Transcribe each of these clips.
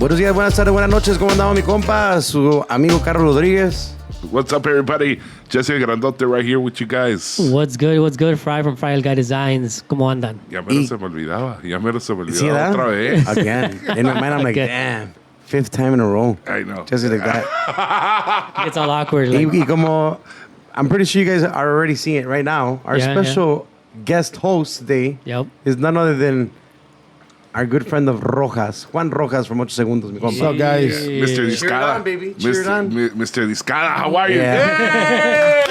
Buenos días, buenas tardes, buenas noches. ¿Cómo andamos, mi compa? Su amigo Carlos Rodríguez. What's up, everybody? Jesse Grandote right here with you guys. What's good? Fry from Fry El Guy Designs. ¿Cómo andan? Ya mero se me olvidaba. See that? Otra vez. Again. In my mind, I'm like, damn. 5th time in a row. I know. Just like that. It's all awkward. Like, Y como, I'm pretty sure you guys are already seeing it right now. Our special guest host today is none other than our good friend of Rojas, Juan Rojas from 8 Segundos, mi compa. What's up, guys? Mr. Discada. Cheer it on, baby. Cheer it on. Mr. Discada, how are you? Yeah.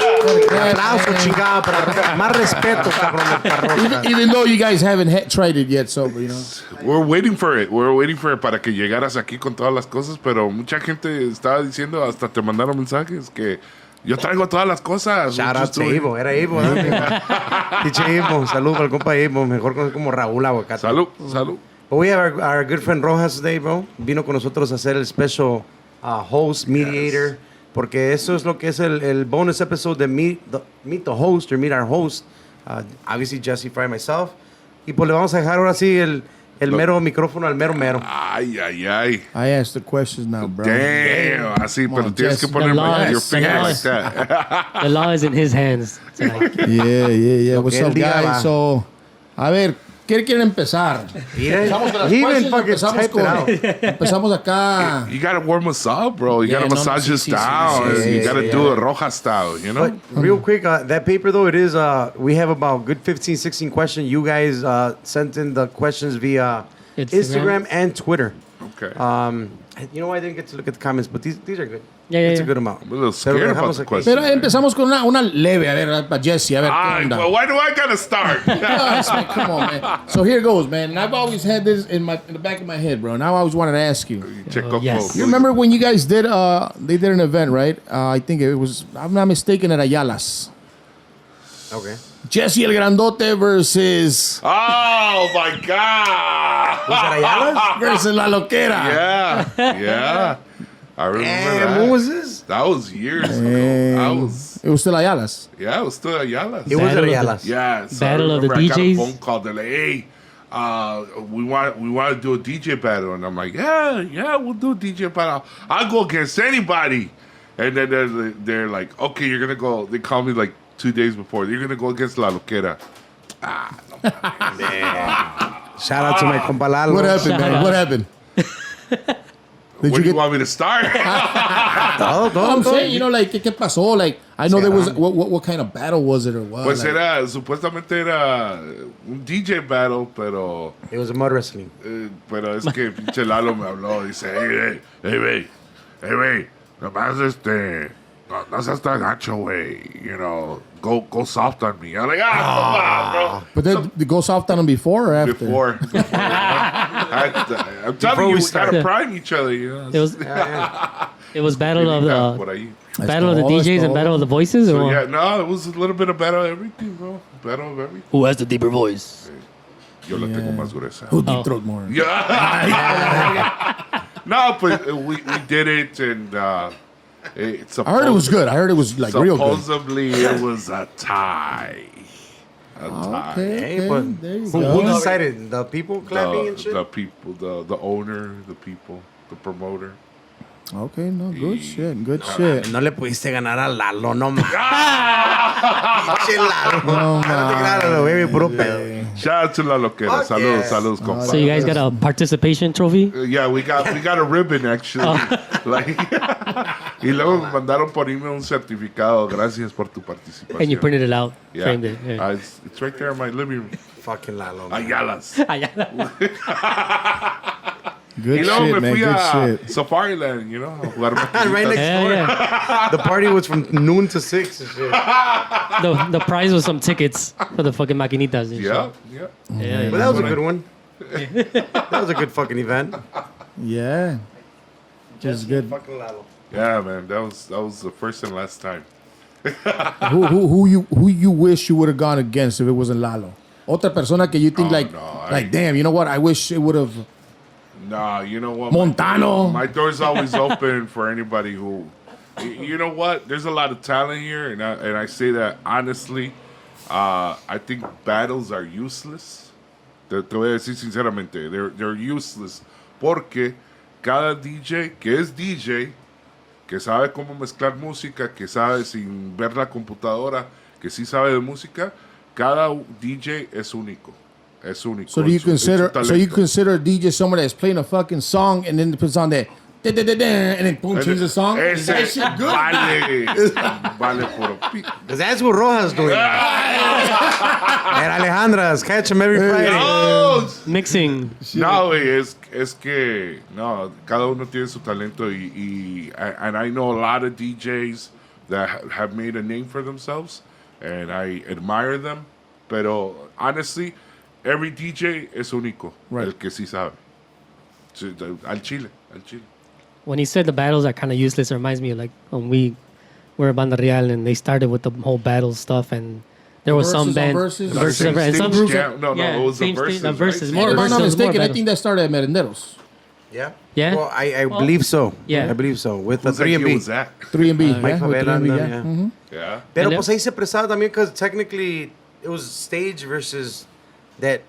Aplauso, chingada, para más respeto, cabrón, para Rojas. Even though you guys haven't tried it yet, so, you know. We're waiting for it. We're waiting for it para que llegaras aquí con todas las cosas, pero mucha gente estaba diciendo, hasta te mandaron mensajes que yo traigo todas las cosas. Shout out to Ivo. Era Ivo, ¿no? Dice Ivo. Salud para el compa Ivo. Mejor conocido como Raúl Aguacate. Salud. But we have our good friend Rojas today, bro. Vino con nosotros a hacer el special host, mediator. Porque eso es lo que es el bonus episode de meet the host or meet our host. Obviously, Jesse, Fry, myself. Y pues le vamos a dejar ahora sí el mero micrófono al mero. Ay. I asked the questions now, bro. Damn. Así, pero tienes que The poner law your is- finger the law like is- that. the law is in his hands. Tonight. Yeah. What's que él up, diga, va. guys? So, a ver, ¿qué quieren empezar? Empezamos con las he even questions, fucking typed it out. Empezamos acá. You gotta warm us up, bro. You gotta no, massage sí, us sí, down. sí, You gotta sí. do it Roja style, you know? But real quick, that paper though, it is, we have about good 15, 16 questions. You guys sent in the questions via Instagram and Twitter. Okay. You know, I didn't get to look at the comments, but these are good. Yeah. It's a good amount. I'm a little scared Pero about dejamos the aquí. question. Pero empezamos con una leve, a ver, para Jesse, a ver, ¿qué onda? Well, why do I gotta start? Yes, man, come on, man. So here goes, man. And I've always had this in the back of my head, bro. And I always wanted to ask you. Check yes. You remember when you guys did, they did an event, right? I think it was, I'm not mistaken, at Ayala's. Okay. Jesse El Grandote versus Oh my God! Was it Ayala's? versus La Loquera. Yeah. I remember Damn, that. what was this? That was years ago. It was still Ayala's. It was still Ayala's. It was at Battle of the- Ayala's. Yeah. So Battle I of the remember I got a DJs? phone call. They're like, hey, we want to do a DJ battle. And I'm like, yeah, we'll do a DJ battle. I'll go against anybody. And then they're like, okay, you're going to go. They call me like 2 days before. You're going to go against La Loquera. Shout out to my compa Lalo. What happened, man? What happened? Where do you want me to start? I'm saying, you know, like, ¿qué pasó? Like, I know there was, what kind of battle was it or what? Pues Like, supuestamente era un DJ battle, pero It was a mud wrestling. pero es que pinche Lalo me habló. Dice, hey, güey, nomás no seas tan gacho, güey. You know, go soft on me. I'm like, come on, bro. but they go soft on them before or after? Before. I'm telling you, we gotta prime each other, you know. It was battle of Por the ahí. battle of the DJs and battle of the voices, or So, what? yeah, no, it was a little bit of battle of everything, bro. Battle of everything. Who has the deeper voice? Yo la tengo más gruesa. Who deep throat more? No, but we did it, and it's I heard it was good. I heard it was like real good. supposedly it was a tie. Okay, Hey, but there you who go. decided? The people clapping and shit? The people, the owner, the people, the promoter. Okay, no, good shit. No le pudiste ganar a Lalo, no mames. Pinche Lalo. No te creas, Lalo, baby, puro pedo. Shout out to La Loquera. Fuck Saludos, compa. So you guys got a participation trophy? Yeah, we got a ribbon actually. Like, y luego me mandaron por email un certificado. Gracias por tu participación. And you printed it out, Yeah. framed it. Yeah. It's right there in my living room. Fucking Lalo. man. Ayala's. Good Y luego shit, me man. fui Good a shit. Safari Land, you know, a jugar Right next Yeah, door. yeah. The party was from noon to 6 and shit. The prize was some tickets for the fucking maquinitas and Yeah. shit. Yeah. But that was a good one. That was a good fucking event. Yeah. Just good. Fucking Lalo. Yeah, man, that was the first and last time. Who you wish you would have gone against if it wasn't Lalo? Otra persona que you think damn, you know what? I wish it would have. Nah, you know what? Montano. My door's always open for anybody who. You know what? There's a lot of talent here, and I say that honestly. I think battles are useless. Te voy a decir sinceramente, they're useless porque cada DJ que es DJ, que sabe cómo mezclar música, que sabe sin ver la computadora, que sí sabe de música, cada DJ es único. Es único. So do you en su consider talento. a DJ someone that's playing a fucking song and then it puts on that and then boom, change the song? Is that shit good? Vale puro pico. Because that's what Rojas doing. And Alejandra's catch him every Friday. No, Mixing. no, güey, es que no, cada uno tiene su talento and I know a lot of DJs that have made a name for themselves and I admire them, pero honestly, every DJ es único, Right. el que sí sabe. Sí, al Chile. When he said the battles are kind of useless, it reminds me of like when we were at Banda Real and they started with the whole battle stuff and there was some Verses on band verses? verses Same and some stage groups jam. No, yeah, it was the same stage- verses. the verses, right? more If I'm not verses, more mistaken, I battle. think that started at Merenderos. Yeah. Yeah? Well, I believe so. Yeah. I believe so. With the Who's that kid 3 was that? 3B. Mike yeah, with Favela 3B, and yeah. them, yeah. Yeah. Pero And pues ahí se prestaba también because technically it was stage versus that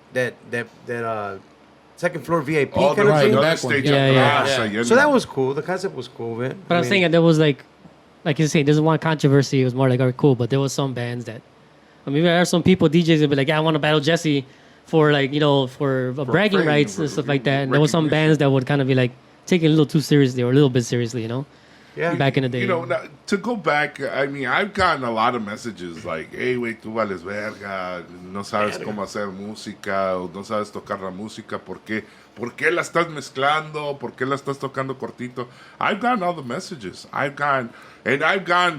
second floor VIP Oh, kind the of thing. other back one. stage. Yeah, yeah. Yeah. So that was cool. The concept was cool, man. But I I'm mean, saying that there was like you say, there's one controversy. It was more like, all right, cool. But there was some bands that, I mean, there are some people, DJs, that be like, yeah, I want to battle Jesse for like, you know, for bragging fame, rights for and stuff like that. And there was some recognition. bands that would kind of be like, take it a little too seriously or a little bit seriously, you know? yeah. Back in the day. You know, now, to go back, I mean, I've gotten a lot of messages like, hey, güey, tú vales verga, no sabes cómo hacer música, o no sabes tocar la música, ¿por qué la estás mezclando? ¿Por qué la estás tocando cortito? I've gotten all the messages. I've gotten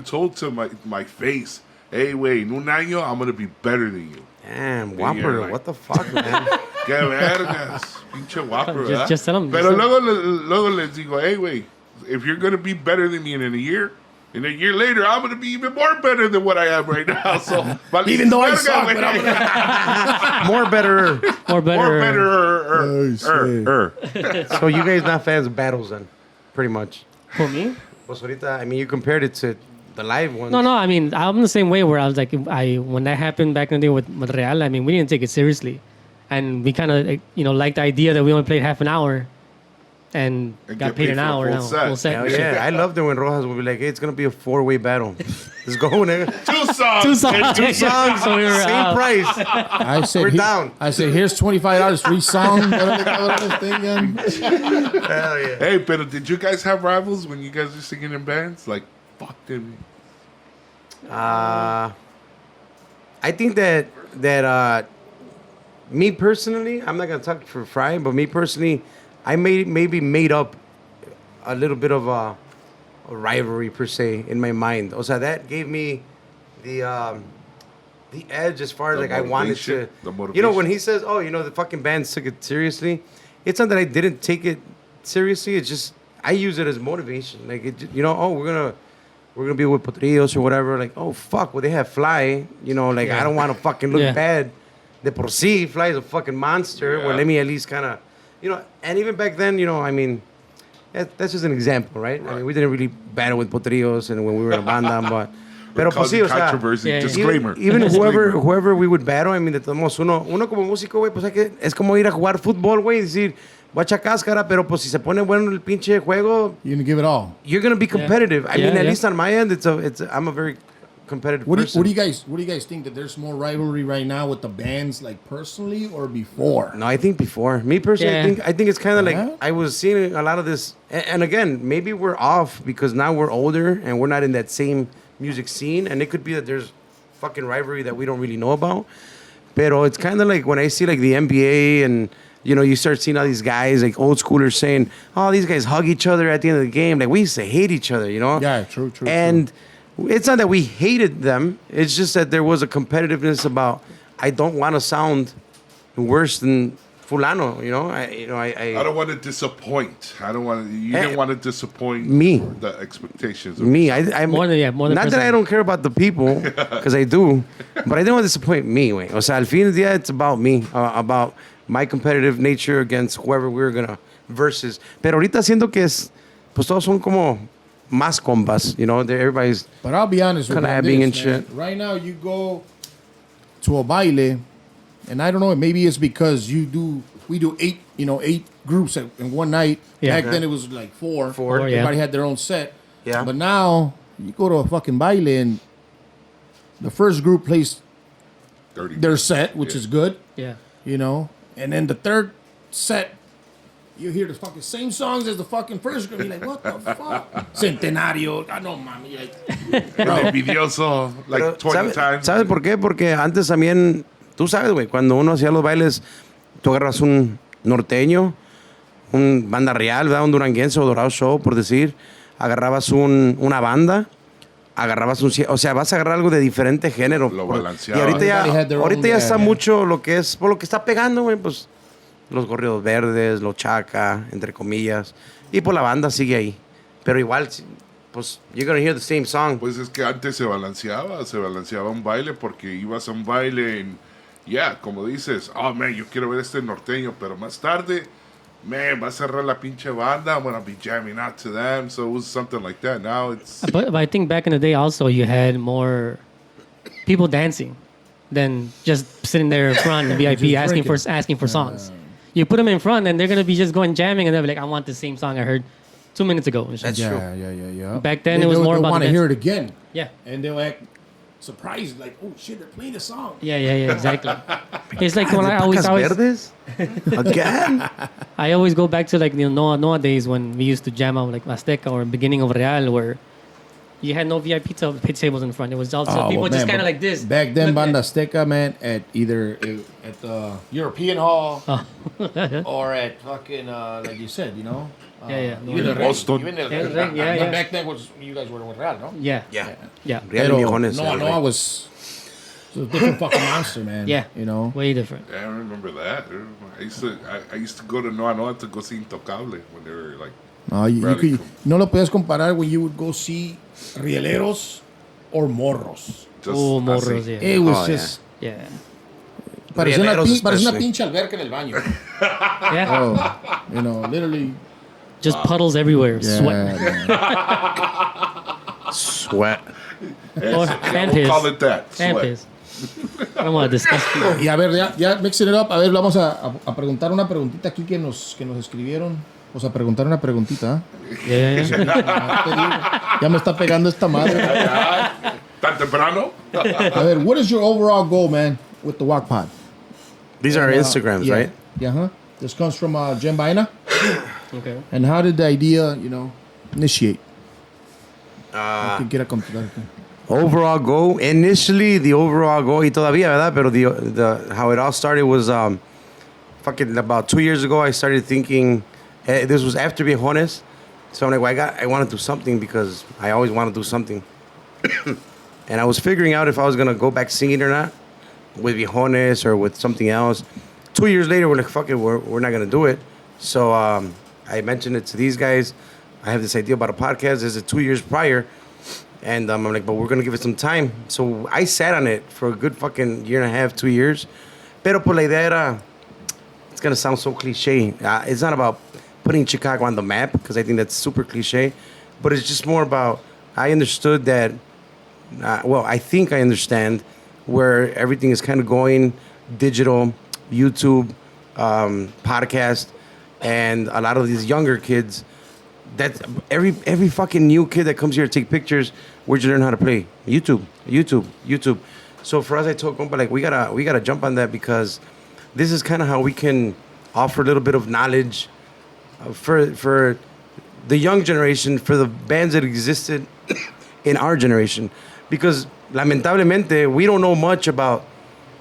told to my face, hey, güey, en un año, I'm going to be better than you. Damn, Yeah, Whopper, like- what the fuck, man? Qué vergas, pinche guapo, Just- ¿verdad? just tell 'em, Pero just tell luego les digo, hey, güey, if you're going to be better than me in a year later, I'm going to be even more better than what I am right now. So, Even though I verga, suck, güey. but I'm More better. Or better. More better. Oh, shit. So you guys not fans of battles then, pretty much. For me? Pues ahorita, I mean, you compared it to the live ones. No, I mean, I'm the same way where I was like, when that happened back in the day with Real, I mean, we didn't take it seriously. And we kind of, you know, liked the idea that we only played half an hour and And got get paid paid an for a hour. full set. Full set. Hell yeah, I loved it when Rojas would be like, hey, it's going to be a 4-way battle. Let's go, nigga. 2 songs. 2 songs. 2 songs, So we were same out. price. I said, We're down. I said, here's $25 free song. Whatever cabrones tengan. Hell yeah. Hey, but did you guys have rivals when you guys were singing in bands? Like, fuck them. I think that me personally, I'm not gonna talk for Fry, but me personally, I maybe made up a little bit of a rivalry per se in my mind. O sea, that gave me the edge as far as The like I wanted to. motivation, the You know, when motivation. he says, "Oh, you know, the fucking bands took it seriously," it's not that I didn't take it seriously. It's just I use it as motivation. Like it, you know, oh, we're gonna be with Potrillos or whatever. Like, oh fuck, well they have Fly. You know, like I don't want to fucking look Yeah. bad. De por sí, Fly is a fucking monster. Well, Yeah. let me at least kind of, you know. And even back then, you know, I mean, that's just an example, right? I mean, we didn't really battle with Potrillos and when we were in a banda, but. Pero pues sí, Causing o sea, controversy. Yeah, yeah. Disclaimer. even Disclaimer. whoever we would battle, I mean, de todos modos, uno como músico, güey, pues hay que, es como ir a jugar fútbol, güey, y decir, guacha cáscara, pero pues si se pone bueno el pinche juego, You're going to give it all. you're gonna be competitive. I mean, Yeah, at yeah. least on my end, I'm a very competitive person. What do you guys think that there's more rivalry right now with the bands, like personally or before? No, I think before. Me personally, Yeah. I think it's kind of Yeah? like I was seeing a lot of this, and again, maybe we're off because now we're older and we're not in that same music scene, and it could be that there's fucking rivalry that we don't really know about. Pero it's kind of like when I see like the NBA and you know you start seeing all these guys like old schoolers saying, "Oh, these guys hug each other at the end of the game." Like we used to hate each other, you know? Yeah, true. And it's not that we hated them. It's just that there was a competitiveness about I don't want to sound worse than fulano. You know, I don't want to disappoint. You didn't want to disappoint Me. the expectations of me. I'm More than not that I person. don't care about the people because I do, but I don't want to disappoint me. Way. O sea, al fin del día, it's about me, about my competitive nature against whoever we're gonna versus. Pero ahorita siento que es, pues todos son como más compas. You know, everybody's. But I'll be honest with you. on Collabing and this, man. shit. Right now, you go to a baile, and I don't know, maybe it's because you do we do 8, 8 groups in one night. Yeah. Back then it was like 4. Four, yeah. Everybody had their own set. Yeah. But now you go to a fucking baile and the first group plays 30 their set, which is good, Yeah. and then the third set, you hear the fucking same songs as the fucking first group. You're like, what the fuck? Centenario. I know, mami. Like, Envidioso, like Pero, 20 times. ¿Sabes por qué? Porque antes también, tú sabes, güey, cuando uno hacía los bailes, tú agarras un norteño, un banda real, ¿verdad? Un duranguense o dorado show, por decir. Agarrabas una banda, agarrabas o sea, vas a agarrar algo de diferente género. Lo Y balanceaba. ahorita Everybody had their ahorita own, ya yeah, está yeah. mucho lo que es, por lo que está pegando, güey, pues los corridos verdes, lo chaca, entre comillas. Y pues la banda sigue ahí. Pero igual, pues, you're gonna hear the same song. Pues es que antes se balanceaba un baile porque ibas a un baile en, como dices, oh man, yo quiero ver este norteño, pero más tarde, man, va a cerrar la pinche banda, I'm gonna be jamming out to them, so it was something like that. Now it's, But I think back in the day also you had more people dancing than just sitting there in front in VIP Just asking for songs. You put them in front and they're gonna be just going jamming and they'll be like, I want the same song I heard 2 minutes ago. And shit. That's true. Yeah. Back then, it was more about want the to hear dance. it again. Yeah. And they'll act surprised, like, oh shit, they're playing the song. Yeah, exactly. It's like when I always Verdes? Again? I always go back to like Noah days when we used to jam out like Azteca or beginning of Real where you had no VIP tables in front. It was also people just kind of like this. Back then, looking Banda at- Azteca, man, at either at the European Hall Oh. or at fucking, like you said, Yeah. Even El Rey. Boston. Even El El Rey. Rey, yeah, yeah. Back then was you guys were with Real, no? Yeah. Yeah. Real y Viejones. Noah was a different fucking monster, man. Yeah. Way different. I remember that. I used to go to Noa to go see Intocable when they were like, No, you Rally could, from- no lo podías comparar when you would go see Rieleros or Morros. just Oh, así. morros, yeah. It was Oh, yeah. just... Yeah. Parecía una, Rieleros parecía una especially. pinche alberca en el baño. Yeah. Oh, literally... Just puddles everywhere. Yeah, Sweat. yeah. Sweat. Or, and We'll piss. call it that. And Sweat. piss. I don't want to discuss people. Y a ver, ya mixing it up. A ver, vamos a preguntar una preguntita aquí que nos escribieron. O sea, preguntar una preguntita. Yeah. Ya me está pegando esta madre. ¿Tan temprano? A ver, what is your overall goal, man, with the GuacPod? These are our Instagrams, Yeah. right? Yeah, huh? This comes from Jen Baena. Okay. And how did the idea, initiate? ¿Quién quiera contestar aquí? Overall goal, initially the overall goal, y todavía, ¿verdad? Pero the how it all started was fucking about 2 years ago. I started thinking, this was after Viejones, so I'm like, well, I want to do something because I always want to do something. And I was figuring out if I was gonna go back singing or not with Viejones or with something else. 2 years later, we're like, fuck it, we're not gonna do it. So I mentioned it to these guys. I have this idea about a podcast. This is 2 years prior. And I'm like, but we're going to give it some time. So I sat on it for a good fucking year and a half, 2 years. Pero por la idea era, it's going to sound so cliche. It's not about putting Chicago on the map, because I think that's super cliche. But it's just more about, I understood that, I think I understand where everything is kind of going, digital, YouTube, podcast, and a lot of these younger kids, that every fucking new kid that comes here to take pictures, where'd you learn how to play? YouTube. So for us, I told Compa, like, we gotta jump on that, because this is kind of how we can offer a little bit of knowledge for the young generation, for the bands that existed in our generation, because lamentablemente we don't know much about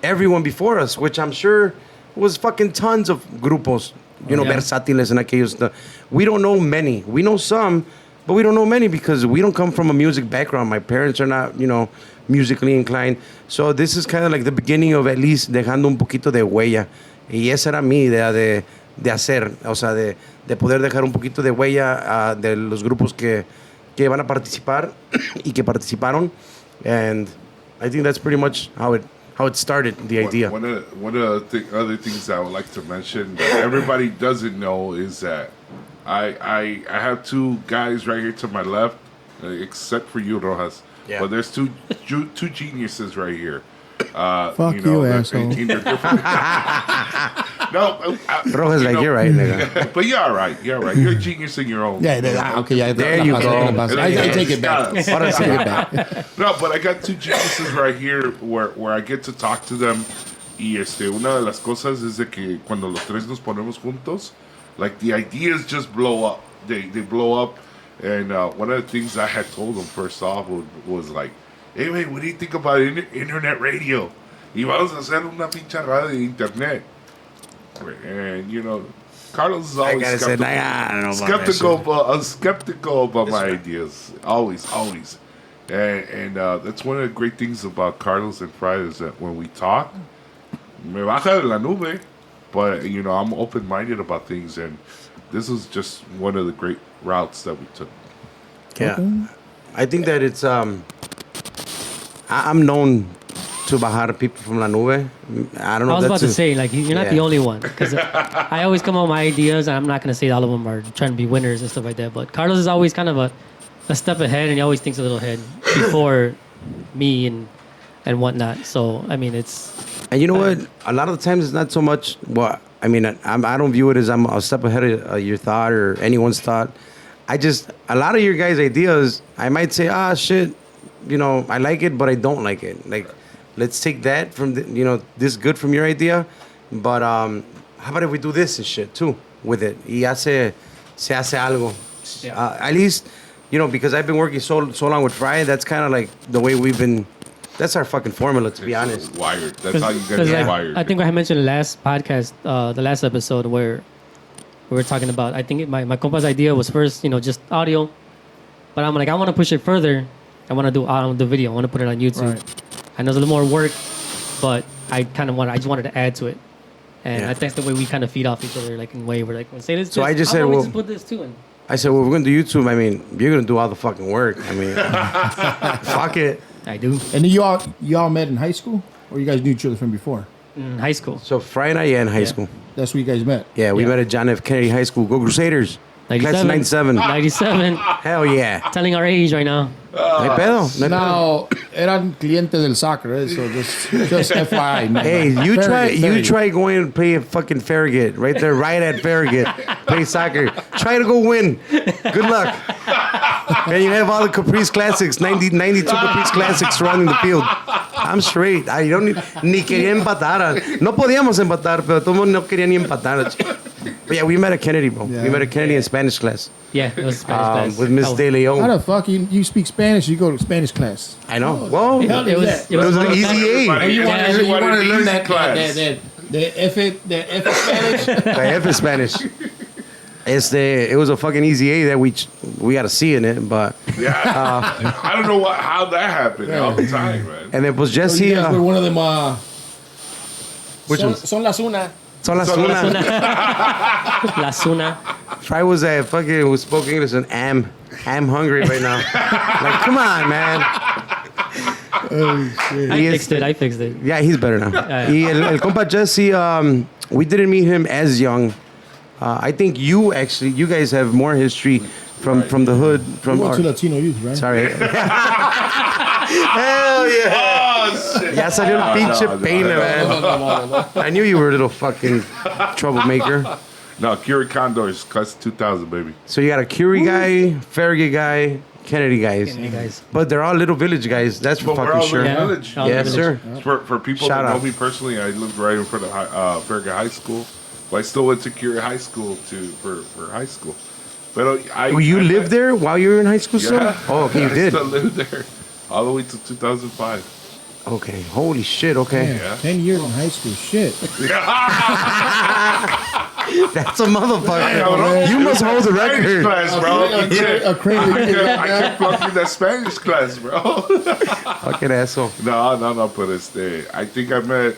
everyone before us, which I'm sure was fucking tons of grupos, versátiles and aquellos. We don't know many. We know some, but we don't know many because we don't come from a music background. My parents are not, musically inclined. So this is kind of like the beginning of at least dejando un poquito de huella. Y esa era mi idea de hacer, o sea, de poder dejar un poquito de huella de los grupos que van a participar y que participaron. And I think that's pretty much how it started, the idea. One of the other things I would like to mention that everybody doesn't know is that I have two guys right here to my left, except for you, Rojas. Yeah. But there's two geniuses right here. Fuck you, they're- asshole. they're different. No, Rojas like, you're right, nigga. But you're all right. You're all right. You're a genius in your own. Okay, yeah. There you go. I take it back. Ahora sí. No, but I got two geniuses right here where I get to talk to them. Y una de las cosas es de que cuando los tres nos ponemos juntos, like the ideas just blow up. They blow up. And one of the things I had told them first off was like, hey, man, what do you think about internet radio? Y vamos a hacer una pinche radio de internet. And, you know, Carlos is always skeptical about my ideas. Always. And that's one of the great things about Carlos and Fry is that when we talk, me baja de la nube, but, you know, I'm open-minded about things, and this is just one of the great routes that we took. Yeah. I think that it's, I'm known to bajar people from la nube. I don't know. I was about to say, like, you're not the only one. Because I always come up with my ideas, and I'm not going to say all of them are trying to be winners and stuff like that. But Carlos is always kind of a step ahead, and he always thinks a little ahead before me and whatnot. So, I mean, it's... And you know what? A lot of the times it's not so much... Well, I mean, I don't view it as I'm a step ahead of your thought or anyone's thought. A lot of your guys' ideas, I might say, shit, you know, I like it, but I don't like it. Like... Let's take that from this good from your idea, but how about if we do this and shit too with it? Y se hace algo. Yeah. At least, you know, because I've been working so long with Fry, that's kind of like the way we've been. That's our fucking formula, to be honest. Wired. That's how you guys are wired. I think I mentioned the last podcast, the last episode where we were talking about. I think my compa's idea was first, you know, just audio, but I'm like, I want to push it further. I want to do the video. I want to put it on YouTube. Right. I know it's a little more work, but I just wanted to add to it. And Yeah. I think that's the way we kind of feed off each other, like in a way we're like, say this. So this. I just How said, about we well- just put this too in. I said, well, we're going to do YouTube. I mean, you're going to do all the fucking work. I mean, fuck it. I do. And then you all met in high school, or you guys knew each other from before? In high school. So Fry and I, in high school. That's where you guys met. Yeah, we Yeah. met at John F. Kennedy High School. Go Crusaders. 97. 97. 97. Hell yeah. Telling our age right now. No hay pedo. No hay pedo. Now, eran clientes del soccer, eh? So just FYI. man. Hey, you Farragut. try going and play fucking Farragut right there, right at Farragut. Play soccer. Try to go win. Good luck. And you have all the Caprice Classics, 92 Caprice Classics surrounding the field. I'm straight. I don't need, ni quería empatar. No podíamos empatar, pero todo el mundo no quería ni empatar. But yeah, we met at Kennedy, bro. Yeah. We met at Kennedy in Spanish class Yeah, it was Spanish class. with Miss Oh. De How Leon. the fuck you speak Spanish? You go to Spanish class. I know. Whoa. Hell It was, that? it was an one of easy the- A. Everybody- You want everybody to learn easy that class. the F Spanish? The F is Spanish. It was a fucking easy A that we got a C in it, but Yeah. I don't know how that happened all the time, man. and it was So Jesse. you guys were one of them. Which son, ones? son las una. Son las Son las una. La Suna. Fry was a fucking who spoke English and am hungry right now. Like, come on, man. I fixed it. Yeah, he's better now. Yeah. Y el compa Jesse, we didn't meet him as young. I think you guys have more history from the hood. From You went our, to Latino youth, right? sorry. Hell yeah. Oh, shit. Ya salió el pinche peine, man. I knew you were a little fucking troublemaker. No, Curie Condors, class 2000, baby. So you got a Curie guy, Farragut guy, Kennedy guys. Kennedy guys. But they're all little village guys. That's for But we're fucking all sure. little Yeah. village. All Yes, village. sir. For people Shout that know out. me personally, I lived right in front of Farragut High School. But I still went to Curie High School for high school. But Well, you lived there while you were in high school still? Yeah. Oh, okay, you I did. still lived there all the way to 2005. Okay, holy shit, okay. Yeah, 10 years in high school. Shit. That's a motherfucker. Yeah, You must hold the Spanish record. class, bro. A crazy. I kept flunking that Spanish class, bro. Fucking asshole. No, but I think I met,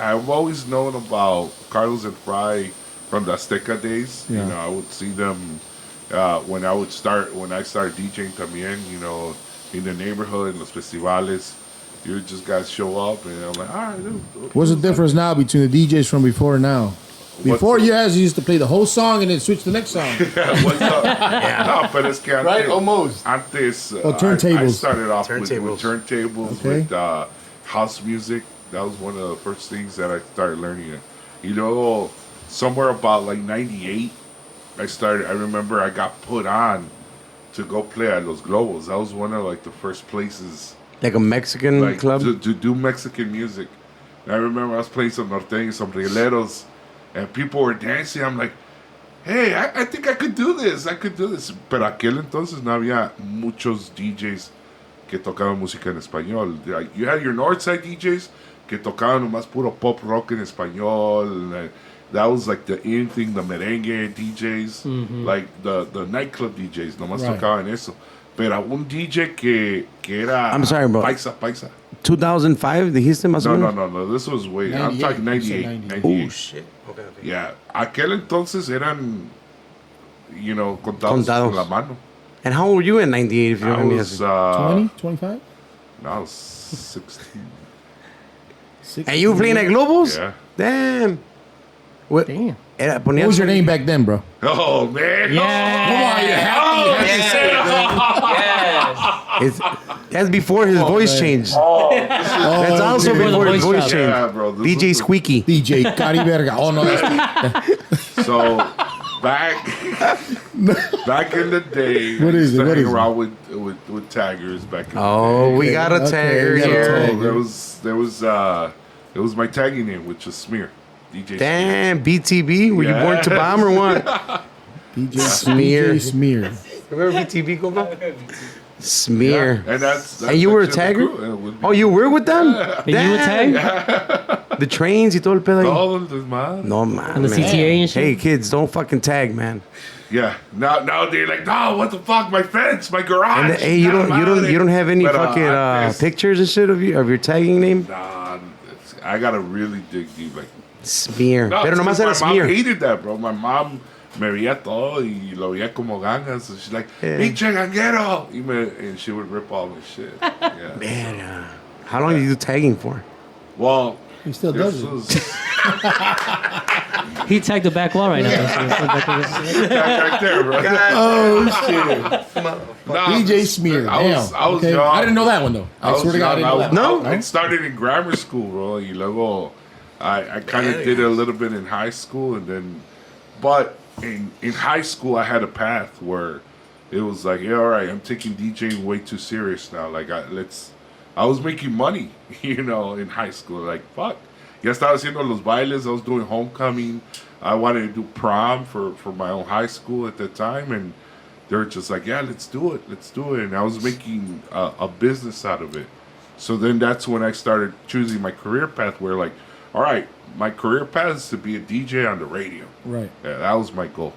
I've always known about Carlos and Fry from the Azteca days. Yeah. You know, I would see them when I started DJing también, you know, in the neighborhood, in los festivales. You just guys show up, and I'm like, all right, dude. What's the difference now between the DJs from before and now? Before, What's- you guys used to play the whole song and then switch to the next song. What's up? No, pero es que antes, Right? Almost. Antes, turntables. I started off with Turntables. turntables, Okay. with house music. That was one of the first things that I started learning. You know, somewhere about like 98, I remember I got put on to go play at Los Globos. That was one of like the first places Like a Mexican like club? to do Mexican music. And I remember I was playing some norteños, some rileros, and people were dancing. I'm like, hey, I think I could do this. I could do this. Pero aquel entonces no había muchos DJs que tocaban música en español. Like, you had your Northside DJs que tocaban nomás puro pop rock en español. That was like the in thing, the merengue DJs, like the nightclub DJs, nomás tocaban eso. Pero un DJ que era I'm sorry, bro. paisa. 2005, dijiste más o menos? No. This was way. I'm 98. talking 98. 98. Oh, shit. Okay. Yeah. Aquel entonces eran, you know, contados con la mano. And how old were you in 98, if you I don't mind me was, asking? 20, 25? no, I was 16. And you were playing at Globos? Yeah. Damn. What, Damn. What was your name back then, bro? Oh, man. Yeah. Come on, you happy? You happy to say it, man. That's before his voice changed. That's also dude. before his voice Voice changed. Yeah, bro. This DJ was Squeaky. DJ Cari Verga. Oh, no, that's So, back in the day, What is I used it? to What hang is it? around with taggers back in Oh, the day. we got a Okay, tagger we got a here. tagger. It was my tagging name, which was Smear. DJ Damn, BTB. Were you born to bomb or what? DJ Smear. DJ Smear. Remember BTB, compa? Smear. Smear. And that's And you were a the tagger? crew, and it would be Oh, you were with them? And you would tag? The trains y todo el pedo ahí. all of them, man. No, man. And the CTA and shit? Hey, kids, don't fucking tag, man. Yeah. Now they're like, no, what the fuck? My fence, my garage. And hey, you don't have any But, fucking I- pictures and shit of your tagging name? Nah, I gotta really dig deep. Like, Smear. no, Pero it's nomás 'cause era my mom smear. hated that, bro. My mom me veía todo y lo veía como gangas. So she's like, Yeah. pinche ganguero. And she would rip all my shit. Yeah. Man, how long did you do tagging for? Well, He still this does it. was He tagged the back wall right now. right there, bro. Oh, shit. Nah, DJ Smear. I was Okay. young. I didn't know that one, though. I swear to God, I didn't know that. No? It started in grammar school, bro. Y luego, I kind of did it a little bit in high school, and then, but in high school, I had a path where it was like, yeah, all right, I'm taking DJing way too serious now. Like, I was making money, you know, in high school. Like, fuck. Ya estaba haciendo los bailes. I was doing homecoming. I wanted to do prom for my own high school at that time, and they were just like, yeah, let's do it. And I was making a business out of it. So then that's when I started choosing my career path where, like, all right, my career path is to be a DJ on the radio. Right. Yeah, that was my goal.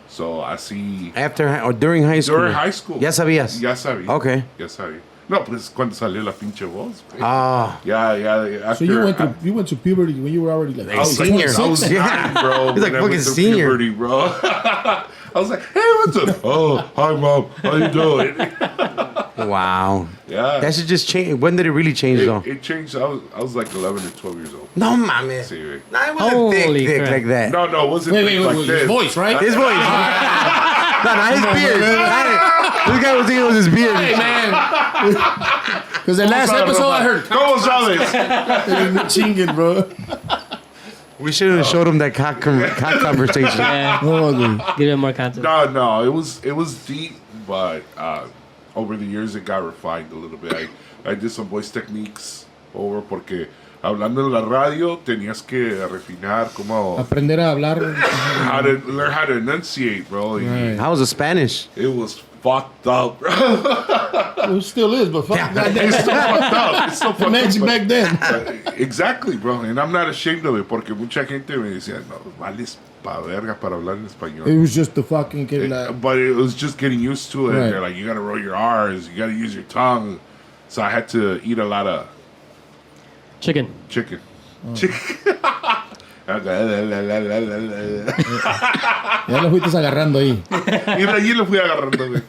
So I see... After or during high school? During high school. Ya sabías? Ya sabía. Okay. Ya sabía. No, pues cuando salió la pinche voz. güey. Ah. Yeah. So you went to puberty when you were already like I was like, senior. I was 26? Yeah. 9, bro. He's like when I fucking went through senior. Puberty, bro. I was like, hey, what's up? Oh, hi, mom. How you doing? Wow. Yeah. That should just change. When did it really change, though? It changed. I was like 11 or 12 years old. No, mames. See, right? Nah, it wasn't Holy thick crap. like that. No, it wasn't Wait, like his this. voice, right? His voice. No, not his beard. This guy was thinking it was his beard. Hey, man. Because the last episode I heard. ¿Cómo sabes? Chinging, bro. We should have showed him that cock conversation. Yeah. Oh, dude. Give it more context. No, it was deep, but over the years it got refined a little bit. I did some voice techniques over porque hablando en la radio tenías que refinar como Aprender a hablar. learn how to enunciate, bro. Right. How was the Spanish? It was fucked up, bro. It still is, but fuck It's still fucked up. It's still fucked Imagine up. back then. Exactly, bro. And I'm not ashamed of it porque mucha gente me decía, no, vales pa verga para hablar en español. It was just the fucking kid. Like, But it was just getting used to it. Right. They're like, you gotta roll your R's, you gotta use your tongue. So I had to eat a lot of Chicken. chicken. Oh. Chicken. ya lo fuiste agarrando ahí. Y de allí lo fui agarrando, güey.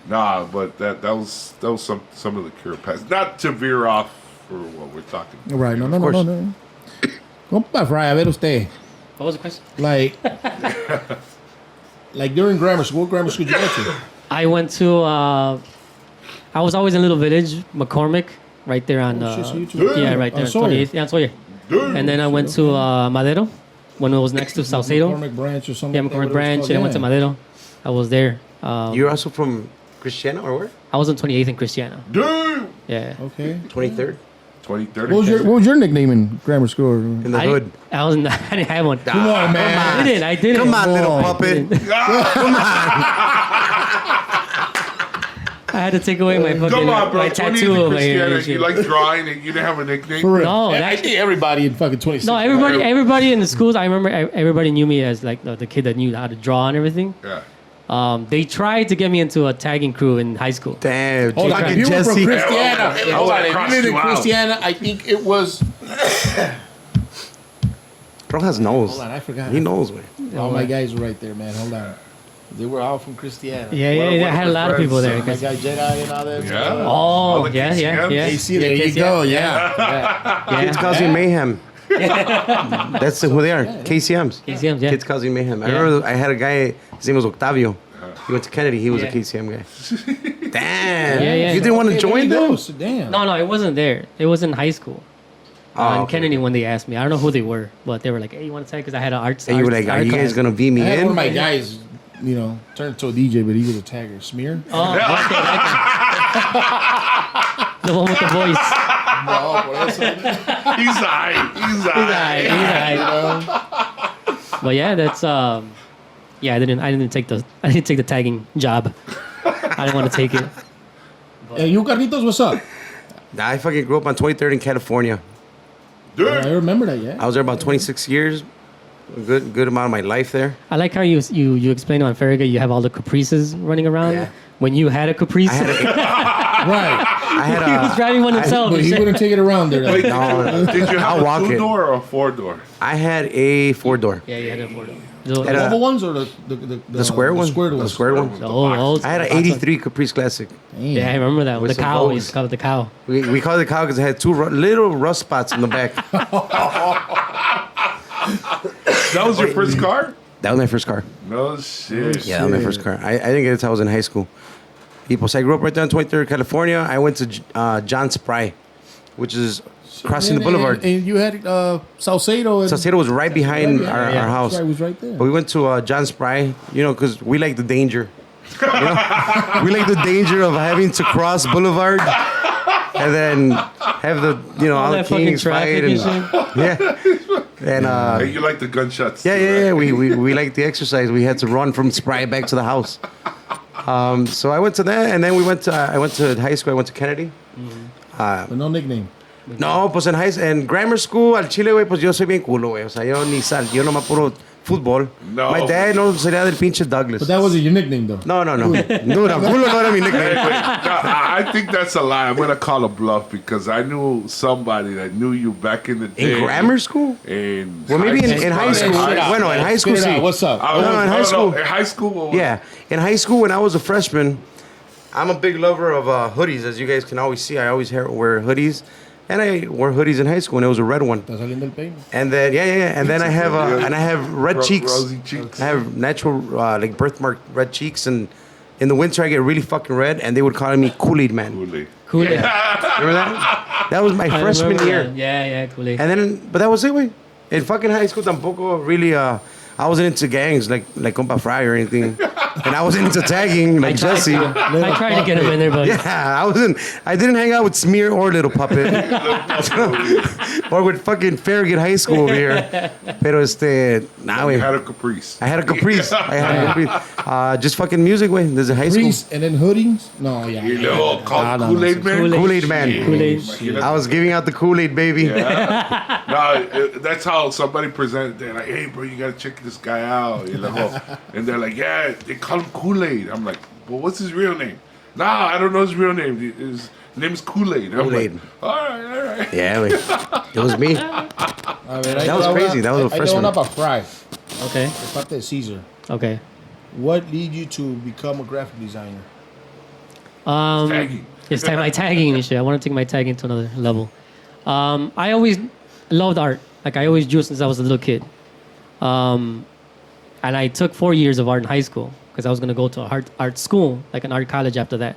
Nah, but that was some of the cure paths. Not to veer off for what we're talking about. Right, no. Compa Fry, a ver usted. What was the question? Like during grammar school, what grammar school did you go to? I went to, I was always in Little Village, McCormick, right there on, Oh, shit, so you too. yeah, right there, On Sawyer. 28th, yeah, on Sawyer. And then I went to Madero, when it was next to Salcedo. McCormick Branch or something. Yeah, like that, McCormick what it was Branch, called, and I went to Madero. I was there. You're also from Cristiano or where? I was on 28th in Cristiano. Damn. Yeah. Okay. 23rd? 2030. What was your nickname in grammar school? In the hood. I was not, I didn't have one. Come on, man. I didn't. Come on, little on. puppet. I had to take away my fucking Come on, bro. my 20 tattoo in of my Christiana, ear. you like drawing and you didn't have a nickname? For real. No, I think everybody in fucking 26. No, everybody in the schools. I remember everybody knew me as like the kid that knew how to draw and everything. Yeah. They tried to get me into a tagging crew in high school. Damn, Hold on, fucking if you were from Jesse. Christiana, Yeah, hold on, if crossed you lived in you out. Christiana, I think it was. Rojas knows. Hold on, I forgot. He knows, man. All my guys were right there, man. Hold on. They were all from Christiana. Yeah. I had a lot of people there. My 'cause- guy Jedi and all that. Yeah. Oh, All the yeah. AC, there you go. Yeah. Kids causing mayhem. That's who they are. KCMs. KCMs, yeah. Kids causing mayhem. I Yeah. remember I had a guy, his name was Octavio. He went to Kennedy. He was a Yeah. KCM guy. Damn. Yeah. You didn't want to join them? Damn. No, it wasn't there. It was in high school. Oh, In okay. Kennedy when they asked me. I don't know who they were, but they were like, hey, you want to tag? Because I had an arts. And you were like, are you guys going to beat me I had one of in? my guys, turned to a DJ, but he was a tagger. Smear? Oh, okay. The one with the voice. No, por eso. He's high. But yeah, that's yeah. I didn't take the tagging job. I didn't want to take it. Hey, you Carlitos, what's up? I fucking grew up on 23rd in California. I remember that, yeah. I was there about 26 years. A good amount of my life there. I like how you explained on Farragut you have all the caprices running around. Yeah. When you had a caprice, I had Right. he was driving one himself. But and he shit. wouldn't take it around there. Wait, No, did you have I'll walk a it. 2-door or a 4-door? I had a 4-door. Yeah, you had a photo. The Had a- oval ones or the square one? squared The ones? squared one. Old I had an 83 Caprice Classic. Yeah, I remember that. With With the some cow. We bows. used to call it the cow. We called it cow because it had two little rust spots in the back. That was your first car? That was my first car. No shit. Yeah, that was my first car. I think that's how I was in high school. So I grew up right there in 23rd, California. I went to John Spry, which is crossing the boulevard. And you had Salcedo. Saucedo was right behind our house. It was right there. But we went to John Spry, because we like the danger. We like the danger of having to cross Boulevard and then have the, all the that fucking kings traffic fight. and Yeah. And Hey, you like the gunshots? yeah. We liked the exercise. We had to run from Spry back to the house. So I went to that, and then I went to high school. I went to Kennedy. But no nickname. No, pues en grammar school, al Chile, güey, pues yo soy bien culo, güey. O sea, yo nomás puro fútbol. No. My dad no sería del pinche Douglas. But that wasn't your nickname, though. No. No, culo no era mi Wait, nickname. no, I think that's a lie. I'm gonna call a bluff because I knew somebody that knew you back in the day. In grammar school? Well, maybe in high school. Bueno, in high school, Spit it sí. out. What's up? No, in high school. In high school. Yeah, in high school when I was a freshman, I'm a big lover of hoodies. As you guys can always see, I always wear hoodies. And I wore hoodies in high school, and it was a red one. ¿Estás saliendo el peine? And then and then I have red cheeks. Rosy cheeks. I have natural like birthmark red cheeks, and in the winter I get really fucking red, and they would call me Kool-Aid Man. Kool-Aid. Kool-Aid. Remember that? That was my freshman year. Yeah, Kool-Aid. And then, but that was it, way. In fucking high school, tampoco really. I wasn't into gangs like Compa Fry or anything, and I wasn't into tagging like Jesse. I tried to get him in there, but Yeah, I didn't hang out with Smear or Little Puppet, or with fucking Farragut High School over here. Pero nah, You güey. had a caprice. I had a Caprice. Just fucking music, way. There's a high school. Priest and then hoodies? No, yeah. You know, called no, Kool-Aid Man. Kool-Aid Man. Kool-Aid. I was giving out the Kool-Aid, baby. No, that's how somebody presented. They're like, "Hey, bro, you gotta check this guy out." And they're like, "Yeah, they call him Kool-Aid." I'm like, "Well, what's his real name?" Nah, I don't know his real name. His name's Kool-Aid. I'm Kool-Aid. like, all right. Yeah, way. It was me. That was crazy. That was a freshman. I up a fry. okay, De parte de Caesar. okay. What led you to become a graphic designer? Tagging. It's my tagging and shit. I want to take my tagging to another level. I always loved art. Like I always drew since I was a little kid. And I took 4 years of art in high school because I was gonna go to art school, like an art college after that.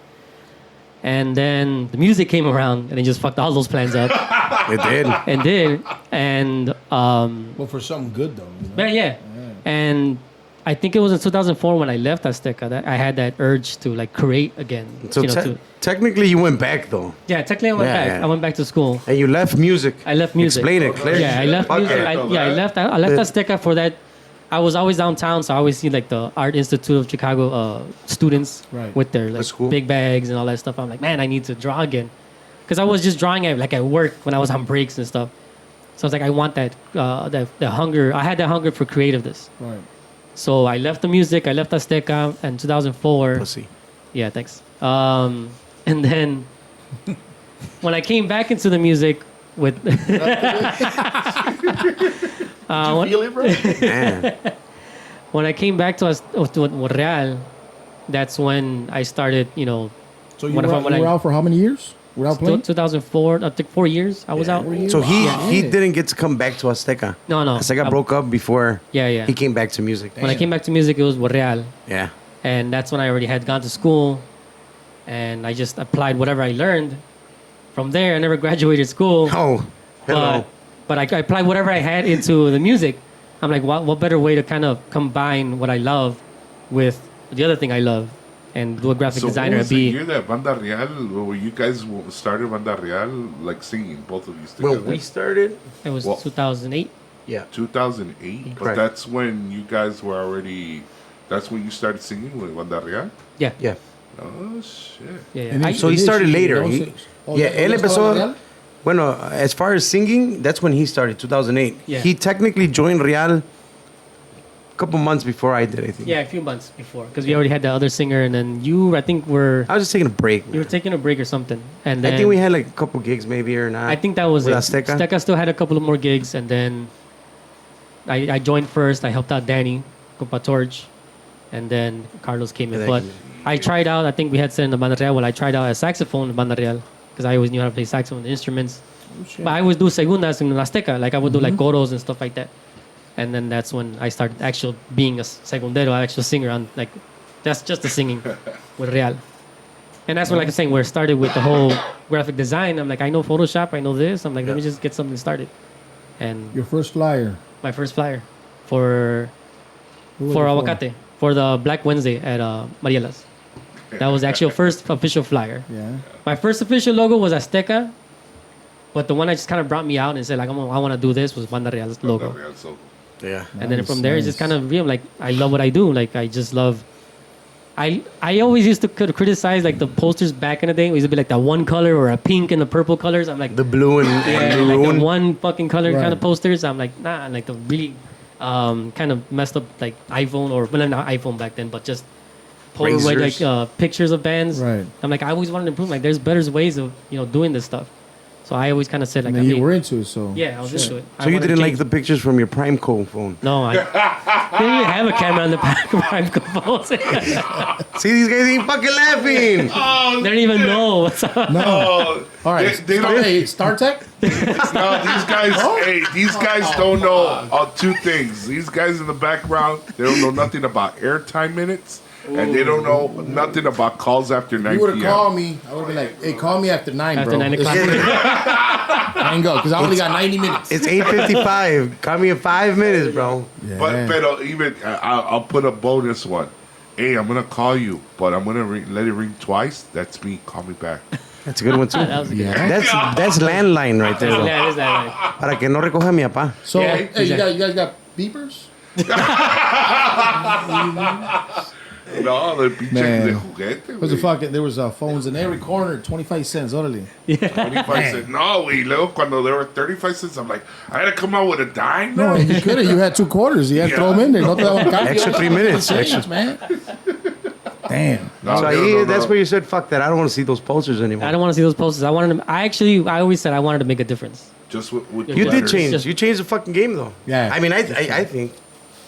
And then the music came around and it just fucked all those plans up. It did. and did. And Well, for something good though. You know? yeah. And I think it was in 2004 when I left Azteca that I had that urge to like create again. So technically, you went back though, technically I went back. Yeah. I went back to school. and you left music. I left music. Explain it, clear. Yeah, I left Fuck music. it. I left Azteca for that. I was always downtown, so I always see like the Art Institute of Chicago students Right. with their like That's cool. big bags and all that stuff. I'm like, man, I need to draw again, because I was just drawing at work when I was on breaks and stuff. So I was like, I want that hunger. I had that hunger for creativeness. Right. So I left the music. I left Azteca in 2004. Pussy. Yeah, thanks. And then when I came back into the music with Feel it, bro? Man. when I came back to Real, that's when I started, So you What were, if I- when you were I- out for how many years? Without playing? 2004, I think 4 years I was out. So he Yeah. didn't get to come back to Azteca. No. Azteca broke up before. Yeah. He came back to music. When I came back to music, it was Real. Yeah. And that's when I already had gone to school. And I just applied whatever I learned. From there, I never graduated school. Oh, hello. But I applied whatever I had into the music. I'm like, what better way to kind of combine what I love with the other thing I love and do a graphic So designer what and was the be. year that Banda Real, where you guys started Banda Real, like singing, both of you together? When we started, It was Well- 2008. yeah. 2008? But Correct. that's when you guys were already... That's when you started singing with Banda Real? Yeah. Yeah. Oh, shit. Yeah. And I, So he started later. Yeah, él ¿ya estaba empezó. Real? Bueno, as far as singing, that's when he started, 2008. Yeah. He technically joined Real a couple months before I did, I think. yeah, a few months before, because we already had the other singer, and then I think I was just taking a break. you were taking a break or something, and then I think we had like a couple gigs maybe or not. I think that was with it. Azteca. Azteca still had a couple of more gigs, and then I joined first. I helped out Danny, Compa Torch, and then Carlos came in. Yeah, But that- I tried out. I think we had said in the Banda Real. Well, I tried out as saxophone in Banda Real because I always knew how to play saxophone instruments. But I always do segundas in Azteca. Like I would do like coros and stuff like that. And then that's when I started actual being a segundero, actual singer on like that's just the singing with Real. And that's when, like I'm saying, where it started with the whole graphic design. I'm like, I know Photoshop, I know this. I'm like, let me just get something started. And Your first flyer. my first flyer for Who was for it Aguacate for the Black Wednesday at Marielas. That was actually your first official flyer. Yeah. My first official logo was Azteca, but the one that just kind of brought me out and said like, I want to do this was Banda Real's logo. Banda Real, so Yeah. And then Nice, from there, it's just nice. kind of real. Like I love what I do. Like I just love. I always used to criticize like the posters back in the day. It used to be like that one color or a pink and the purple colors. I'm like The blue and yeah, maroon. like the one fucking color Right. kind of posters. I'm like nah, like the really kind of messed up like iPhone or well not iPhone back then, but just Polaroid Razors. like pictures of bands. Right. I'm like I always wanted to improve. Like there's better ways of doing this stuff. So I always kind of said like And I then you mean, were into it, so. yeah, I was Shit. into it. So you didn't like the pictures from your Prime Code phone? No, I didn't even have a camera on the back of my phone. See, these guys ain't fucking laughing. They don't even know what's up. No. Oh, All right. They don't, Hey, Star Trek? no, these guys. Hey, these guys don't know two things. These guys in the background, they don't know nothing about airtime minutes, and they don't know nothing about calls after 9 You would have p.m. called me. I would have been like, hey, call me after 9, After bro. 9 o'clock. I ain't go, because I only got 90 minutes. It's 8:55. Call me in 5 minutes, bro. Yeah. But even I'll put a bonus one. Hey, I'm gonna call you, but I'm gonna let it ring twice. That's me. Call me back. That's a good one too. That was a good Yeah. That's landline right there, though. Yeah, it is that way. Para que no recoja mi papá. So, Yeah, hey, exactly. you guys got beepers? No, the pinche Man. de juguete. There was a güey. fucking, there was phones in every corner, 25 cents, órale. 25 cents. No, we luego cuando there were 35 cents, I'm like, I had to come out with a dime. No, now? you could have. You had 2 quarters. You had to throw them in there. No te daban cambio. Extra 3 minutes, Change, extra. man. Damn. No, So no, that's no. where you said, "Fuck that! I don't want to see those posters anymore." I don't want to see those posters. I always said I wanted to make a difference. Just with You did letters. change. Just- You changed the fucking game, though. Yeah. I mean, I think.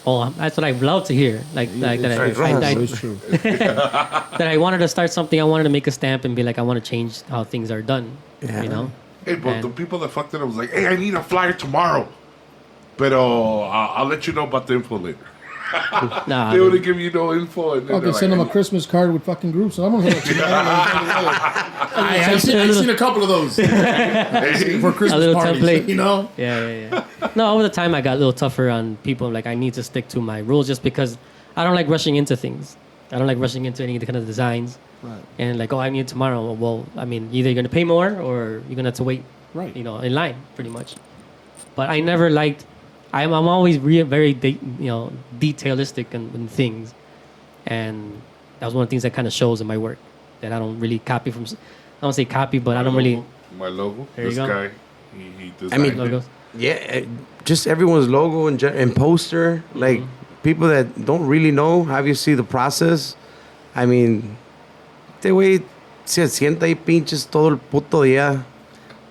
Oh, that's what I love to hear. Like that, Right, It's true. that I wanted to start something. I wanted to make a stamp and be like, I want to change how things are done. Yeah. You know. Hey, but And- the people that fucked it up was like, hey, I need a flyer tomorrow. But I'll let you know about the info later. Nah, They wouldn't give you no info. And then Fucking send them a Christmas card with fucking groups. I'm gonna I've seen a couple of those for Christmas a little parties. template. You know? Yeah. No, over the time I got a little tougher on people. Like I need to stick to my rules just because I don't like rushing into things. I don't like rushing into any kind of designs. Right. And like, oh, I need it tomorrow. Well, I mean, either you're gonna pay more or you're gonna have to wait. Right. You know, in line, pretty much. But I never liked. I'm always very detailistic in things, and that was one of the things that kind of shows in my work that I don't really copy from. I don't say copy, but I don't really. My logo. There you This go. guy, he designed I mean, it. Logos. Yeah, just everyone's logo and poster. Like people that don't really know obviously the process. I mean, este güey se sienta ahí pinches todo el puto día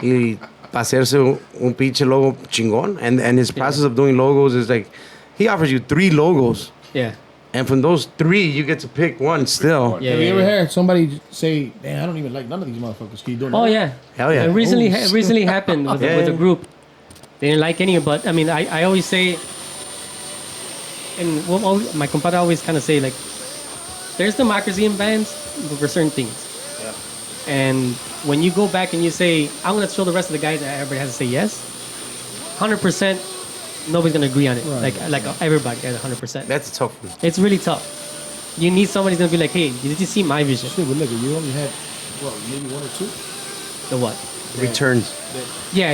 y para hacerse un pinche logo chingón. And his process of doing logos is like he offers you 3 logos, Yeah. and from those 3 you get to pick one still. Yeah. Have you ever heard somebody say, "Man, I don't even like none of these motherfuckers"? Can you do it? Oh yeah. Hell yeah. It recently happened with, Yeah. with a group. They didn't like any, but I mean, I always say, and my compadre always kind of say like, there's democracy in bands for certain things. Yeah. And when you go back and you say, I'm gonna show the rest of the guys that everybody has to say yes, 100%, nobody's gonna agree on it. Right. Like everybody at 100%. That's a tough one. It's really tough. You need somebody who's gonna be like, hey, did you see my vision? Shit, but look, you only had maybe 1 or 2. The what? Returns. Yeah.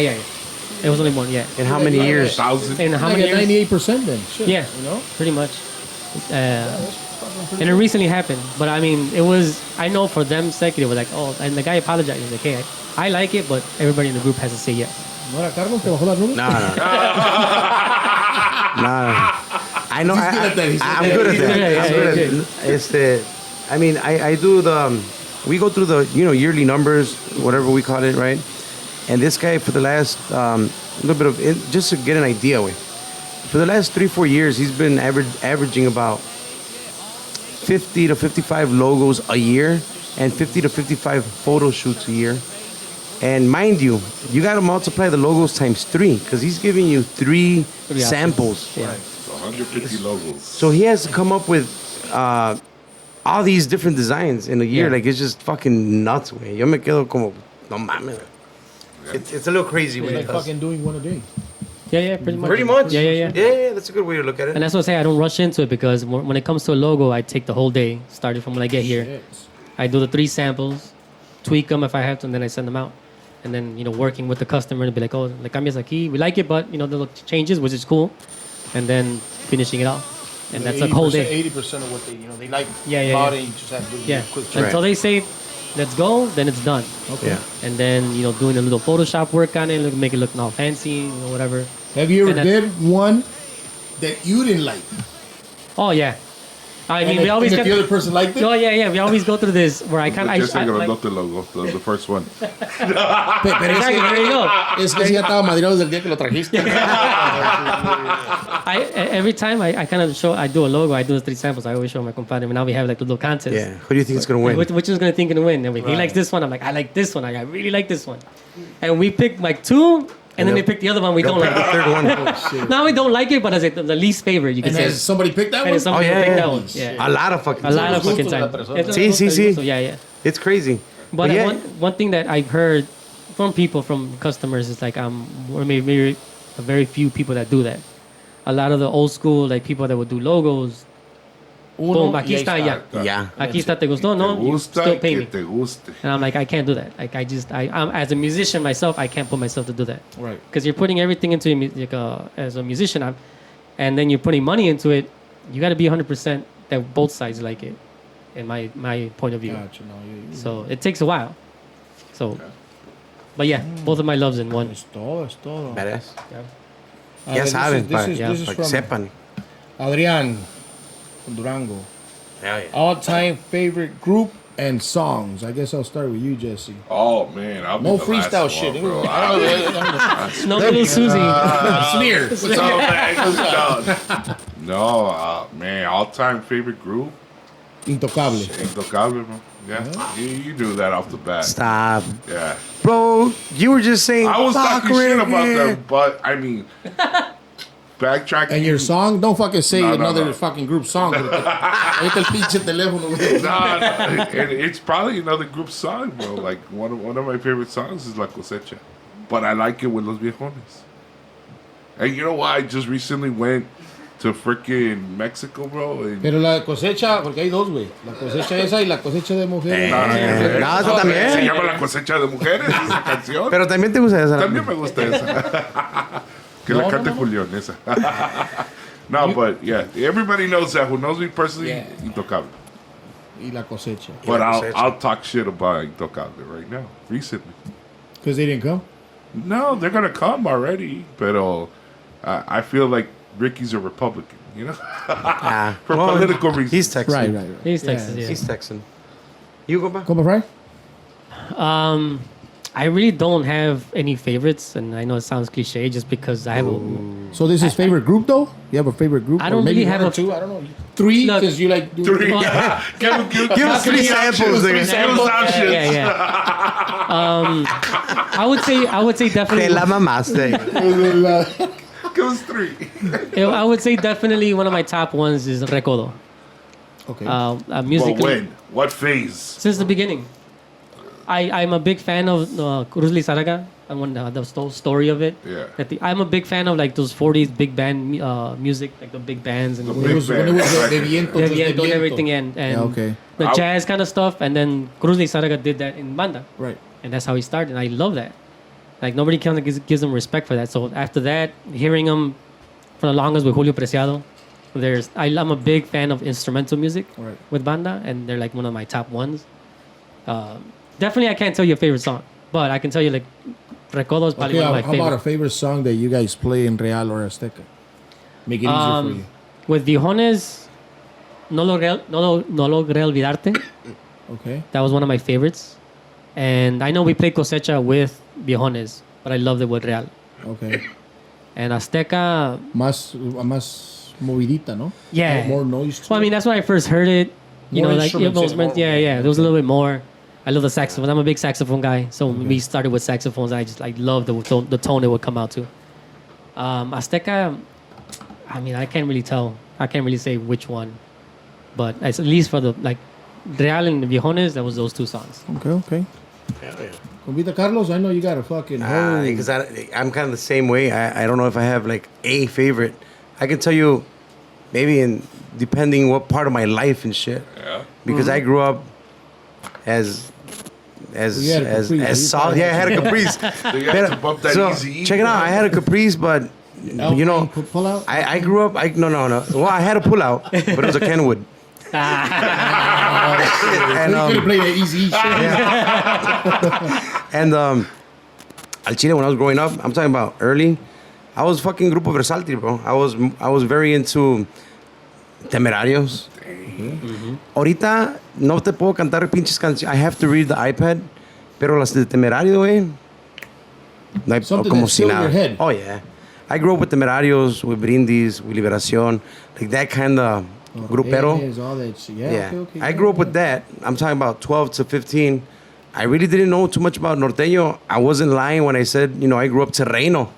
It was only one, yeah. In how many years? 1,000. And how Like many at years? 98% then. Shit, Yeah, you know. pretty much. That's fucking pretty And it good. recently happened, but I mean, it was. I know for them, sake, they were like, "Oh," and the guy apologized. He was like, "Hey, I like it, but everybody in the group has to say yes." ¿No era Carlos que bajó la nube? No. I know. He's good at that. He's I'm good good at at that. that. Yeah, I'm good at I mean, I do the. We go through the yearly numbers, whatever we call it, right? And this guy for the last little bit of just to get an idea, for the last 3-4 years, he's been averaging about 50 to 55 logos a year and 50 to 55 photo shoots a year. And mind you, you got to multiply the logos times 3 because he's giving you 3 Three samples. Yeah. 150 logos. So he has to come up with all these different designs in a year. Yeah. Like, it's just fucking nuts, güey. Yo me quedo como, no mames. It's a little crazy, It's güey. like fucking doing one a day. Yeah, pretty much. Pretty much. Yeah. Yeah, that's a good way to look at it. And that's what I say. I don't rush into it because when it comes to a logo, I take the whole day, starting from when I get here. Shit. I do the 3 samples, tweak them if I have to, and then I send them out. And then working with the customer to be like, oh, le cambias aquí, we like it, but the little changes, which is cool, and then finishing it off. And that's a whole day. 80% of what they like Yeah. about it, you just have to do Yeah. a quick check. Until they say, let's go, then it's done. Okay. Yeah. And then doing a little Photoshop work on it, make it look all fancy, whatever. Have you ever And did one that you didn't like? Oh yeah, I mean and we always and get. if the other person liked it? Oh yeah, we always go through this where I kind of. Just like the logo, the first one. Pero Exactly, there you go. es que sí ya estaba madreado desde el día que lo trajiste. Every time I kind of show, I do a logo, I do the 3 samples. I always show my compadre. And now we have like a little contest. Yeah. Who do you think is going to win? Which is gonna think gonna win? And if he likes this one, I'm like, I like this one. I really like this one. And we pick like 2, and then they pick the other one we don't like. The third one. Now we don't like it, but as the least favorite, you can And say. has somebody picked that And one? somebody Oh, yeah, will pick yeah. that one. Yeah. A lot of fucking A lot of Gusto fucking de la time. persona. Sí, sí. So yeah. It's crazy. But yeah. one thing that I've heard from people, from customers, is like or maybe a very few people that do that. A lot of the old school like people that would do logos. Boom, aquí está ya. Yeah. Aquí está, te gustó, no? Te You gusta still pay que me. te guste. And I'm like, I can't do that. Like I'm as a musician myself, I can't put myself to do that. Right. Because you're putting everything into as a musician, and then you're putting money into it. You got to be 100% that both sides like it, in my point of view. Gotcha, no, So it takes a while. So, but yeah, both of my loves in one. Es todo. Badass. Yeah. Ya saben, This is para que from sepan. Adrián from Durango. Hell yeah. All-time favorite group and songs. I guess I'll start with you, Jesse. Oh man, I'll be No the freestyle last shit. one, bro. No little Susie. Smear. So, man, no, man, all-time favorite group, Intocable. Intocable, bro. Yeah, you do that off the bat. Stop. Yeah, Bro, you were just saying I was fuck talking shit right about here. them, but I mean, backtracking. And your song, don't fucking say No, another fucking group song. Ahorita el pinche teléfono, güey. No, and it's probably another group song, bro. Like one of my favorite songs is La Cosecha, but I like it with Los Viejones. And you know why? I just recently went to freaking Mexico, bro. And Pero la cosecha, porque hay dos, güey. La cosecha esa y la cosecha de mujeres. No, eso también. Se llama La Cosecha de Mujeres, esa canción. Pero también te gusta esa. También me gusta esa. Que la cante Julián, esa. No, but yeah, everybody knows that. Who knows me personally, Yeah. Intocable. Y la cosecha. But La Cosecha. I'll talk shit about Intocable right now, recently. Because they didn't come? No, they're gonna come already, but I feel like Ricky's a Republican, you know, for Well, political reasons. He's Texan. Right. He's Texas, yeah. He's Texan. You go back. Compa Fry? I really don't have any favorites, and I know it sounds cliche just because I have So this is favorite group, though? You have a favorite group? I Or don't maybe really one have or a- two? I don't know. Three? Look, Because you like... Do Three. Well, Give us three samples, nigga. Give us options. yeah. I would say Te definitely. la mamaste. Give us three. I would say definitely one of my top ones is Recodo. Okay. But Musically, when? What phase? since the beginning. I'm a big fan of Cruz Lizárraga. I want the whole story of it. Yeah. I'm a big fan of like those 40s big band music, like the big bands and when it was de viento, yeah, just yeah, de doing viento. everything and Yeah, okay. the I- jazz kind of stuff. And then Cruz Lizárraga did that in banda, Right. and that's how he started. And I love that. Like nobody kind of gives him respect for that. So after that, hearing him for the longest with Julio Preciado, I'm a big fan of instrumental music Right. with banda, and they're like one of my top ones. Definitely, I can't tell you a favorite song, but I can tell you like Recodo is probably Okay, one of my how about favorite. a favorite song that you guys play in Real or Azteca? Make it easier for you. With Viejones, no logré olvidarte. Okay. That was one of my favorites. And I know we played Cosecha with Viejones, but I loved it with Real. Okay. And Azteca, Más movidita, ¿no? yeah. More noise. to Well, I mean, it. that's when I first heard it. You More know, like instruments, yeah. There was a little bit more. I love the saxophone. I'm a big saxophone guy, so when we started with saxophones. I just like love the tone it would come out to. Azteca, I mean, I can't really tell. I can't really say which one, but at least for the like Real and Viejones, that was those two songs. Okay. Convita Carlos, I know you got a fucking whole... Because I'm kind of the same way. I don't know if I have like a favorite. I can tell you maybe depending what part of my life and shit. Yeah. Because I grew up as You had a Caprice. solid. Yeah, I had a Caprice. So you have to bump that So easy. check it out. I had a Caprice, but you know, Pull out? I grew up. No. Well, I had a pull out, but it was a Kenwood. And You could have played that easy shit. and al Chile, when I was growing up, I'm talking about early, I was fucking Grupo Versátil, bro. I was very into Temerarios. Ahorita no te puedo cantar pinches canciones. I have to read the iPad, pero las de Temerario, güey, no hay Something como that's si still in nada. your head. Oh yeah, I grew up with Temerarios, with Brindis, with Liberación, like that kind of grupero. Yeah, all that shit. Yeah, Yeah, okay. I grew up with that. I'm talking about 12 to 15. I really didn't know too much about norteño. I wasn't lying when I said, I grew up terreno.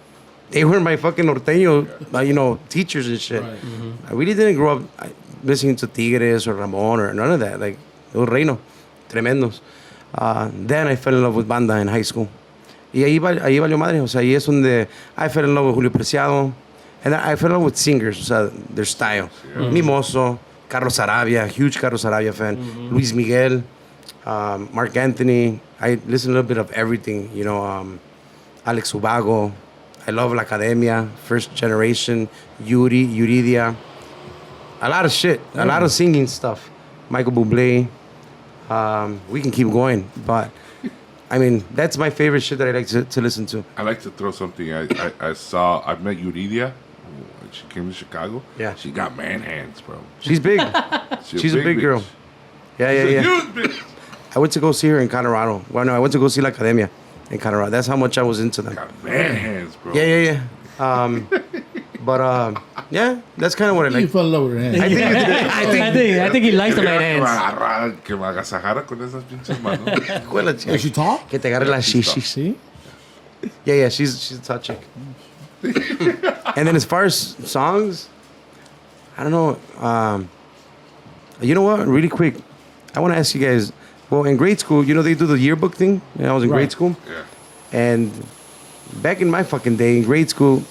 They were my fucking norteño, teachers and shit. Right. I really didn't grow up listening to Tigres or Ramon or none of that. Like, it was reino, tremendos. Then I fell in love with banda in high school. Y ahí valió madre. O sea, ahí es donde I fell in love with Julio Preciado. And I fell in love with singers, o sea, their style. Mimoso, Carlos Sarabia, huge Carlos Sarabia fan. Luis Miguel, Mark Anthony. I listen a little bit of everything, Alex Ubago. I love La Academia, First Generation, Yuridia. A lot of shit, a lot of singing stuff. Michael Bublé. We can keep going, but I mean, that's my favorite shit that I like to listen to. I like to throw something. I met Yuridia. She came to Chicago. Yeah. She got man hands, bro. She's big. She's a big girl. bitch. Yeah. Huge bitch. I went to go see her in Colorado. Well, no, I went to go see La Academia in Colorado. That's how much I was into them. Got man hands, bro. Yeah. But yeah, that's kind of what I You like. fell in love with her hand. I think you did. I think he likes the Que me man hands. agarrara, que me agasajara con esas pinches manos. Escuela, chica. Is she tall? Que te agarre las shishis. See? Yeah, she's a top chick. And then as far as songs, I don't know. You know what? Really quick, I want to ask you guys. Well, in grade school, they do the yearbook thing. I was in grade school. Yeah. And back in my fucking day, in grade school,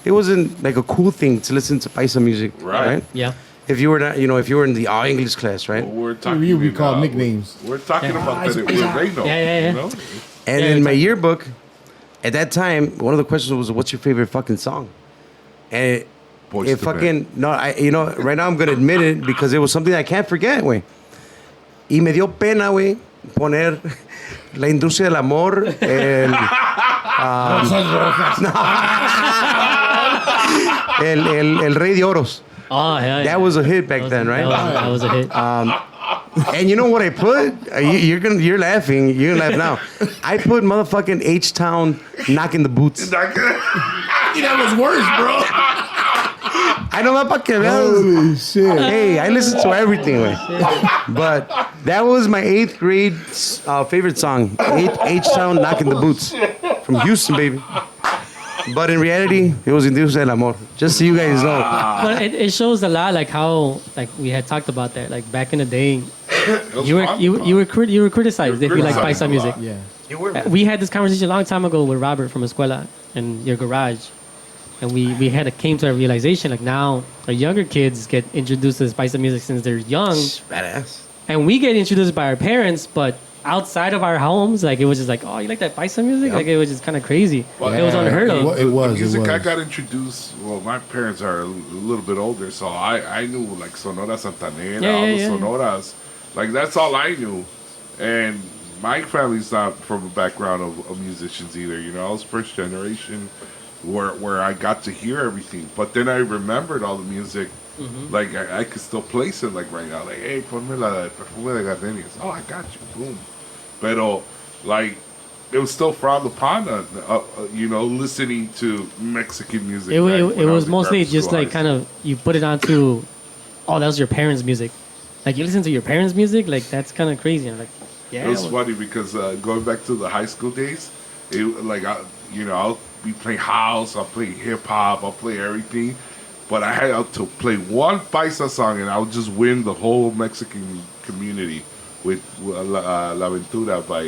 it wasn't like a cool thing to listen to paisa music, right? Yeah. If you were not, if you were in the all English class, right? Well, we're talking. You recall nicknames. We're talking Yeah. about that it was Reno. Yeah. You know? And Yeah, in my it's- yearbook, at that time, one of the questions was, "What's your favorite fucking song?" And Boys it to Men. fucking no, right now I'm gonna admit it because it was something I can't forget, güey. Y me dio pena, güey, poner la industria del amor, el Rey de Oros. Oh, hell yeah. That was a hit back then, right? That was a hit. And you know what I put? You're laughing. You're gonna laugh now. I put motherfucking H-Town knocking the boots. Not gonna- That was worse, bro. I know that pa' que veas. Holy shit. Hey, I listen to everything, güey. But that was my 8th grade favorite song. H-Town knocking the boots from Houston, baby. But in reality, it was Industria del Amor. Just so you guys know. But it shows a lot, like how, like we had talked about that, like back in the day, It was you were fun, you bro. you were you were criticized if you like criticized paisa a music. lot. Yeah. We had this conversation a long time ago with Robert from Escuela in your garage, and we had came to a realization like now the younger kids get introduced to this paisa music since they're young, Badass. and we get introduced by our parents, but outside of our homes, like it was just like, oh, you like that paisa music? Like it was just kind of crazy. Well, it was unheard of. It was. The music it was. I got introduced. Well, my parents are a little bit older, so I knew like Sonora Santanera, all the Sonoras. Like that's all I knew, and my family's not from a background of musicians either. I was first generation, where I got to hear everything. But then I remembered all the music. Like I could still place it like right now. Like, hey, ponme la de Perfume de Gardenias. Oh, I got you. Boom. Pero like it was still frowned upon, listening to Mexican music. It back when I was in mostly grad just school, like high kind of you put it onto, oh, that was your parents' music. Like you listen to your parents' music, like that's kind of crazy. I'm like, yeah. It was funny because going back to the high school days, I'll be playing house, I'll play hip hop, I'll play everything, but I had to play one paisa song and I would just win the whole Mexican community with La Aventura by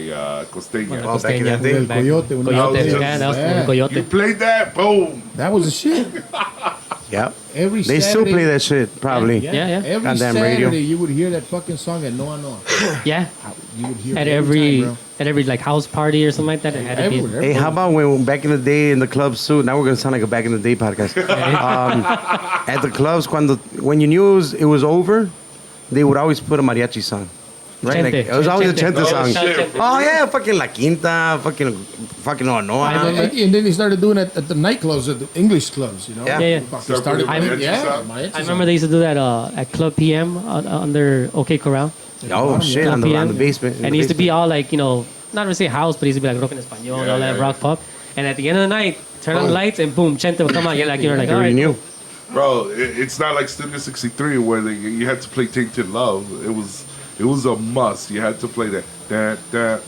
Costeña. Oh, back in that day. El Coyote. when Coyote, I was- yeah, that was Yeah. Coyote. You played that, boom. That was a shit. Yeah. Every They still Saturday- play that shit, probably. Yeah. Every Goddamn Saturday radio. you would hear that fucking song at Noa Noa. Yeah, You would hear at it every time, like house party or something like that, it had to be. Everywhere. Hey, how about when back in the day in the clubs too? Now we're gonna sound like a back in the day podcast. At the clubs, when you knew it was over, they would always put a mariachi song. Right? Like, Chente. it was always a Chente. Chente song. shit. Oh yeah, fucking La Quinta, fucking no, no. I remember- And then they started doing it at the nightclubs, at the English clubs, Yeah. Yeah. Fucking started Start putting mariachi yeah, song? mariachi I song. remember they used to do that at Club PM under OK Corral. Oh shit, Club on the PM. basement. in And the it used to be basement. all like, not gonna say house, but it used to be like rock en español and all that yeah, rock pop. And at the end of the night, turn on the lights and boom, Chente would come out. You're like, You all already right, knew. Bro, it's not like Studio 63 where you had to play Tainted Love. It was a must. You had to play that.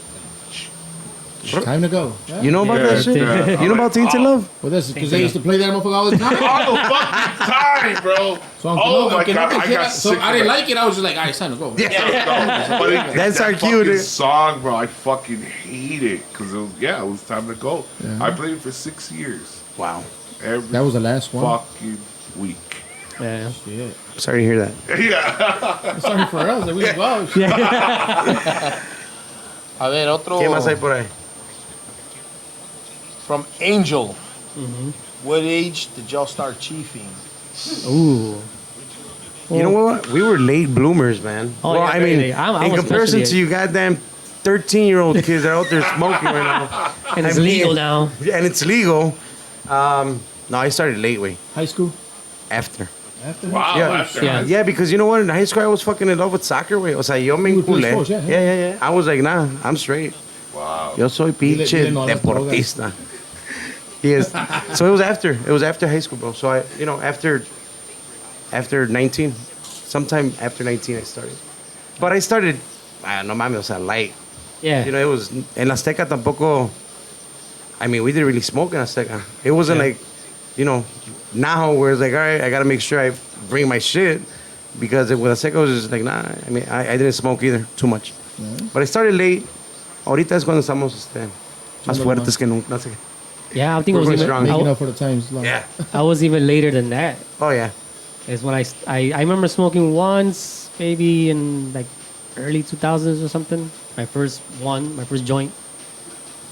Time to go. You know about Yeah, that shit? yeah. You know about Tainted Love? Well, that's because they used to play that motherfucker all the time. All the fucking time, bro. So I'm Oh my okay, god, I got so sick. I didn't like it. I was just like, all right, it's time to go. But That's that our cue, fucking dude. song, bro. I fucking hate it because it was time to go. I played it for 6 years. Wow. Every That was the last one. fucking week. Yeah. Shit. Sorry to hear that. Yeah. Sorry for us. That we go. A ver, otro. ¿Qué más hay por ahí? From Angel. What age did y'all start chiefing? Ooh. You know what? We were late bloomers, man. Oh, well, yeah, I very mean, late. I in was comparison especially to you goddamn 13-year-old kids that are out there smoking right now. And it's I mean, legal now. Yeah, and it's legal. No, I started late, way High school. after. After. Wow. Yeah. After Yeah. Yeah, because you know what? In high school, I was fucking in love with soccer, way. O sea, yo me You played enculé. sports, yeah. Yeah. I was like, nah, I'm straight. Wow. Yo soy pinche dile no a las deportista. Yes. So it was after high school, bro. So after 19, sometime after 19 I started. But I started, no mames, o sea, light. Yeah. It was, en Azteca tampoco, I mean, we didn't really smoke in Azteca. It wasn't Yeah. like, now where it's like, all right, I got to make sure I bring my shit because with a second, I was just like, nah. I mean, I didn't smoke either, too much. But I started late. Ahorita es cuando estamos más fuertes que nunca. No sé. Yeah, I think We're it was going even, strong. Making up for the times. Long. Yeah. I was even later than that. Oh, yeah. Is when I remember smoking once, maybe in like early 2000s or something. My first joint.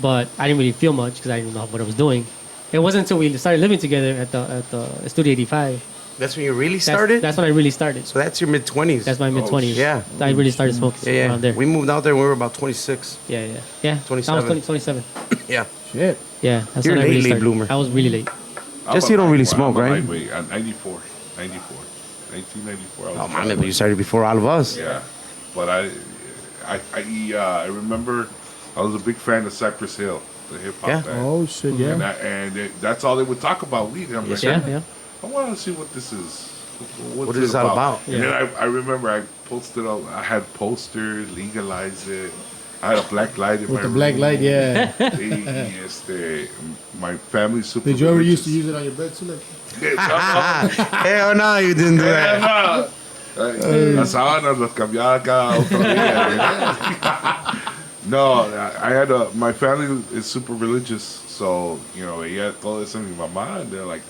But I didn't really feel much because I didn't know what I was doing. It wasn't until we started living together at the Studio 85. That's when you really started? That's when I really started. So that's your mid-20s. That's my mid-20s. Yeah. I really started smoking around there. We moved out there when we were about 26. Yeah. 27. I was 27. Yeah. Shit. Yeah, that's You're when I late, really late started. bloomer. I was really late. Jesse, you don't really smoke, I'm a right? lightweight. 1994. Oh, man, but you started before all of us. Yeah, but I remember I was a big fan of Cypress Hill, the hip hop Yeah. band. Oh shit. Yeah. That's all they would talk about, weed. And I'm like, Yeah. I want to see what this is. What is it all about? And then I remember I posted up. I had posters, legalize it. I had a black light in With my the black room. light. Yeah. My family's super. Did you ever used to religious. use it on your bed too? Like, Hell no, you didn't do that. Las sábanas las cambiaba cada otro día. No, I had my family is super religious, so ella todo eso mi mamá, and they're like,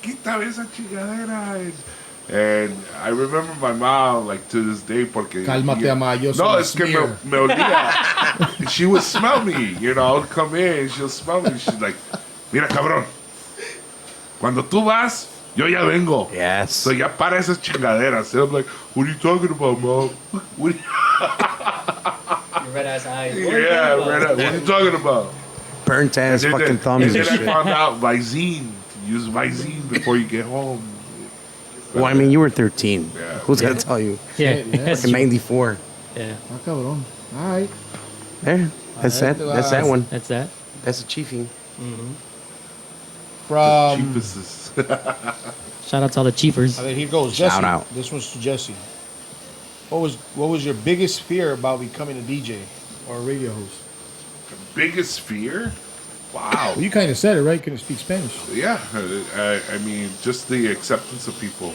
quítame esa chingadera. And I remember my mom, like, to this day, porque... Cálmate, ama, yo soy No, un es que smear. me olía. She would smell me, I would come in, and she'll smell me. She's like, mira, cabrón, cuando tú vas, yo ya vengo. Yes. So ya para esas chingaderas. And I'm like, what are you talking about, Mom? What Red ass eyes. yeah, right. What are you talking about? Burnt ass And then- fucking thumbs and and then I shit. found out Visine. Use Visine before you get home. Well, I mean, you were 13. Yeah. Who's going to tell you? Yeah, Yeah. that's In true. 94. Yeah, ah, cabrón. All right. There. That's that. That's that one. that's that. That's a chiefing. From. Cheapest. Shout out to all the chiefers. I mean, here goes Shout Jesse. out. This one's to Jesse. What was your biggest fear about becoming a DJ? Or a radio host. Biggest fear? Wow. Well, you kind of said it, right? Couldn't speak Spanish. Yeah, I mean, just the acceptance of people,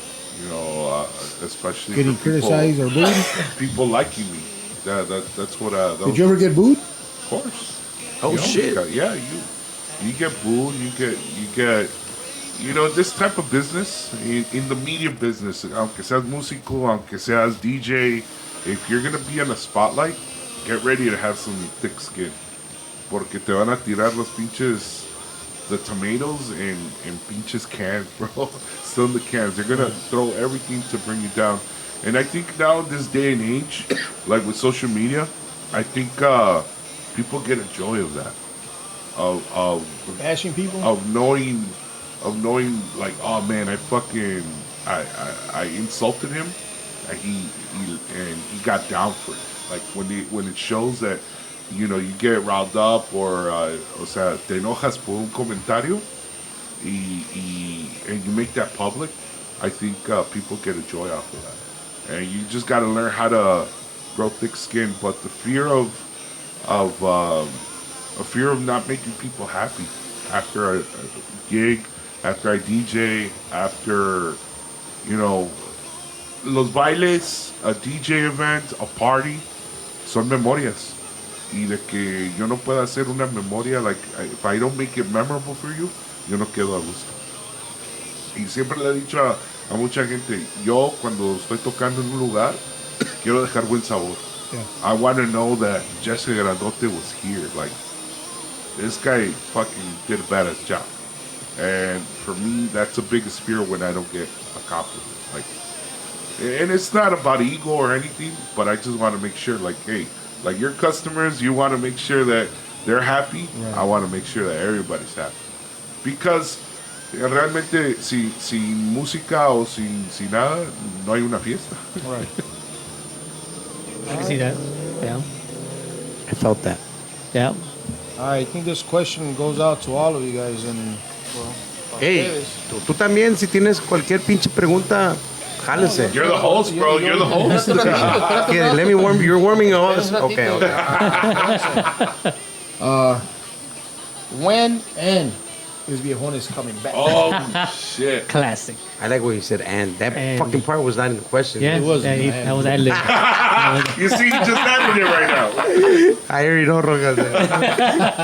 especially Getting for people- criticized or booed? People liking me. That's what. That Did was- you ever get booed? Of course. Oh, shit. Yeah, you get booed. You get. This type of business in the media business, aunque seas músico, aunque seas DJ, if you're gonna be in a spotlight, get ready to have some thick skin, porque te van a tirar los pinches, the tomatoes and pinches cans, bro. Still in the cans. They're gonna throw everything to bring you down. And I think now in this day and age, like with social media, I think people get a joy of that, of Bashing people? of knowing like, oh man, I insulted him, and he got down for it. Like when it shows that you get riled up or o sea, te enojas por un comentario and you make that public, I think people get a joy off of that. And you just got to learn how to grow thick skin. But the fear of not making people happy after a gig, after I DJ, after los bailes, a DJ event, a party, son memorias. Y de que yo no pueda hacer una memoria, like, if I don't make it memorable for you, yo no quedo a gusto. Y siempre le he dicho a mucha gente, yo cuando estoy tocando en un lugar, quiero dejar buen sabor. Yeah. I want to know that Jesse Grandote was here. Like, this guy fucking did a badass job. And for me, that's the biggest fear when I don't get a compliment. Like, and it's not about ego or anything, but I just want to make sure, like, hey, like your customers, you want to make sure that they're happy. Right. I want to make sure that everybody's happy. Because realmente, sin música o sin nada, no hay una fiesta. Right. I can see that. Yeah, I felt that. yeah. I think this question goes out to all of you guys. And, well, Hey, tú también, si tienes cualquier pinche pregunta, jálese. You're the host, bro. You're the host. Okay, let me warm. You're warming us. Okay, okay. when and Los Viejones coming back. Oh shit! Classic. I like what you said, and that And- fucking part was not in the question. Yeah, It was, that, man. that was ad lib. You see, you just happened it right now. I already know Rojas.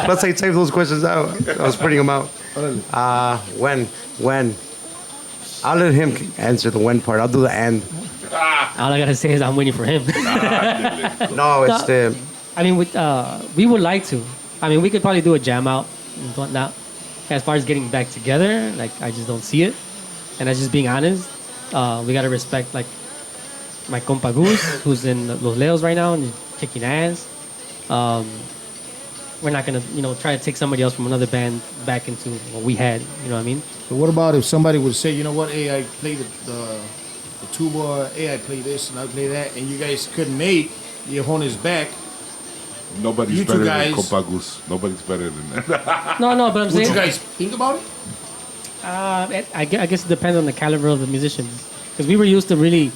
Plus, I typed those questions out. I was printing them out. When? I'll let him answer the when part. I'll do the and. All I gotta say is I'm waiting for him. No, it's the. I mean, we would like to. I mean, we could probably do a jam out and whatnot. As far as getting back together, like I just don't see it. And that's just being honest. We gotta respect like my compa Goose, who's in Los Leos right now and he's kicking ass. We're not gonna, try to take somebody else from another band back into what we had. You know what I mean? So what about if somebody would say, you know what, hey, I play the tuba, hey, I play this and I play that, and you guys couldn't make Viejones back. Nobody's You two better guys- than Compa Goose. Nobody's better than that. No, but I'm Would saying you guys think about it? I guess it depends on the caliber of the musicians. Because we were used to really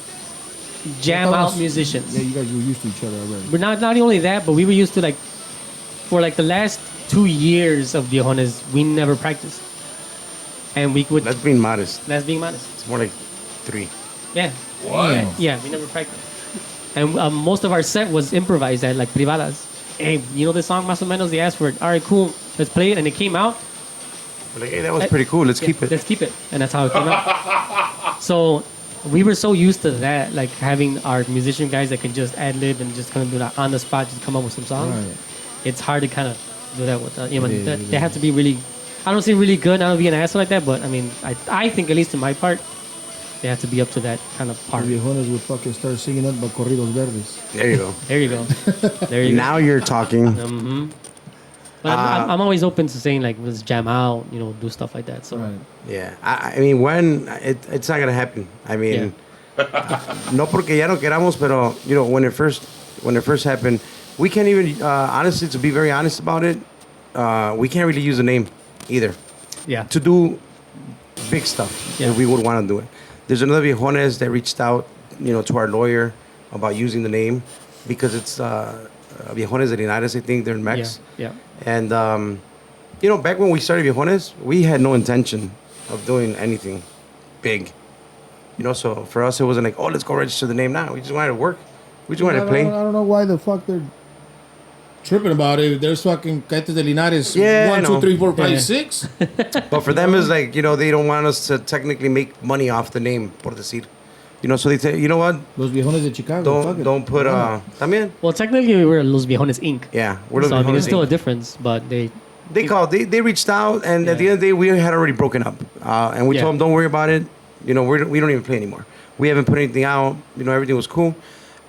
jam out musicians. Yeah, you guys were used to each other already. But not only that, but we were used to for the last 2 years of Viejones, we never practiced. And we would, That's being modest. that's being honest. It's more like 3. Yeah. What? Yeah, we never practiced. And most of our set was improvised at privadas. Hey, you know the song Más o menos? They asked for it. All right, cool. Let's play it. And it came out. Like, hey, that was pretty cool. Let's keep it. Let's keep it. And that's how it came out. So we were so used to that, having our musician guys that can just ad lib and just kind of do that on the spot, just come up with some songs. Right. It's hard to kind of do that with, is, they have to be really, I don't say really good, I don't be an asshole like that, but I mean, I think at least in my part, they have to be up to that kind of part. The Viejones would fucking start singing up about corridos verdes. There you go. There you go. There you go. Now you're talking. But I'm always open to saying let's jam out, do stuff like that. So Right. Yeah. I mean, when it's not gonna happen. I mean, no porque ya no queramos, pero when it first happened, we can't even honestly, to be very honest about it, we can't really use a name either yeah, to do big stuff. Yeah. If we would want to do it. There's another Viejones that reached out, to our lawyer about using the name because it's Viejones de Linares. I think they're in Mex. yeah. And back when we started Viejones, we had no intention of doing anything big. So for us, it wasn't like, oh, let's go register the name now. We just wanted to work. We just wanted to play. I don't know why the fuck they're tripping about it. There's fucking Caetes de Linares. Yeah, I 1, know. 2, 3, 4, 5, Yeah. 6. But for them, it's like, they don't want us to technically make money off the name, por decir. So they say, you know what? Los Viejones de Chicago. fuck it. Don't put, también. Well, technically, we were Los Viejones Inc. Yeah, we're Los So I mean, Viejones there's still a Inc. difference, but they They reached out, and at the end of the day, we had already broken up. And we Yeah. told them, don't worry about it. We don't even play anymore. We haven't put anything out. Everything was cool.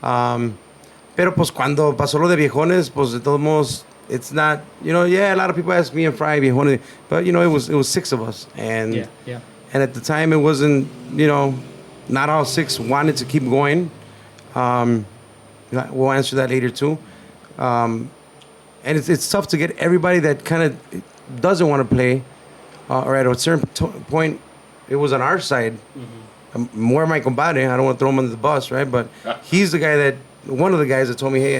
Pero pues cuando pasó lo de Viejones, pues de todos modos, it's not, a lot of people ask me and Fry Viejones, but it was 6 of us. And yeah. and at the time it wasn't, not all 6 wanted to keep going. We'll answer that later too. And it's tough to get everybody that kind of doesn't want to play, or at a certain point, it was on our side. More my compadre, I don't want to throw him under the bus, right? But he's one of the guys that told me, hey,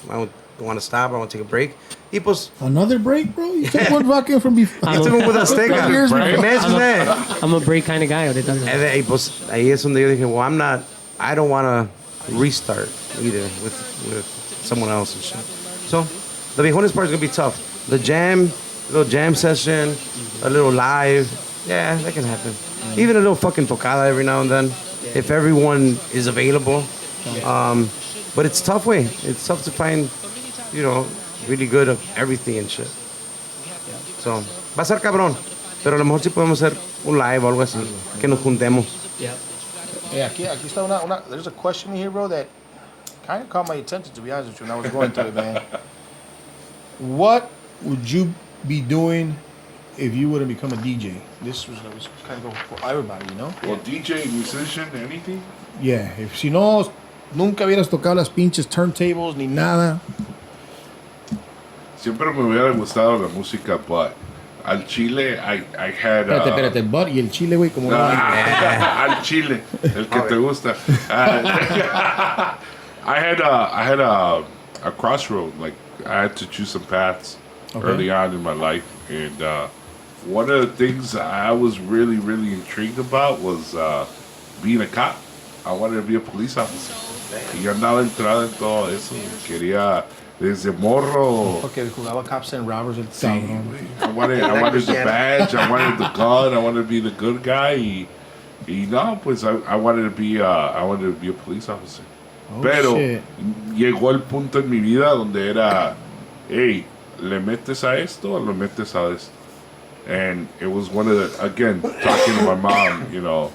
I want to stop, I want to take a break. Y pues, Another break, bro? You took one fucking from before. I took him with Azteca. Years, Right? bro. Imagine that. I'm a break kind of guy. And then, y pues, ahí es donde yo dije, well, I don't want to restart either with someone else and shit. So, the Viejones part is going to be tough. The little jam session, a little live, yeah, that can happen. Even a little fucking tocada every now and then, if everyone is available. But it's tough way. It's tough to find, really good of everything and shit. So, va a ser cabrón. Pero a lo mejor sí podemos hacer un live o algo así, que nos juntemos. Yeah. Yeah, aquí está there's a question here, bro, that kind of caught my attention, to be honest with you, when I was going through it, man. What would you be doing if you were to become a DJ? This was kind of go for everybody, Well, DJ, musician, anything? Yeah, if si no, nunca hubieras tocado las pinches turntables ni nada. Siempre me hubiera gustado la música, but al Chile, I had... Espérate, but y el chile, güey, como... al Chile, el que te gusta. I had a crossroad. Like, I had to choose some paths early on in my life, and one of the things I was really, really intrigued about was being a cop. I wanted to be a police officer. Y yo andaba entrado en todo eso. Quería, desde morro. Porque jugaba cops and robbers el Sí, cabrón. güey. I wanted the badge, I wanted the gun, I wanted to be the good guy. Y no, pues I wanted to be a police officer. Oh, Pero shit. llegó el punto en mi vida donde era, hey, ¿le metes a esto o le metes a esto? And it was one of the, again, talking to my mom, you know,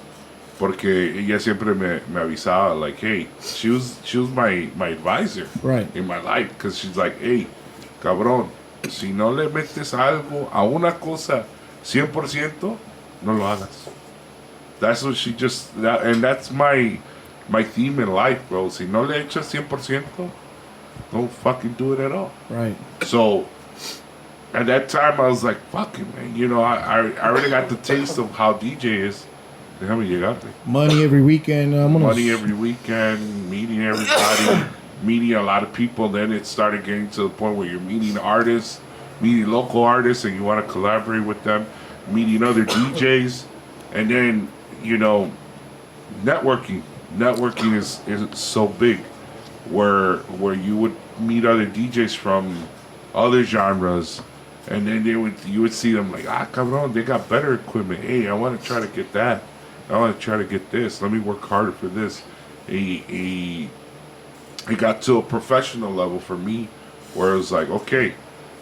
porque ella siempre me avisaba, like, hey, she was my advisor Right. in my life, because she's like, hey, cabrón, si no le metes algo a una cosa 100%, no lo hagas. That's what she just, and that's my theme in life, bro. Si no le echas 100%, don't fucking do it at all. Right. So at that time, I was like, fuck it, man. You know, I already got the taste of how DJ is. Déjame llegarte. Money every weekend. Money every weekend, meeting everybody, meeting a lot of people. Then it started getting to the point where you're meeting artists, meeting local artists, and you want to collaborate with them, meeting other DJs, and then, you know, networking. Networking is so big, where you would meet other DJs from other genres, and then you would see them like, cabrón, they got better equipment. Hey, I want to try to get that. I want to try to get this. Let me work harder for this. It got to a professional level for me, where it was like, okay,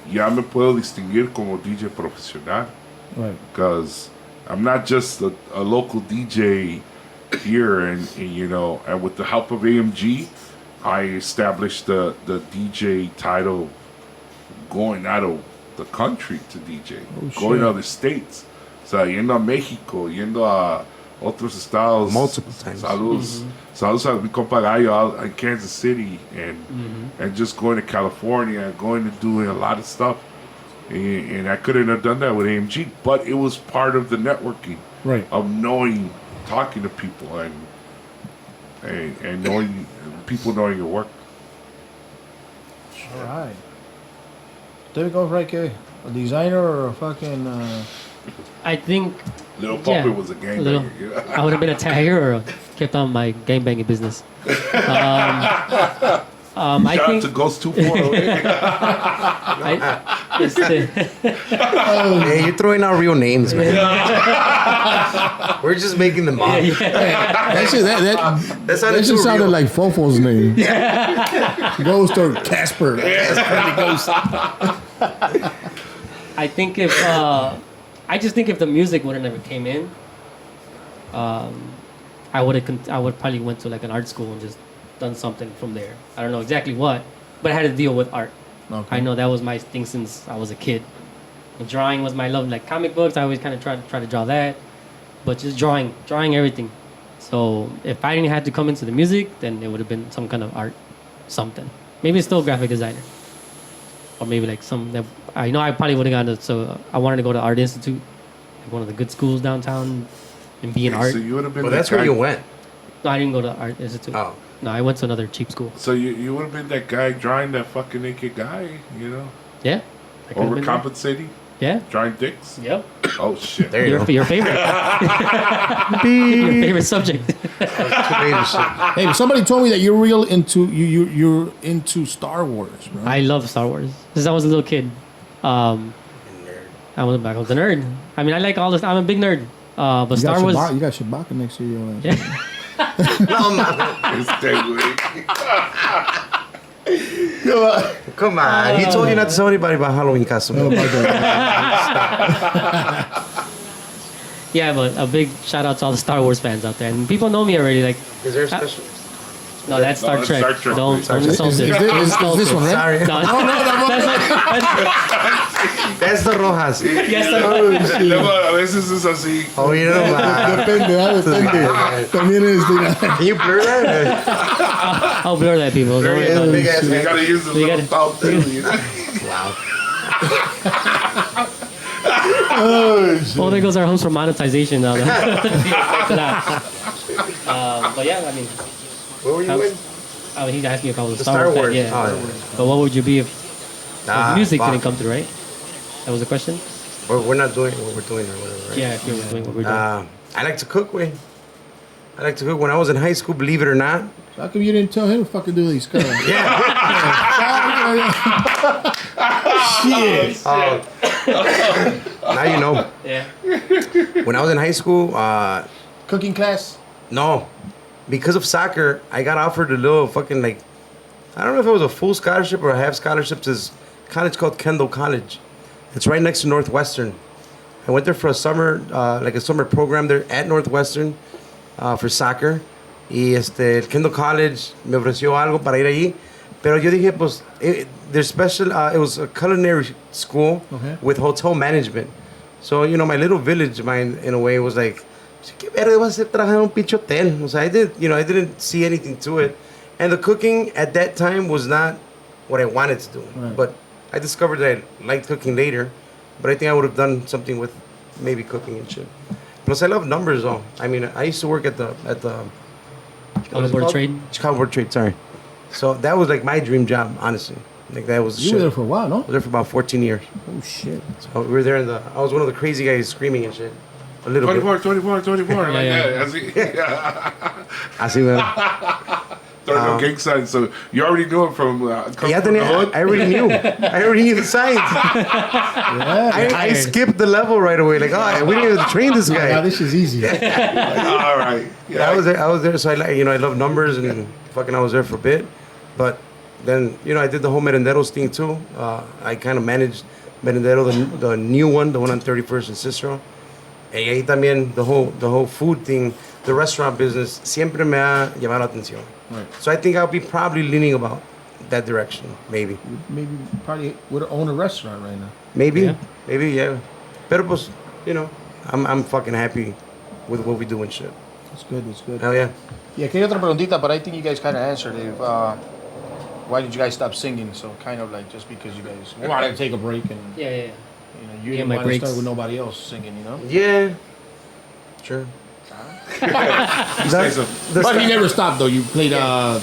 ya me puedo distinguir como DJ profesional. Right. Because I'm not just a local DJ here, and you know, and with the help of AMG, I established the DJ title going out of the country to DJ, going to other states. O sea, yendo a México, yendo a otros estados. Multiple times. Saludos. Saludos a mi compa Gallo out in Kansas City, and just going to California, going to doing a lot of stuff. And I couldn't have done that with AMG, but it was part of the networking, Right. of knowing, talking to people, and knowing people knowing your work. All right. There we go, right here. A designer or a fucking. I think Little Yeah. Puppet was a gang Little- banger. Yeah. I would have been a tagger or kept on my gangbanging business. I Shout out think to Ghost 240. Hey, you're throwing out real names, man. We're just making them up. That sounded just too sounded real. like Fofo's name. Ghost or Casper. I think if I just think if the music wouldn't ever came in, I would probably went to like an art school and just done something from there. I don't know exactly what, but I had to deal with art. Okay. I know that was my thing since I was a kid. And drawing was my love, like comic books. I always kind of try to draw that, but just drawing everything. So if I didn't have to come into the music, then it would have been some kind of art, something. Maybe it's still graphic designer, or maybe like some that I know I probably would have gone to. So I wanted to go to Art Institute, like one of the good schools downtown, and be in art. So you would have been. Well, that that's where guy- you went. No, I didn't go to Art Institute. Oh. No, I went to another cheap school. So you would have been that guy drawing that fucking naked guy, you know, Yeah. I could've been there. overcompensating, Yeah. drawing dicks. Yep. Oh shit! There you go. Your favorite. Your favorite subject. Hey, but somebody told me that you're you're into Star Wars, bro. I love Star Wars since I was a little kid. I was a nerd. I mean, I like all this. I'm a big nerd. But you Star got Wars. You got Chewbacca next to you. Yeah. It's dead, güey. Come on. He told you not to tell anybody about Halloween costume. Oh, my God. Yeah, but a big shout out to all the Star Wars fans out there, and people know me already. Like, Is there a special? no, that's Star that's Trek. Star Trek. Don't insult Is it. this one, right? Sorry. No, That's the Rojas. yes, Luego a veces es así. Oh, you know, Depende, depende. También es Can you blur that? I'll blur that, people. Don't worry about it. Big ass You man. gotta use the You little gotta- thumb too. You know? Oh, there goes our host for monetization now. But yeah, I mean, Where were you with? he asked me if I was a The Star Star Wars fan. Wars. Yeah. Oh, But what would you be if Nah, music fuck. didn't come through, right? That was the question? Or we're not doing what we're doing or whatever, right? Yeah, if you're doing what we're doing. I like to cook, way. I like to cook. When I was in high school, believe it or not. How come you didn't tell him to fucking do these colors? Yeah. Shit. Now you know. Yeah. When I was in high school, Cooking class? no. Because of soccer, I got offered a little fucking like, I don't know if it was a full scholarship or a half scholarship to this college called Kendall College. It's right next to Northwestern. I went there for a summer, like a summer program there at Northwestern for soccer. Y el Kendall College me ofreció algo para ir allí. Pero yo dije, pues, there's special, it was a culinary school with hotel management. So, you know, my little village mind, in a way, was like, ¿qué verga vas a hacer trabajar en un pinche hotel? O sea, I didn't see anything to it. And the cooking at that time was not what I wanted to do. Right. But I discovered that I liked cooking later. But I think I would have done something with maybe cooking and shit. Plus, I love numbers, though. I mean, I used to work at the Chicago Board of Trade. Chicago Board of Trade, sorry. So that was like my dream job, honestly. Like that was You shit. were there for a while, no? I was there for about 14 years. Oh, shit. So we were there I was one of the crazy guys screaming and shit. A little 24, bit. 24, 24. Like yeah. that. Así, man. Throwing no gang signs. So you already knew it from coming from the hood? I already knew. I already knew the signs. I skipped the level right away. Like, oh, we didn't even train this Now guy. this is easy. All right. Yeah, I was there. So I love numbers and fucking I was there for a bit. But then, I did the whole Merenderos thing too. I kind of managed Merendero, the new one, the one on 31st and Cicero. Y ahí también, the whole food thing, the restaurant business, siempre me ha llamado la atención. Right. So I think I'll be probably leaning about that direction, maybe. Maybe probably would own a restaurant right now. Maybe, Yeah. yeah. Pero pues, I'm fucking happy with what we do and shit. That's good, that's good. Hell yeah. Yeah, que hay otra preguntita, but I think you guys kind of answered it. Why did you guys stop singing? So kind of like just because you guys Wanted to take a break and Yeah. you Get didn't my want to breaks. start with nobody else singing, Yeah. Sure. But he never stopped though. You played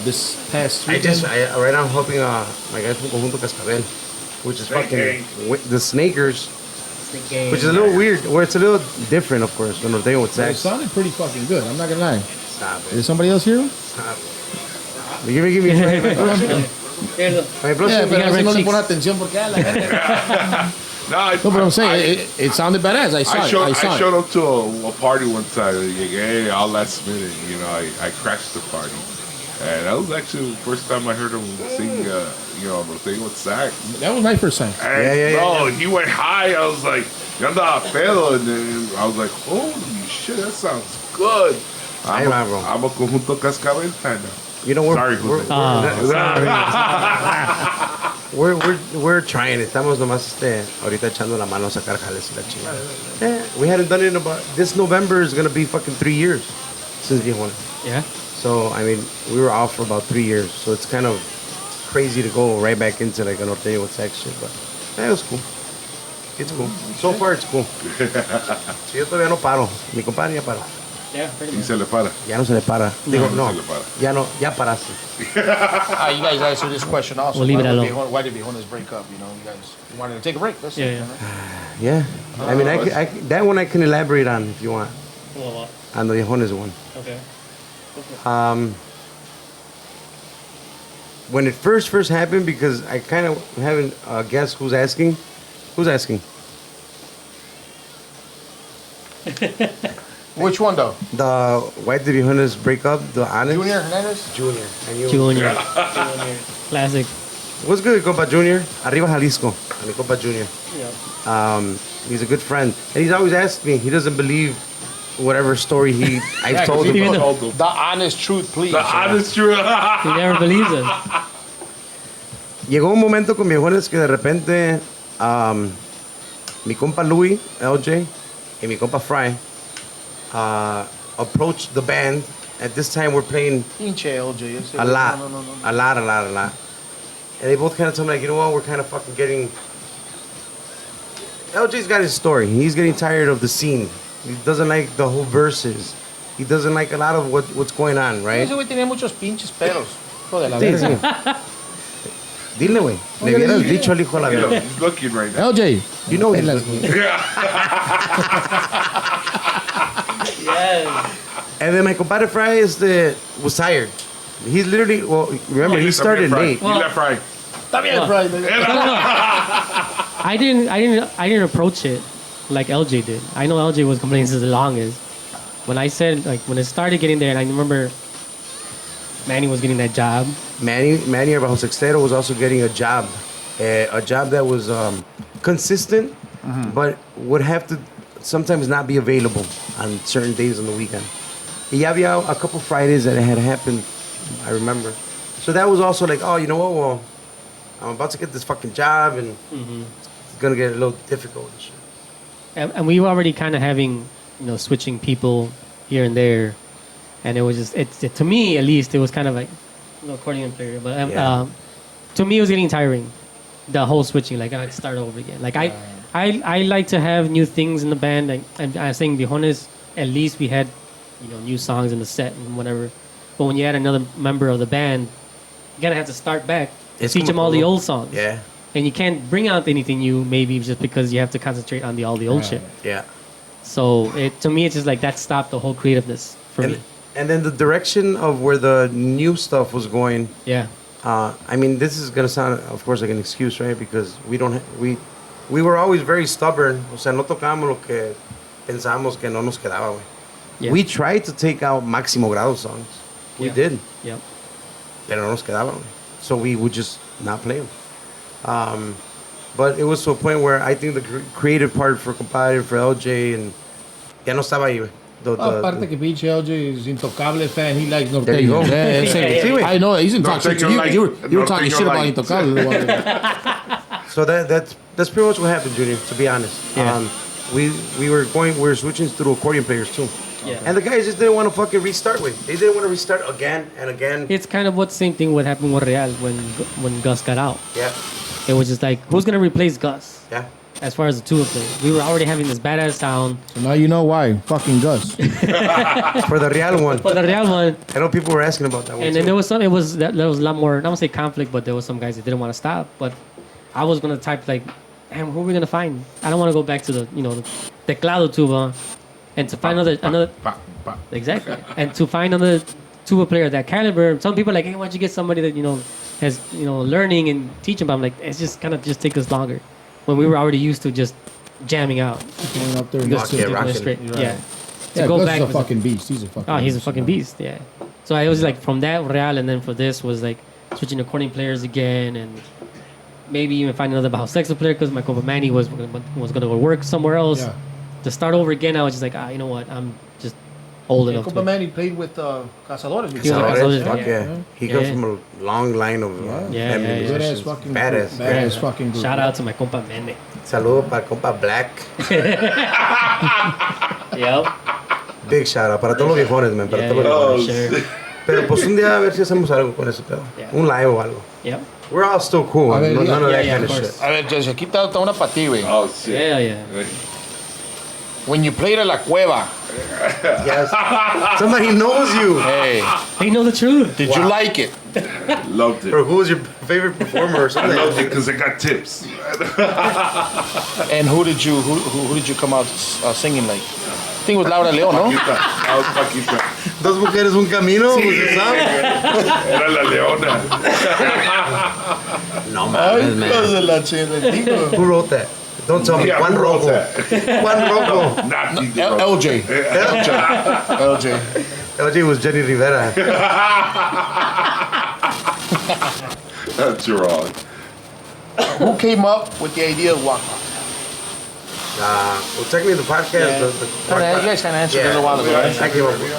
this past weekend. Right now I'm helping my guys from Conjunto Cascabel, which is Snake fucking the Snakers, Snake game. which is a little weird, or it's a little different, of course, than Norteño with It sax. sounded pretty fucking good. I'm not gonna lie. Stop Is somebody else here? Stop it. Give me Here's a- my Yeah, próximo. pero got así red no le cheeks. pone atención porque la gente. No, No, but I'm saying it sounded badass. I saw I it. showed up to a party one time. Like, hey, all last minute, I crashed the party. And that was actually the first time I heard him sing, Norteño with sax. That was my first time. And Yeah. he went high. I was like, yo andaba pedo. And then I was like, holy shit, that sounds good. Ahí va, bro. I'm a Conjunto Cascabel fan now. Sorry, Jose. we're trying. Estamos nomás ahorita echando la mano a sacar jales y la chingada. We hadn't done it in about, this November is gonna be fucking 3 years since Viejones. Yeah. So I mean, we were off for about 3 years. So it's kind of crazy to go right back into like a norteño with sex shit, but it was cool. It's cool. So far it's cool. Si yo todavía no paro. Mi compadre ya paró. Yeah, pretty Y much. se le para. Ya no se le para. Digo, No no. se le para. Ya no. Ya paraste. you guys answered this question also. We'll leave it alone. Why did Viejones break up? You guys wanted to take a break. That's it. Yeah. you know? Yeah. I mean, that one I can elaborate on if you want. Well, On the Viejones one. okay. When it first happened, because I kind of haven't guessed who's asking. Who's asking? Which one though? The why did Viejones break up? The honest Junior Hernandez? Junior. And you. Junior. Classic. What's good, compa Junior? Arriba Jalisco. A mi compa Junior. Yeah. He's a good friend, and he's always asked me. He doesn't believe whatever story I've told him. Even about. though- The honest truth, please. The honest truth. He never believes us. Llegó un momento con Viejones que de repente mi compa Louis, LJ, y mi compa Fry approached the band. At this time, we're playing Pinche LJ. a lot, No. a lot. And they both kind of told me, like, you know what, we're kind of fucking getting... LJ's got his story. He's getting tired of the scene. He doesn't like the whole verses. He doesn't like a lot of what's going on, right? Ese güey tenía muchos pinches pelos. Hijo de la Sí, verga. sí. Dile, güey. Le hubieras dicho al hijo de la verga. He's looking right now. LJ, You know he's Pelas, good. güey. Yes. And then my compadre Fry was tired. He's literally, well, remember, he started late. He left right. Está bien, Friday. I didn't approach it like LJ did. I know LJ was complaining since the longest. When I said, like, when it started getting there, and I remember Manny was getting that job. Manny Bajo Sextero was also getting a job that was consistent, but would have to sometimes not be available on certain days on the weekend. Y ya había a couple Fridays that it had happened, I remember. So that was also like, oh, you know what? Well, I'm about to get this fucking job, and it's gonna get a little difficult and shit. And we were already kind of having, switching people here and there. And it was just, to me at least, it was kind of like, accordion player. But Yeah. to me, it was getting tiring. The whole switching, like, I'd start over again. Like, I like to have new things in the band. Like, I'm saying, Bijones, at least we had, new songs in the set and whatever. But when you add another member of the band, you're going to have to start back. It's Teach them all the old songs. Yeah, And you can't bring out anything new, maybe just because you have to concentrate on all the old shit. yeah. So to me, it's just like that stopped the whole creativeness for me. And then the direction of where the new stuff was going. Yeah. I mean, this is gonna sound, of course, like an excuse, right? Because we were always very stubborn. O sea, no tocábamos lo que pensábamos que no nos quedaba, güey. Yeah. We tried to take out Máximo Grado songs. We Yeah. did. Yeah. Pero no nos quedaban, güey. So we would just not play them. But it was to a point where I think the creative part for Compadre, for LJ, and ya no estaba ahí, güey. Aparte que pinche LJ is intocable fan, he likes There you go. norteños. Yeah, Sí, güey. I know, he's in talk shit to Norteño you. light. You were talking Norteño shit about light. intocable. So that's pretty much what happened, Junior. To be honest, Yeah. we were switching through accordion players too, Yeah. and the guys just didn't want to fucking restart with. They didn't want to restart again and again. It's kind of what same thing what happened with Real when Gus got out. Yeah, It was just like, who's gonna replace Gus? yeah. As far as the two of them, we were already having this badass sound. So now you know why. Fucking Gus. For the Real one, But the Real one, I know people were asking about that one. and then there was some. There was a lot more. I don't say conflict, but there was some guys that didn't want to stop. But I was gonna type like, "Damn, who are we gonna find?" I don't want to go back to the the teclado tuba, and to find another Pa, pa. exactly, and to find another tuba player of that caliber. Some people are like, "Hey, why don't you get somebody that has learning and teaching?" But I'm like, it's just kind of just take us longer when we were already used to just jamming out. Going up there and Just yeah, doing it rocking. straight. Right. Yeah. Yeah, go Gus back is a was- fucking beast. He's a fucking Oh, he's a beast, fucking man. beast, yeah. So I was like from that Real, and then for this was like switching to accordion players again, and maybe even find another Bajo Sexto player because my compa Manny was gonna go work somewhere else. Yeah. To start over again, I was just like, you know what? I'm just old Yeah, enough. Copa Man, he played with Cazadores. He was like, Cazadores, Cazadores, fuck yeah. yeah. He Yeah. comes from a long line of Yeah, family yeah, yeah. Good ass musicians. fucking Badass. group. Badass fucking group. Shout out to my compa Manny. Saludo para compa Black. Yep. Big shout out para todos los viejones, man. Para Yeah, todos los yeah, viejones. for sure. Pero pues un día a ver si hacemos algo con ese pedo. Yeah. Un live o algo. Yep. We're all still cool. A ver, None of yeah, that yeah, kind of of course. shit. A ver, Jesse, aquí está una para ti, güey. Oh, shit. Yeah, yeah. When you played at La Cueva, Yes. Somebody knows you. hey, They know the truth. did you like it? Loved it. Or who was your favorite performer or I something? loved it because I got tips. And who did you come out singing like? I think it was Laura León, no? Paquita. That was Paquita. Dos mujeres, un camino. pues, se sabe. Era la leona. No mames, man. Who wrote that? Don't tell me. Yeah, Juan who wrote Rojo. that? Juan Rojo. Not LJ. LJ. LJ was Jenny Rivera. That's wrong. Who came up with the idea of GuacPod? Well, technically the podcast. You guys kind of answered it a while ago, right? I came up with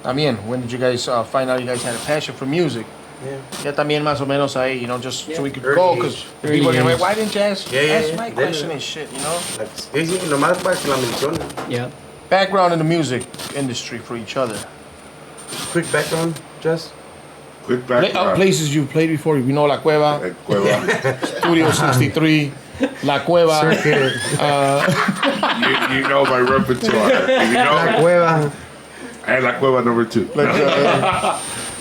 También, when did you guys find out you guys had a passion for music? Yeah. Ya también más o menos ahí, just so we could Early go, age. because Early people are gonna be age. like, why didn't you ask, Yeah, yeah, ask yeah. my Yeah, question yeah. and shit, Like, sí, nomás para que la mencione. Yeah. Background in the music industry for each other. Quick background, Jess. Quick background. Places you've played before, La Cueva, At Cueva. Studio 63, La Cueva. Circuit. You know my repertoire. You La know? Cueva. And La Cueva number 2.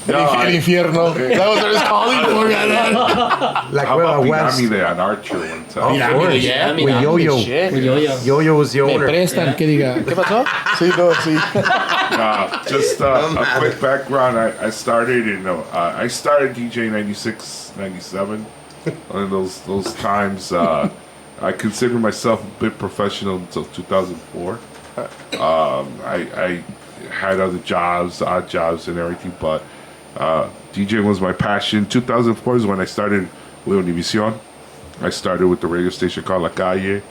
No, El infierno. That was what it's calling for, La How Cueva about West. Pirámide on Archer one time? Pirámide, yeah. With Yo-Yo. With Yo-Yo. Yo-Yo was the Me owner. prestan, que diga. ¿Qué pasó? Sí, no, sí. Just a quick background. I started I started DJ 96, 97. In those times, I consider myself a bit professional until 2004. I had other jobs, odd jobs, and everything, but DJing was my passion. 2004 is when I started with Univision. I started with the radio station called La Calle.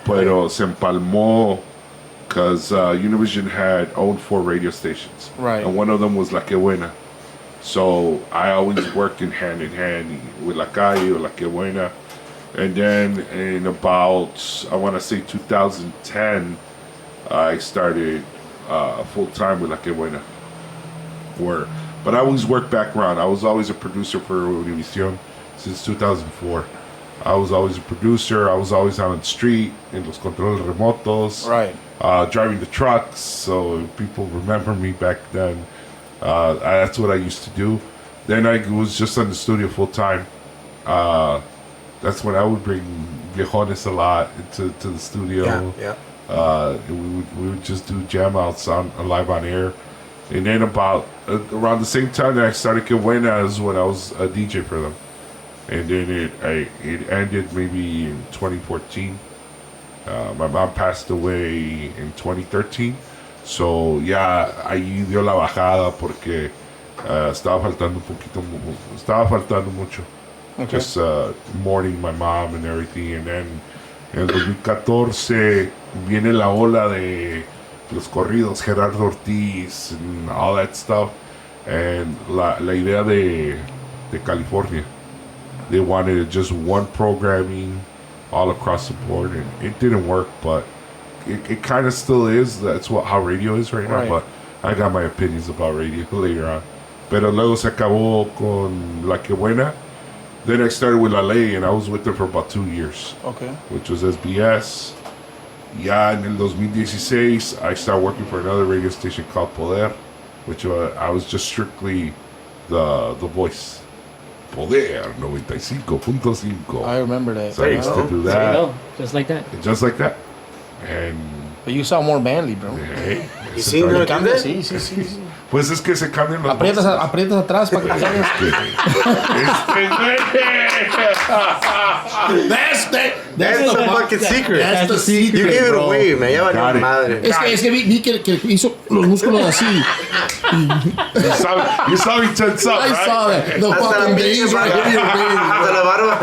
Pero se empalmó because Univision had owned 4 radio stations. Right. And one of them was La Que Buena. So I always worked in hand with La Calle or La Que Buena. And then in about, I want to say 2010, I started full-time with La Que Buena. But I always worked background. I was always a producer for Univision since 2004. I was always a producer. I was always out on the street in los controles remotos. Right. Driving the trucks. So people remember me back then. That's what I used to do. Then I was just in the studio full-time. That's when I would bring viejones a lot to the studio. Yeah. We would just do jam outs on live on air. And then about around the same time that I started Que Buena is when I was a DJ for them. And then it ended maybe in 2014. My mom passed away in 2013. So yeah, ahí dio la bajada porque estaba faltando mucho. Okay. Just mourning my mom and everything. And then en el 2014 viene la ola de los corridos, Gerardo Ortiz and all that stuff. And la idea de California. They wanted just one programming all across the board, and it didn't work, but it kind of still is. That's how radio is right now, Right. but I got my opinions about radio later on. Pero luego se acabó con La Que Buena. Then I started with La Ley, and I was with them for about 2 years, Okay. which was SBS. Ya en el 2016, I started working for another radio station called Poder, which I was just strictly the voice. Poder 95.5. I remember that. So I used to do There you that, go. Just like that. just like that. And But you sound more manly, bro. hey, You seen her do Cambia, that? sí, sí, sí, sí. pues es que se cambian las Aprietas, voces. aprietas atrás para que te salgas. That's the fucking secret. That's the secret, You gave it bro. away, man. Ya Got valió it. madre. Es que vi que hizo los músculos así. You saw me tense up, I right? saw that. The Hasta la fucking pinche veins right here. Hasta la barba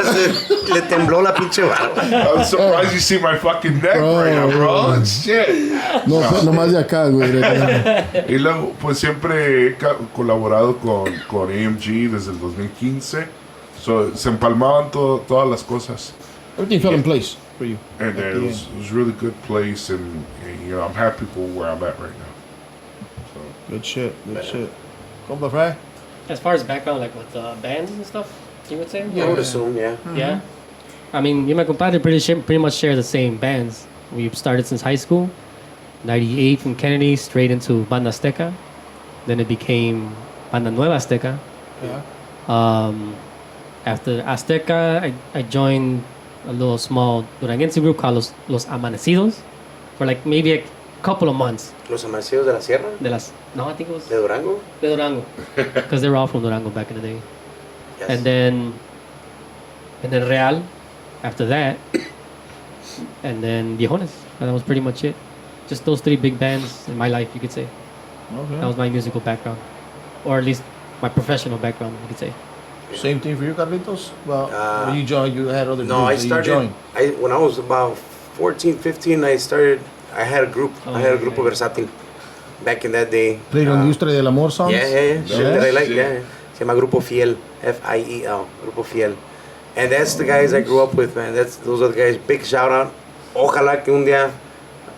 le tembló la pinche barba. I'm surprised you see my fucking neck Bro. right now, bro. Shit. No, nomás de acá, güey. Y luego, pues siempre he colaborado con AMG desde el 2015. So, se empalmaban todas las cosas. Everything fell in place for you. And it was really good place. And, you know, I'm happy for where I'm at right now. Good shit, good shit. Compa Fry? As far as background, like with bands and stuff, you would say? I would assume, yeah. Yeah. I mean, you and my compadre pretty much share the same bands. We've started since high school. 98 from Kennedy, straight into Banda Azteca. Then it became Banda Nueva Azteca. Yeah. After Azteca, I joined a little small Duranguense group called Los Amanecidos for like maybe a couple of months. Los Amanecidos de la Sierra, No, I think it was de Durango. de Durango. Because they were all from Durango back in the day. Yes. And then Real after that. And then Viejones. And that was pretty much it. Just those 3 big bands in my life, you could say. Okay. That was my musical background. Or at least my professional background, you could say. Same thing for you, Carlitos? Well, Uh, when you joined, you had other No, I groups that you started. joined. When I was about 14, 15, I had a group. Oh, I had a yeah, grupo yeah. versátil back in that day. Played on Industria del Amor songs. Yeah. Shit that I like, shit. yeah. Se llama Grupo Fiel. Fiel. Grupo Fiel. And that's the guys I grew up with, man. Those are the guys. Big shout out. Ojalá que un día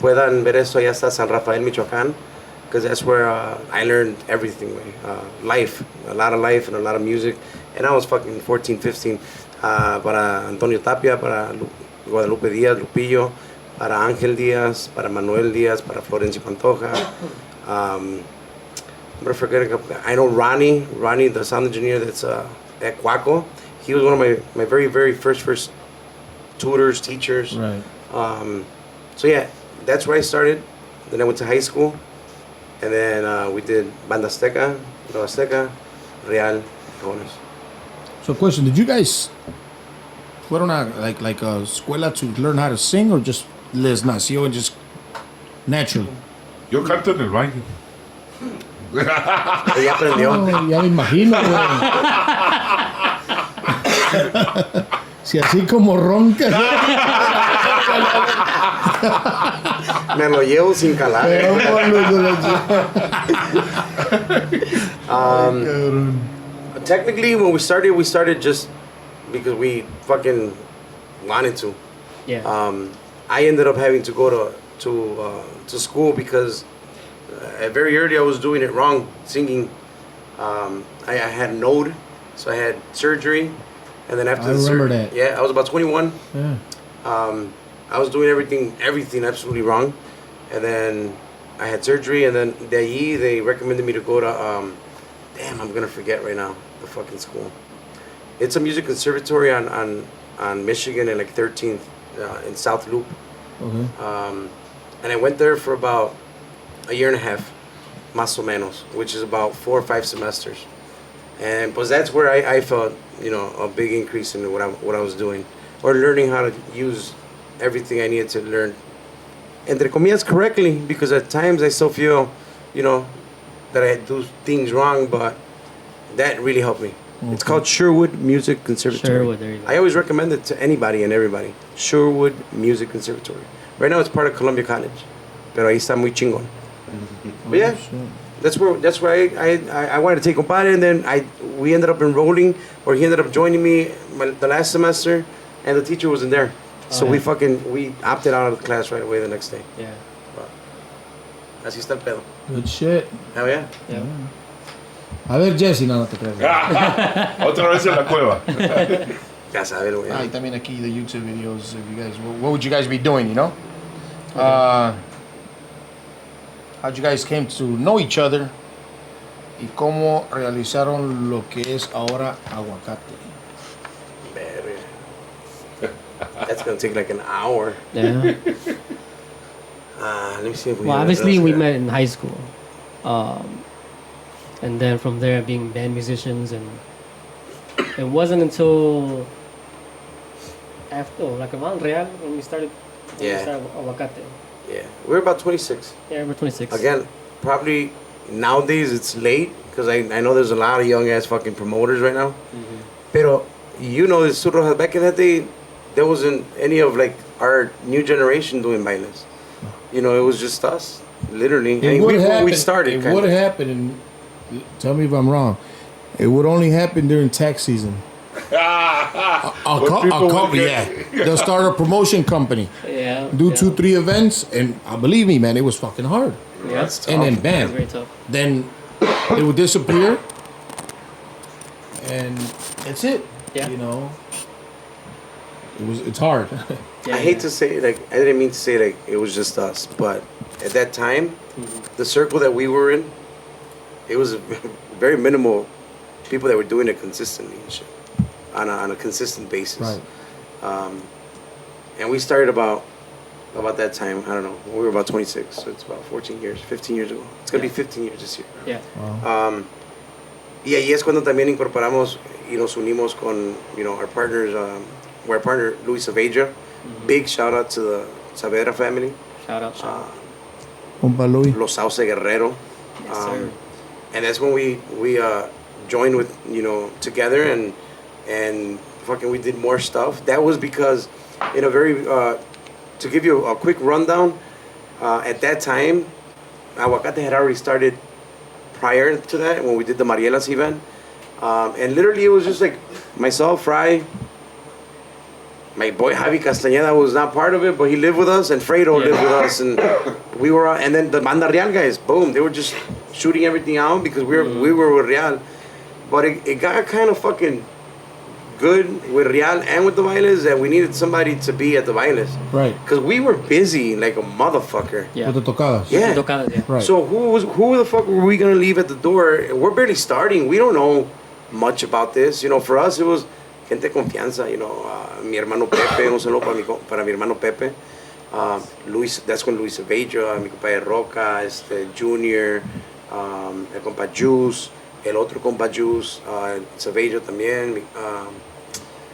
puedan ver eso allá hasta San Rafael, Michoacán. Because that's where I learned everything, man. Life. A lot of life and a lot of music. And I was fucking 14, 15. Para Antonio Tapia, para Guadalupe Díaz, Lupillo, para Ángel Díaz, para Manuel Díaz, para Florencia Pantoja. I'm forgetting. I know Ronnie, the sound engineer that's at Guaco. He was one of my very, very first tutors, teachers. Right. So yeah, that's where I started. Then I went to high school, and then we did Banda Azteca, Nueva Azteca, Real, Cajones. So, question: did you guys fueron a like a escuela to learn how to sing, or just les nació and just natural? Yo canto en el baño. Ya aprendió. Oh, ya me imagino, güey. Si así como ronca. Me lo llevo sin calar. Technically, when we started just because we fucking wanted to. Yeah. I ended up having to go to school because very early I was doing it wrong, singing. I had node, so I had surgery, and then after I remember that. yeah, I was about 21. Yeah. I was doing everything absolutely wrong, and then I had surgery, and then they recommended me to go to damn, I'm gonna forget right now the fucking school. It's a music conservatory on Michigan and like 13th in South Loop. Okay. And I went there for about a year and a half, más o menos, which is about 4 or 5 semesters. And but that's where I felt, a big increase in what I was doing, or learning how to use everything I needed to learn, entre comillas, correctly, because at times I still feel, that I do things wrong, but that really helped me. Okay. It's called Sherwood Music Conservatory. Sherwood, there you go. I always recommend it to anybody and everybody. Sherwood Music Conservatory. Right now it's part of Columbia College, pero ahí está muy chingón. But yeah, that's where I wanted to take compadre, and then we ended up enrolling, or he ended up joining me the last semester, and the teacher wasn't there. So we opted out of the class right away the next day. Yeah. Así está el pedo. Good shit. Hell yeah. Yeah. A ver, Jesse, no te creas. Otra vez en la cueva. Ya sabes, güey. Ah, y también aquí the YouTube videos. If you guys, what would you guys be doing? How'd you guys came to know each other? Y cómo realizaron lo que es ahora Aguacate. That's gonna take like an hour. Yeah. Let me see if we. Well, obviously we met in high school, and then from there being band musicians, and it wasn't until after like around Real when we started. Yeah. We started Aguacate. Yeah, we're about 26. Yeah, we're 26. Again, probably nowadays it's late because I know there's a lot of young ass fucking promoters right now. Mm-hmm. Pero this Rojas, back in that day, there wasn't any of like our new generation doing bailes. It was just us, literally. We started. It would have happened, and tell me if I'm wrong. It would only happen during tax season. I'll call, yeah. They'll start a promotion company. Yeah. Do 2-3 events, and believe me, man, it was fucking hard. Yeah. That's tough. And then That's bam, very tough. then it would disappear, and that's it. Yeah. It's hard. Yeah, I hate to say it, I didn't mean to say it it was just us, but at that time, the circle that we were in, it was very minimal people that were doing it consistently and shit, on a consistent basis. Right. And we started about that time, I don't know, we were about 26, so it's about 15 years ago. It's going to be 15 years this year. Yeah. Wow. Y ahí es cuando también incorporamos y nos unimos con, our partners, our partner Luis Saavedra. Big shout out to the Saavedra family. Shout out. Compa Luis. Los Sauce Guerrero. Yes, sir. And that's when we joined with, together and fucking we did more stuff. That was because in a very, to give you a quick rundown, at that time, Aguacate had already started prior to that when we did the Marielas event. And literally it was just like myself, Fry, my boy Javi Castañeda was not part of it, but he lived with us, and Fredo lived with us, and we were, and then the Banda Real guys, boom, they were just shooting everything out because we were with Real, but it got kind of fucking good with Real and with the bailes that we needed somebody to be at the bailes. Right. Because we were busy like a motherfucker. Yeah. With the tocadas. Yeah. Tocadas, yeah. Right. So who the fuck were we gonna leave at the door? We're barely starting. We don't know much about this. You know, for us it was gente confianza. You know, mi hermano Pepe, un saludo para mi hermano Pepe. Luis, that's con Luis Avedra, mi compa Roca, Junior, el compa Juice, el otro compa Juice, Savedra también.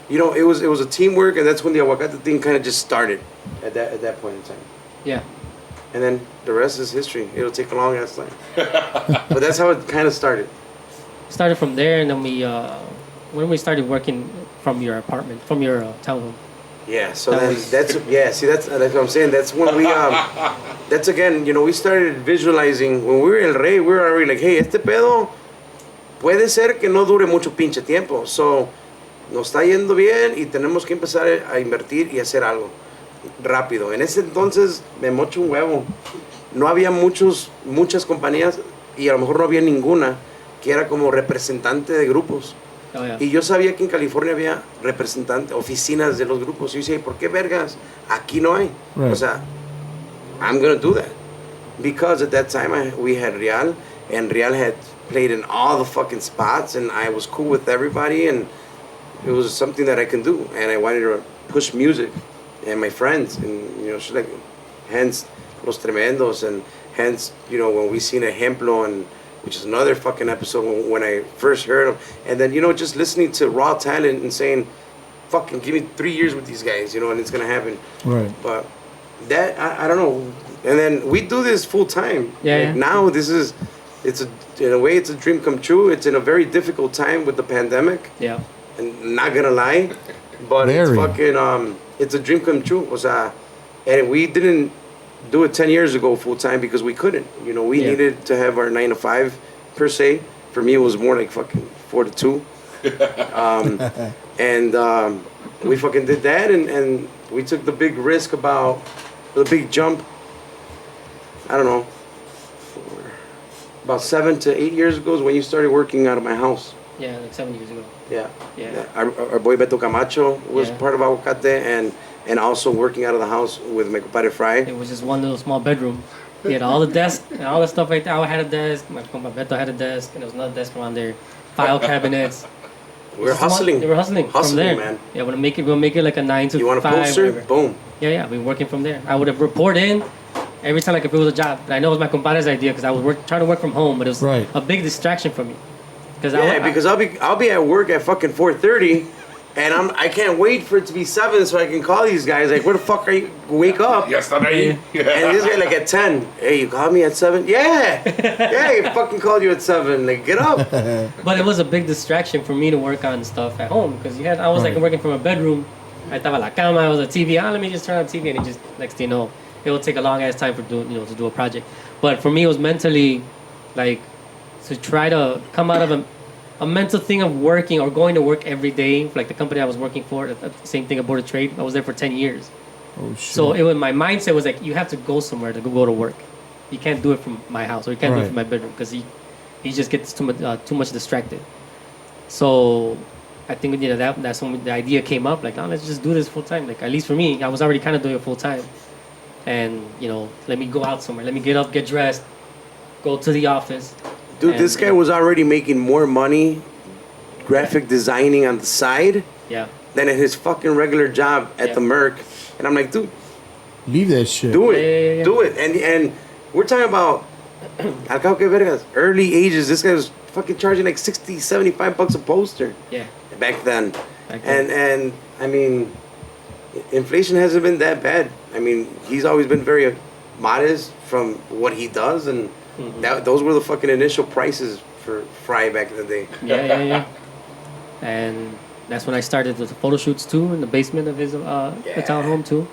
You know, it was a teamwork, and that's when the aguacate thing kind of just started at that point in time. Yeah. And then the rest is history. It'll take a long ass time. But that's how it kind of started. Started from there, and then when we started working from your apartment, from your townhome. Yeah, so that's what I'm saying. That's when we that's again, you know, we started visualizing when we were El Rey. We were already like, hey, este pedo puede ser que no dure mucho pinche tiempo. So nos está yendo bien y tenemos que empezar a invertir y hacer algo rápido. En ese entonces me mocho un huevo. No había muchas compañías y a lo mejor no había ninguna que era como representante de grupos. Oh, yeah. Y yo sabía que en California había representantes, oficinas de los grupos. Y yo decía, ¿por qué vergas? Aquí no hay. Right. O sea, I'm going to do that. Because at that time we had Real, and Real had played in all the fucking spots, and I was cool with everybody, and it was something that I can do. And I wanted to push music and my friends, and, you know, like, hence Los Tremendos, and hence, you know, when we seen Ejemplo, and which is another fucking episode when I first heard them. And then, you know, just listening to raw talent and saying, fucking give me 3 years with these guys, you know, and it's going to happen. Right. But that, I don't know. And then we do this full time. Yeah, Like yeah. now in a way, it's a dream come true. It's in a very difficult time with the pandemic. Yeah. And not going to lie, but Very. it's fucking, it's a dream come true. O sea, and we didn't do it 10 years ago full time because we couldn't. You know, we Yeah. needed to have our 9 to 5 per se. For me, it was more like fucking 4 to 2. And we fucking did that, and we took the big risk about the big jump. I don't know, about 7 to 8 years ago is when you started working out of my house. Yeah, like 7 years ago. Yeah. Yeah. Our boy Beto Camacho was Yeah. part of Aguacate, and also working out of the house with my compadre Fry. It was just one little small bedroom. He had all the desks and all the stuff right there. I had a desk. My compa Beto had a desk, and there was another desk around there. File cabinets. We were hustling. They were hustling from Hustling, there. man. Yeah, we'll make it like a 9 to You want a 5. poster? Whatever. Boom. Yeah, we were working from there. I would have report in every time like if it was a job. And I know it was my compadre's idea because I was trying to work from home, but it was Right. a big distraction for me. Yeah, because I'll be at work at fucking 4:30, and I can't wait for it to be 7 so I can call these guys like, where the fuck are you? Wake up. Ya están ahí. And this guy like at 10. Hey, you called me at 7? Yeah. Yeah, he fucking called you at 7. Like, get up. But it was a big distraction for me to work on stuff at home because I was like Right. working from a bedroom. I estaba la cama, I was a TV. Let me just turn on TV, and it just next thing you know, it would take a long ass time for to do a project. But for me, it was mentally like to try to come out of a mental thing of working or going to work every day. Like the company I was working for, the same thing at Board of Trade. I was there for 10 years. Oh, shit. So my mindset was like, you have to go somewhere to go to work. You can't do it from my house or you can't do it Right. from my bedroom because he just gets too much distracted. So I think that's when the idea came up. Like, oh, let's just do this full time. Like at least for me, I was already kind of doing it full time. And let me go out somewhere. Let me get up, get dressed, go to the office. Dude, this guy was already making more money graphic designing on the side Yeah. than at his fucking regular job at Yeah. the Merc. And I'm like, dude, Leave that shit. do it. Yeah. Do it. And we're talking about al cabo que vergas, early ages. This guy was fucking charging like 60, 75 bucks a poster Yeah. back then. Back then. And I mean, inflation hasn't been that bad. I mean, he's always been very modest from what he does, and those were the fucking initial prices for Fry back in the day. Yeah. And that's when I started with the photo shoots too in the basement of his the townhome too.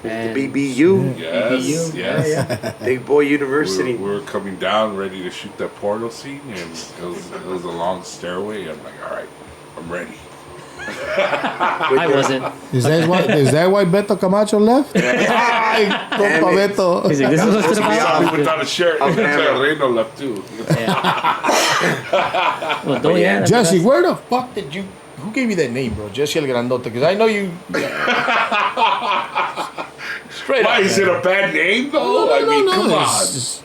The And BBU, Yes, BBU. yes. Yeah. Big Boy University. We were coming down ready to shoot that portal scene, and it was a long stairway. I'm like, all right, I'm ready. I wasn't. Is that why Beto Camacho left? Ay, compa Beto. He's like, this is what's about. Yeah, without a shirt. Reno left too. Well, don't yeah. yeah. Jesse, where the fuck did you Who gave you that name, bro? Jesse El Grandote. Because I know you. Straight Why up. is it a bad name though? No, I mean, come on. it's just-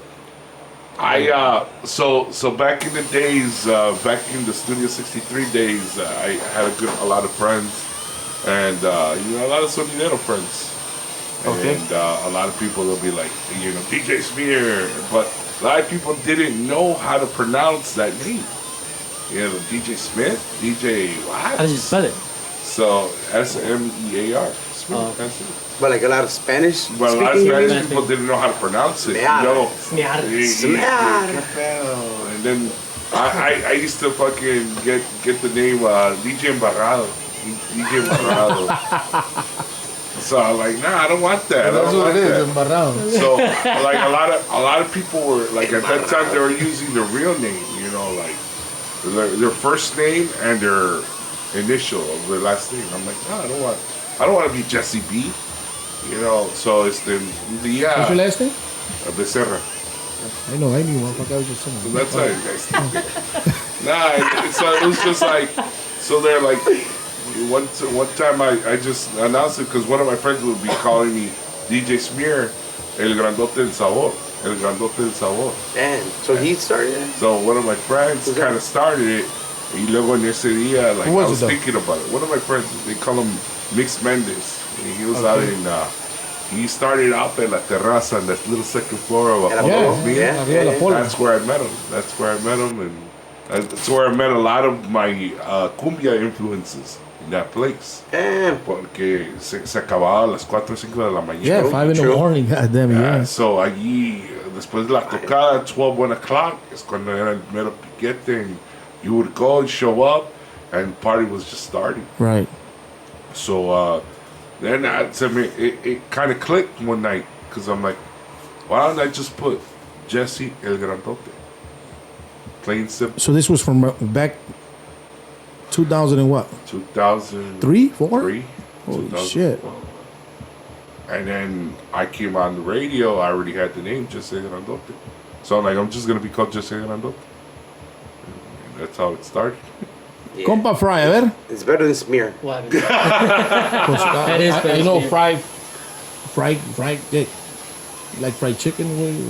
So back in the days, back in the Studio 63 days, I had a lot of friends, and a lot of sonidero friends. Okay. And a lot of people will be like, DJ Smear, but a lot of people didn't know how to pronounce that name. DJ Smith, DJ what? How did you spell it? So Smear. Smith, that's it. But like a lot of Spanish. But a lot of speaking, Spanish you mean? people didn't know how to pronounce it. Smear. Smear. And then I used to fucking get the name DJ Embarrado. DJ Embarrado. So I'm like, nah, I don't want that. I That's don't what want it is, that. embarrado. So like a lot of people were like at that time they were using their real name, like their first name and their initial of their last name. I'm like, no, I don't want to be Jesse B. So it's the What's your last name? Becerra. I know, I knew. I was just saying. So that's how you guys think. Nah, so it was just like, so they're like, one time I just announced it because one of my friends would be calling me DJ Smear, El Grandote del Sabor. El Grandote del Sabor. Damn. So he started it? So one of my friends Okay. kind of started it. Y luego en ese día, like, Who was I was it, though? thinking about it. One of my friends, they call him Mix Mendes. And he was out in, he started out at La Terraza on that little second floor of a Yeah, Polo Yeah, Mia. yeah. Arriba la Polo. That's where I met him. And that's where I met a lot of my cumbia influences in that place. Damn. Porque se acababa a las 4 o 5 de la mañana. Yeah, 5 in the True. morning. God damn it, yeah. So allí, después de la tocada, 12, 1 o'clock, es cuando era el mero piquete, and you would go and show up, and party was just starting. Right. So then it kind of clicked one night, because I'm like, why don't I just put Jesse El Grandote? Plain simple. So this was from back 2000 and what? 2003, 4? Holy 2004. shit. And then I came on the radio, I already had the name Jesse El Grandote. So I'm like, I'm just going to be called Jesse El Grandote. And that's how it started. Yeah. Compa Fry, a ver. It's better than smear. What? Pues, That is I know pretty fried, yeah, like fried chicken.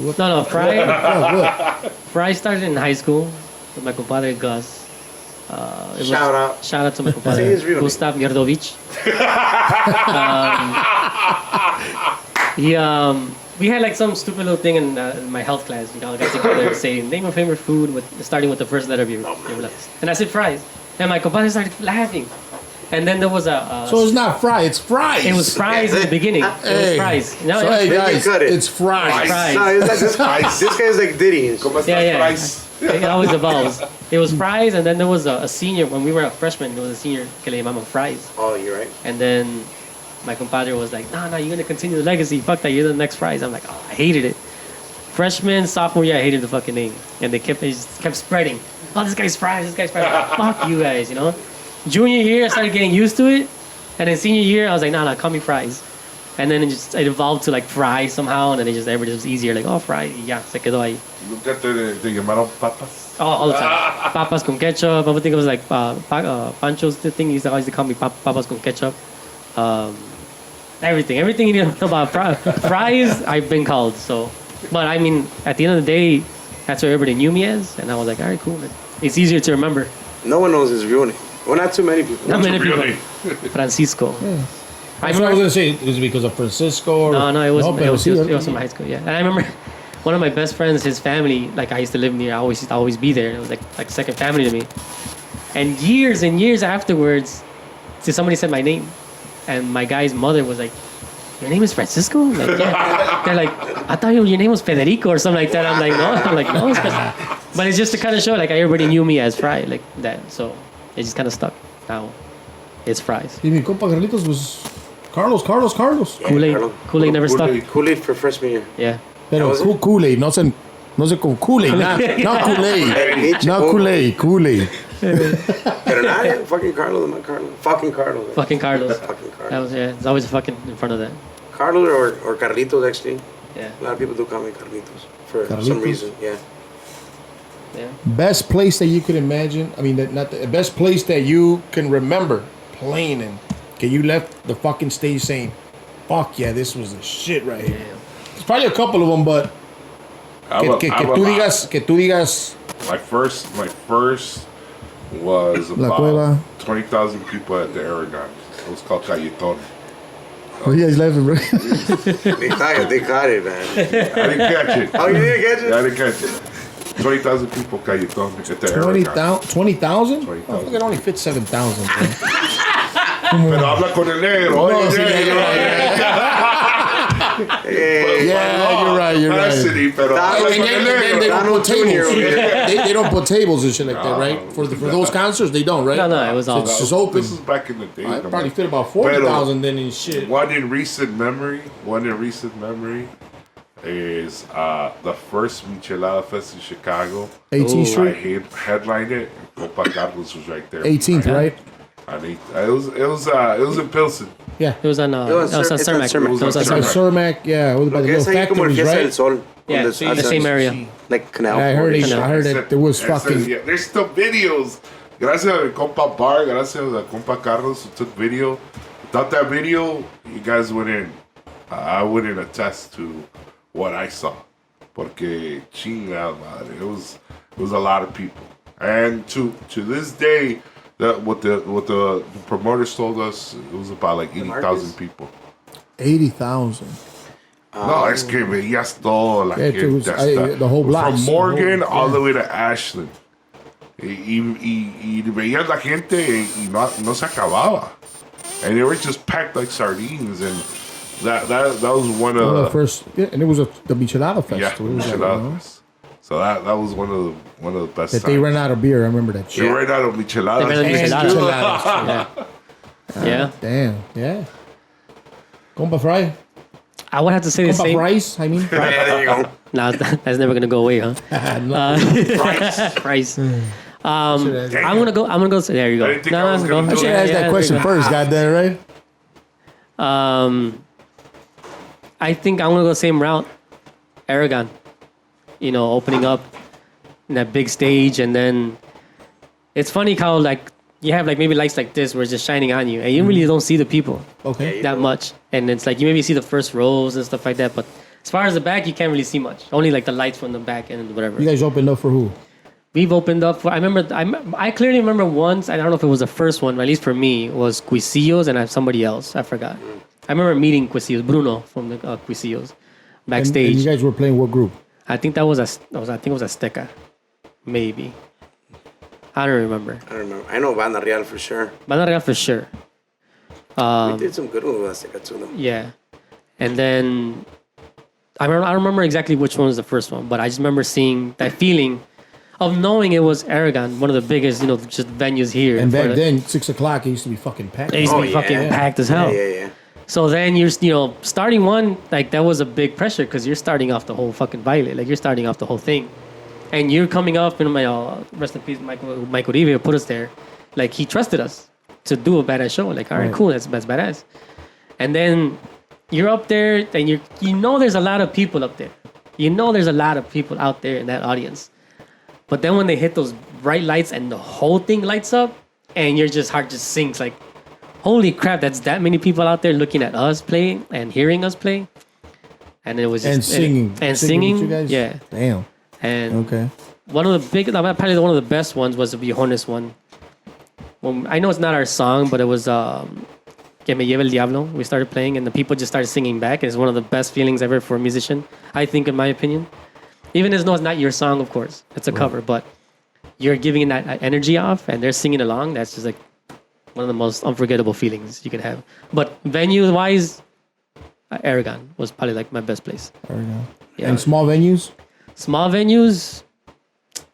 What? No, Fry. Yeah, what? Fry started in high school with my compadre Gus. Shout out to my Say compadre his real name. Gustav Mierdovic. We had like some stupid little thing in my health class. I got together and say name your favorite food starting with the first letter of your last. And I said fries, and my compadre started laughing. And then there was So it's not fry, it's fries. it was fries in the beginning. It was Hey. fries. No, So it was hey Then you guys, cut it. it's fries. Fries. No, it's like this guy's like Diddy. ¿Cómo estás, Yeah. Price? It always evolves. It was fries, and then there was a senior. When we were a freshman, there was a senior que le llamamos fries. Oh, you're right. And then my compadre was like, no, you're going to continue the legacy. Fuck that, you're the next fries. I'm like, oh, I hated it. Freshman, sophomore year, I hated the fucking name. And they just kept spreading. Oh, this guy's fries. Fuck you guys, Junior year, I started getting used to it. And then senior year, I was like, no, call me fries. And then it evolved to like fries somehow. And then everybody was easier. Like, oh, fries. Y ya, se quedó ahí. Nunca te llamaron papas. Oh, all the time. Papas con ketchup. I would think it was like Pancho's thing. He used to always call me papas con ketchup. Everything you need to know about fries, I've been called. So, but I mean, at the end of the day, that's what everybody knew me as, and I was like, all right, cool, man. It's easier to remember. No one knows his real name. Well, not too many people. Not many your people. real Francisco. I was gonna say it was because of Francisco. Or, No, it was pero it was from high school. Yeah, and I remember one of my best friends, his family. Like I used to live near. I used to always be there. It was like second family to me. And years afterwards, somebody said my name, and my guy's mother was like, "Your name is Francisco?" I'm like, yeah. They're like, "I thought your name was Federico or something like that." I'm like, "No." I'm like, "No." It's but it's just to kind of show like everybody knew me as Fry like that. So it just kind of stuck. Now it's Fries. Y mi compa Carlitos was Carlos. Kool-Aid. Carlos. Kool-Aid never stuck. Kool-Aid. Kool-Aid for freshman year. Yeah. Pero was it? Kool-Aid, no sé con Kool-Aid, not Kool-Aid. Not Kool-Aid. Pero nada, fucking Carlos, not Carlos. Fucking Carlos. Fucking Carlos. Fucking Carlos. That was It's always a fucking in front of that. Carlos or Carlitos, actually. Yeah. A lot of people do call me Carlitos for some Carlitos? reason. Yeah. Yeah. Best place that you could imagine. I mean, not the best place that you can remember playing in. Okay, you left the fucking stage saying, "Fuck yeah, this was the shit right here." Yeah. There's probably a couple of them, but que tú digas. My first was La Cueva. about 20,000 people at the Aragon. It was called Cayetón. Oh yeah, he's laughing, bro. They caught it, man. I didn't catch it. Oh, you didn't catch it? I didn't catch it. 20,000 people Cayetón at the Aragon. 20,000? 20,000. I think it only fits 7,000. Pero habla con el negro. No, Oye, sí, negro. Yeah, you're right. Cassidy, pero habla con el And they negro. don't put tables. They don't put tables and shit like that, right? For those concerts, they don't, right? No, it was all. It's just open. This is back in the day. I probably fit about 40,000 then in shit. One in recent memory is the first Michelada Fest in Chicago. 18th I Street, headlined it. Copa Carlos was right there. 18th, right? I mean, it was in Pilsen. Yeah. It was on. It was on Cermak. Cermak. It was on It's By Cermak. Cermak, yeah, it was by the Es little ahí como el factories, Fiesta del right? Sol. Yeah, the same area. Like Canal. I heard Forty. that there was fucking. Yeah, there's still videos. Gracias a compa Bar, gracias a compa Carlos who took video. Without that video, you guys wouldn't. I wouldn't attest to what I saw. Porque chingada madre, it was a lot of people. And to this day, what the promoters told us, it was about like 80,000 people. 80,000. No, es que veías todo la Yeah, it was, gente hasta- the whole block. From Morgan all Yeah. the way to Ashland. Y veías la gente y no se acababa. And they were just packed like sardines. And that was one One of the of first, yeah, and it was the Michelada Fest. yeah, It was like, micheladas. So that was one of the best. that they times. ran out of beer. I remember that shit. They ran out of micheladas. They ran out of And micheladas. dude, Yeah. Damn, yeah. Compa Fry? I would have to say the Compa same. Price, I mean. Yeah, there you go. No, that's never gonna go away, huh? Price. I'm gonna go. There you go. I didn't think I was gonna I do should it. ask that question first, goddamn, right? I think I'm gonna go same route. Aragon. You know, opening up in that big stage, and then it's funny how like you have like maybe lights like this where it's just shining on you, and you really don't see the people Okay. that much, and it's like you maybe see the first rows and stuff like that, but as far as the back, you can't really see much. Only like the lights from the back and whatever. You guys opened up for who? We've opened up for. I clearly remember once. I don't know if it was the first one, but at least for me, was Cuisillos and I have somebody else. I forgot. I remember meeting Cuisillos, Bruno from the Cuisillos, backstage. And you guys were playing what group? I think I think it was Azteca, maybe. I don't remember. I don't remember. I know Banda Real for sure. Banda Real for sure. We did some good ones with Azteca too, though. Yeah, and then I don't remember exactly which one was the first one, but I just remember seeing that feeling of knowing it was Aragon, one of the biggest, just venues here. And for back the- then, 6 o'clock, it used to be fucking packed. It used to Oh, be fucking yeah. packed as hell. Yeah. So then you're starting one, like that was a big pressure because you're starting off the whole fucking baile, like you're starting off the whole thing, and you're coming up and my rest in peace, Michael Uribe put us there, like he trusted us to do a badass show. Like all right, Right. cool, that's badass. And then you're up there and there's a lot of people up there, there's a lot of people out there in that audience, but then when they hit those bright lights and the whole thing lights up, and your heart just sinks like. Holy crap, that's that many people out there looking at us play and hearing us play. And it was just... And singing. And Singing singing, with you guys? yeah. Damn. And Okay. one of the probably one of the best ones was the Viejones one. Well, I know it's not our song, but it was Que Me Lleve el Diablo. We started playing and the people just started singing back. It's one of the best feelings ever for a musician, I think, in my opinion. Even though it's not your song, of course. It's a cover, but you're giving that energy off and they're singing along. That's just like one of the most unforgettable feelings you can have. But venue-wise, Aragon was probably like my best place. There we go. Yeah. And small venues? Small venues,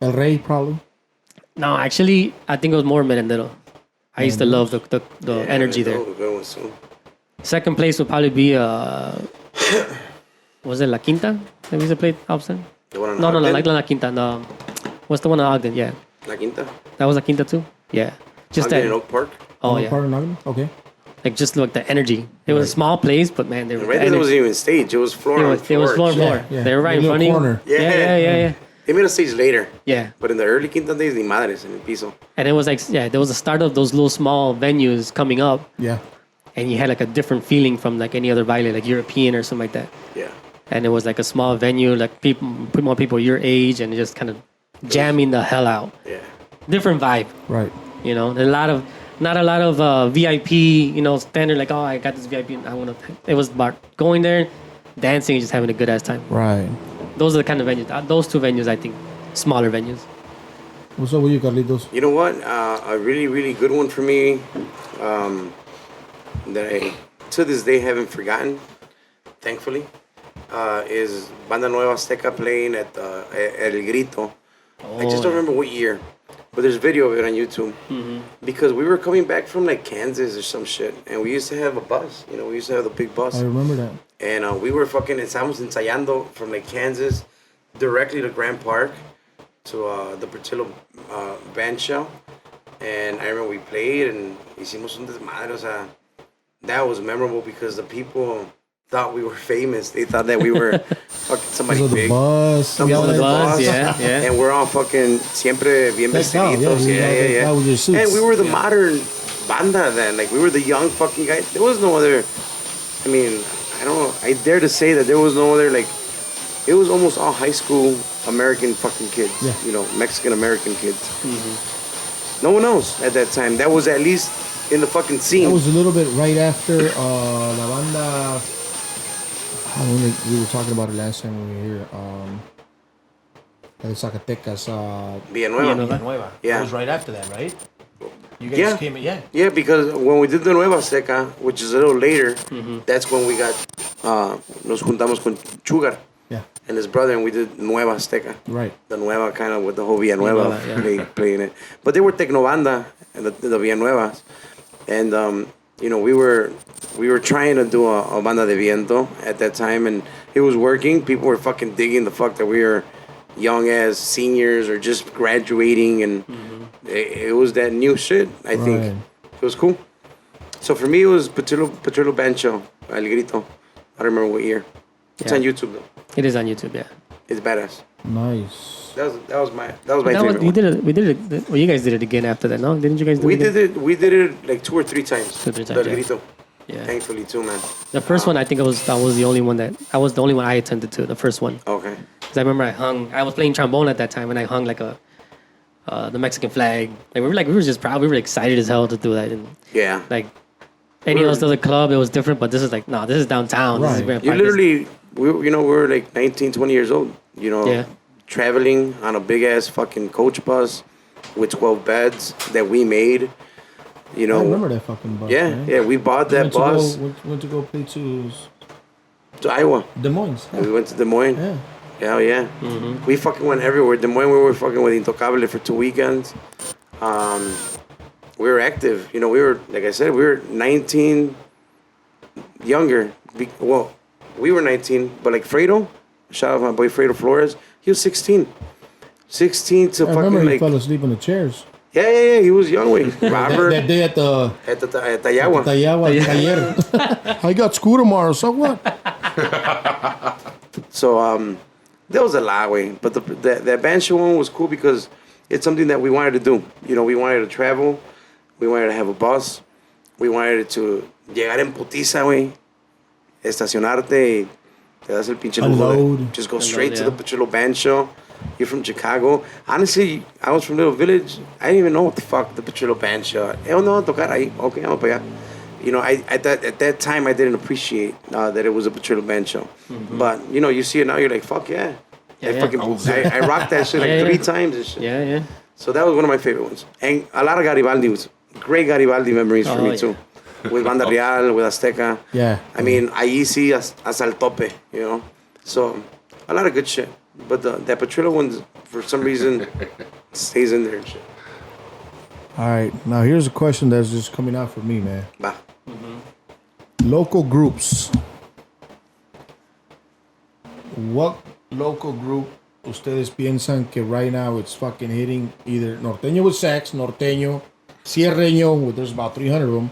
El Rey, probably. no, actually, I think it was more Merendero. I used to love the energy there. Good ones too. Second place would probably be, was it La Quinta that we used to play outside? The one on No, Ogden? like La Quinta. No. What's the one on Ogden? Yeah. La Quinta. That was La Quinta too? Yeah. Just Ogden that. in Oak Park. Oh, yeah. Pardon, Ogden? Okay. Like just like the energy. It was a small place, but man, they were And right there wasn't even stage. It was floor on It was floor on floor. floor. Yeah, They were right in Little front of you. corner. Yeah. They made a stage later. Yeah. But in the early Quinta days, ni madres en el piso. And it was like, yeah, there was the start of those little small venues coming up. Yeah. And you had like a different feeling from like any other baile, like European or something like that. Yeah. And it was like a small venue, like more people your age, and just kind of jamming the hell out. Yeah. Different vibe, Right. you know. Not a lot of VIP, you know, standard like, oh, I got this VIP. I want to. It was about going there, dancing, and just having a good ass time. Right. Those are the kind of venues. Those two venues, I think, smaller venues. What's up with you, Carlitos? You know what? A really, really good one for me that I, to this day, haven't forgotten, thankfully, is Banda Nueva Azteca playing at El Grito. I just don't remember what year, but there's video of it on YouTube. Because we were coming back from like Kansas or some shit, and we used to have a bus. You know, we used to have the big bus. I remember that. And we were estábamos ensayando from like Kansas directly to Grand Park to the Portillo band show. And I remember we played and hicimos un desmadre. O sea, that was memorable because the people thought we were famous. They thought that we were fucking somebody Because of the big. bus. Something on the bus. Yeah, yeah. And we're all fucking siempre bien Decked out, vestiditos. yeah, with your suits. And we were the modern banda then. Like, we were the young fucking guys. There was no other, I mean, I dare to say that there was no other, like, it was almost all high school American fucking kids. Yeah. You know, Mexican American kids. No one else at that time. That was at least in the fucking scene. That was a little bit right after La Banda. We were talking about it last time we were here. The Zacatecas. Villanueva. Yeah. That was right after that, right? You guys Yeah. came in, yeah. Yeah, because when we did the Nueva Azteca, which is a little later, that's when we got, nos juntamos con Sugar Yeah. and his brother, and we did Nueva Azteca. Right. The Nueva kind of with the whole Villanueva Yeah. playing it. But they were Tecnobanda, and the Villanuevas. And, you know, we were trying to do a Banda de Viento at that time, and it was working. People were fucking digging the fuck that we were young as seniors or just graduating, and it was that new shit, I think. Right. It was cool. So for me, it was Patrullo Bancho, El Grito. I don't remember what year. It's Yeah. on YouTube, though. It is on YouTube, yeah. It's badass. Nice. That was my favorite one. We did it. Well, you guys did it again after that, no? Didn't you guys do it? Again? We did it like 2 or 3 times. 2 or 3 times, El yeah. Grito. Yeah. Thankfully too, man. The first one, I think that was the only one I attended to. The first one, Okay. because I remember I was playing trombone at that time, and I hung like the Mexican flag. Like we were just proud. We were excited as hell to do that, and Yeah. like any other club, it was different. But this is like, no, this is downtown. This is Right. Grand You Park. literally, we were like 19, 20 years old. You know, Yeah. traveling on a big ass fucking coach bus with 12 beds that we made. You know. I remember that fucking bus. Yeah, man. yeah. We bought that bus Went to go play to to Iowa. Des Moines. We went to Des Moines. Yeah. Hell yeah. We fucking went everywhere. Des Moines, we were fucking with Intocable for 2 weekends. We were active. You know, we were, like I said, we were 19, younger. Well, we were 19, but like Fredo, shout out my boy Fredo Flores, he was 16. 16 to I remember fucking he like, fell asleep in the chairs. yeah, he was young. Robert, That day at the at Tayawa. Tayawa Taller. I got school tomorrow, so what? So there was a lot, way. But that band show one was cool because it's something that we wanted to do. You know, we wanted to travel. We wanted to have a bus. We wanted to llegar en putiza, güey. Estacionarte y te das el pinche lujo de Unload. just go straight to yeah. the Pacholo band show. You're from Chicago. Honestly, I was from Little Village. I didn't even know what the fuck the Pacholo band show. No, tocar ahí. Okay, vamos para allá. You know, at that time, I didn't appreciate that it was a Pacholo band show. But, you know, you see it now, you're like, fuck yeah. Yeah, I yeah. fucking I rocked that shit like Yeah, 3 yeah. times and shit. Yeah. So that was one of my favorite ones. And a lot of Garibaldi was great Garibaldi memories for me yeah. too. With Banda Real, with Azteca. Yeah. I mean, ahí sí hasta el tope, you know. So a lot of good shit. But that Patrullo one, for some reason, stays in there and shit. All right. Now here's a question that's just coming out for me, man. Bah. Local groups. What local group ustedes piensan que right now it's fucking hitting either norteño with sax, norteño, sierreño, there's about 300 of them.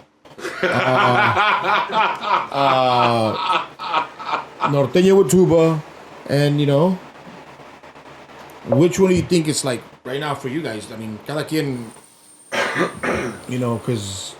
Norteño with tuba, and you know, Which one do you think it's like right now for you guys? I mean, cada quien, you know, because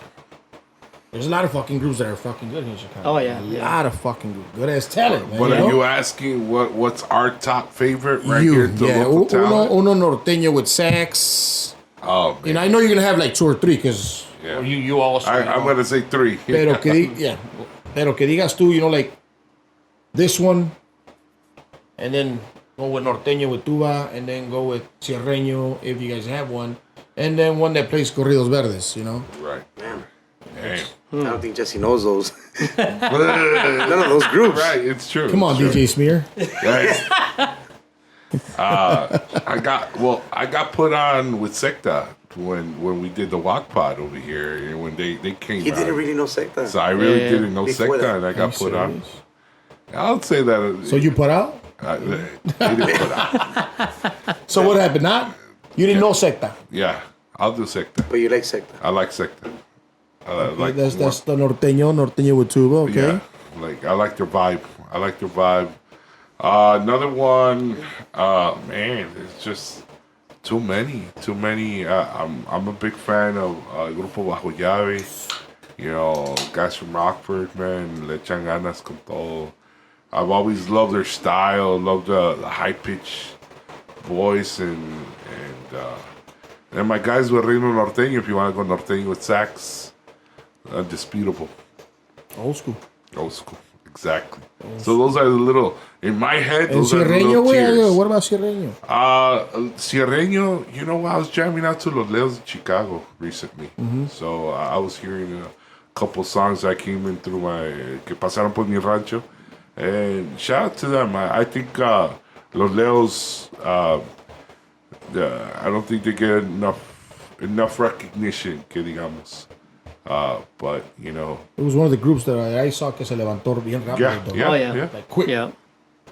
there's a lot of fucking groups that are fucking good in Chicago. Oh, yeah, A yeah. lot of fucking groups. Good ass talent, man. But you are know? you asking what's our top favorite right here? The yeah. local talent? Uno norteño with sax. Oh, man. You know, I know you're going to have like 2 or 3 because Yeah. you also. you I'm know. going to say 3. Pero que digas tú, you know, like this one, and then go with norteño with tuba, and then go with sierreño if you guys have one, and then one that plays corridos verdes, you know. Right. Man, Damn. I don't think Jesse knows those. None of those groups. Right, it's true. Come on, it's true. DJ Smear. Right. I got put on with Secta when we did the GuacPod over here, and when they came. He didn't out. really know Secta. So I really Yeah. didn't know Before Secta, that. and I got put on. I'll say that. So you put out? They didn't put out. So what happened? Not you didn't know secta. Yeah, I'll do Secta. But you like Secta. I like Secta. Like that's more- the norteño with tuba. Okay. Yeah, like I like their vibe. Another one, man, it's just too many. I'm a big fan of Grupo Bajo Llave. You know, guys from Rockford, man, le echan ganas con todo. I've always loved their style, loved the high pitch voice, and my guys with Reino Norteño. If you want to go Norteño with sax, undisputable. Old school. Old school, exactly. So those are the little in my head. And Those are the sierreño, little tiers. güey. What about sierreño? Sierreño, you know, I was jamming out to Los Leos in Chicago recently. So I was hearing a couple songs that came in through que pasaron por mi rancho, and shout out to them. I think Los Leos. I don't think they get enough recognition, que digamos. But you know, It was one of the groups that I saw que se levantó bien rápido. yeah, though. yeah, Oh, yeah. yeah, Like quick. Yeah.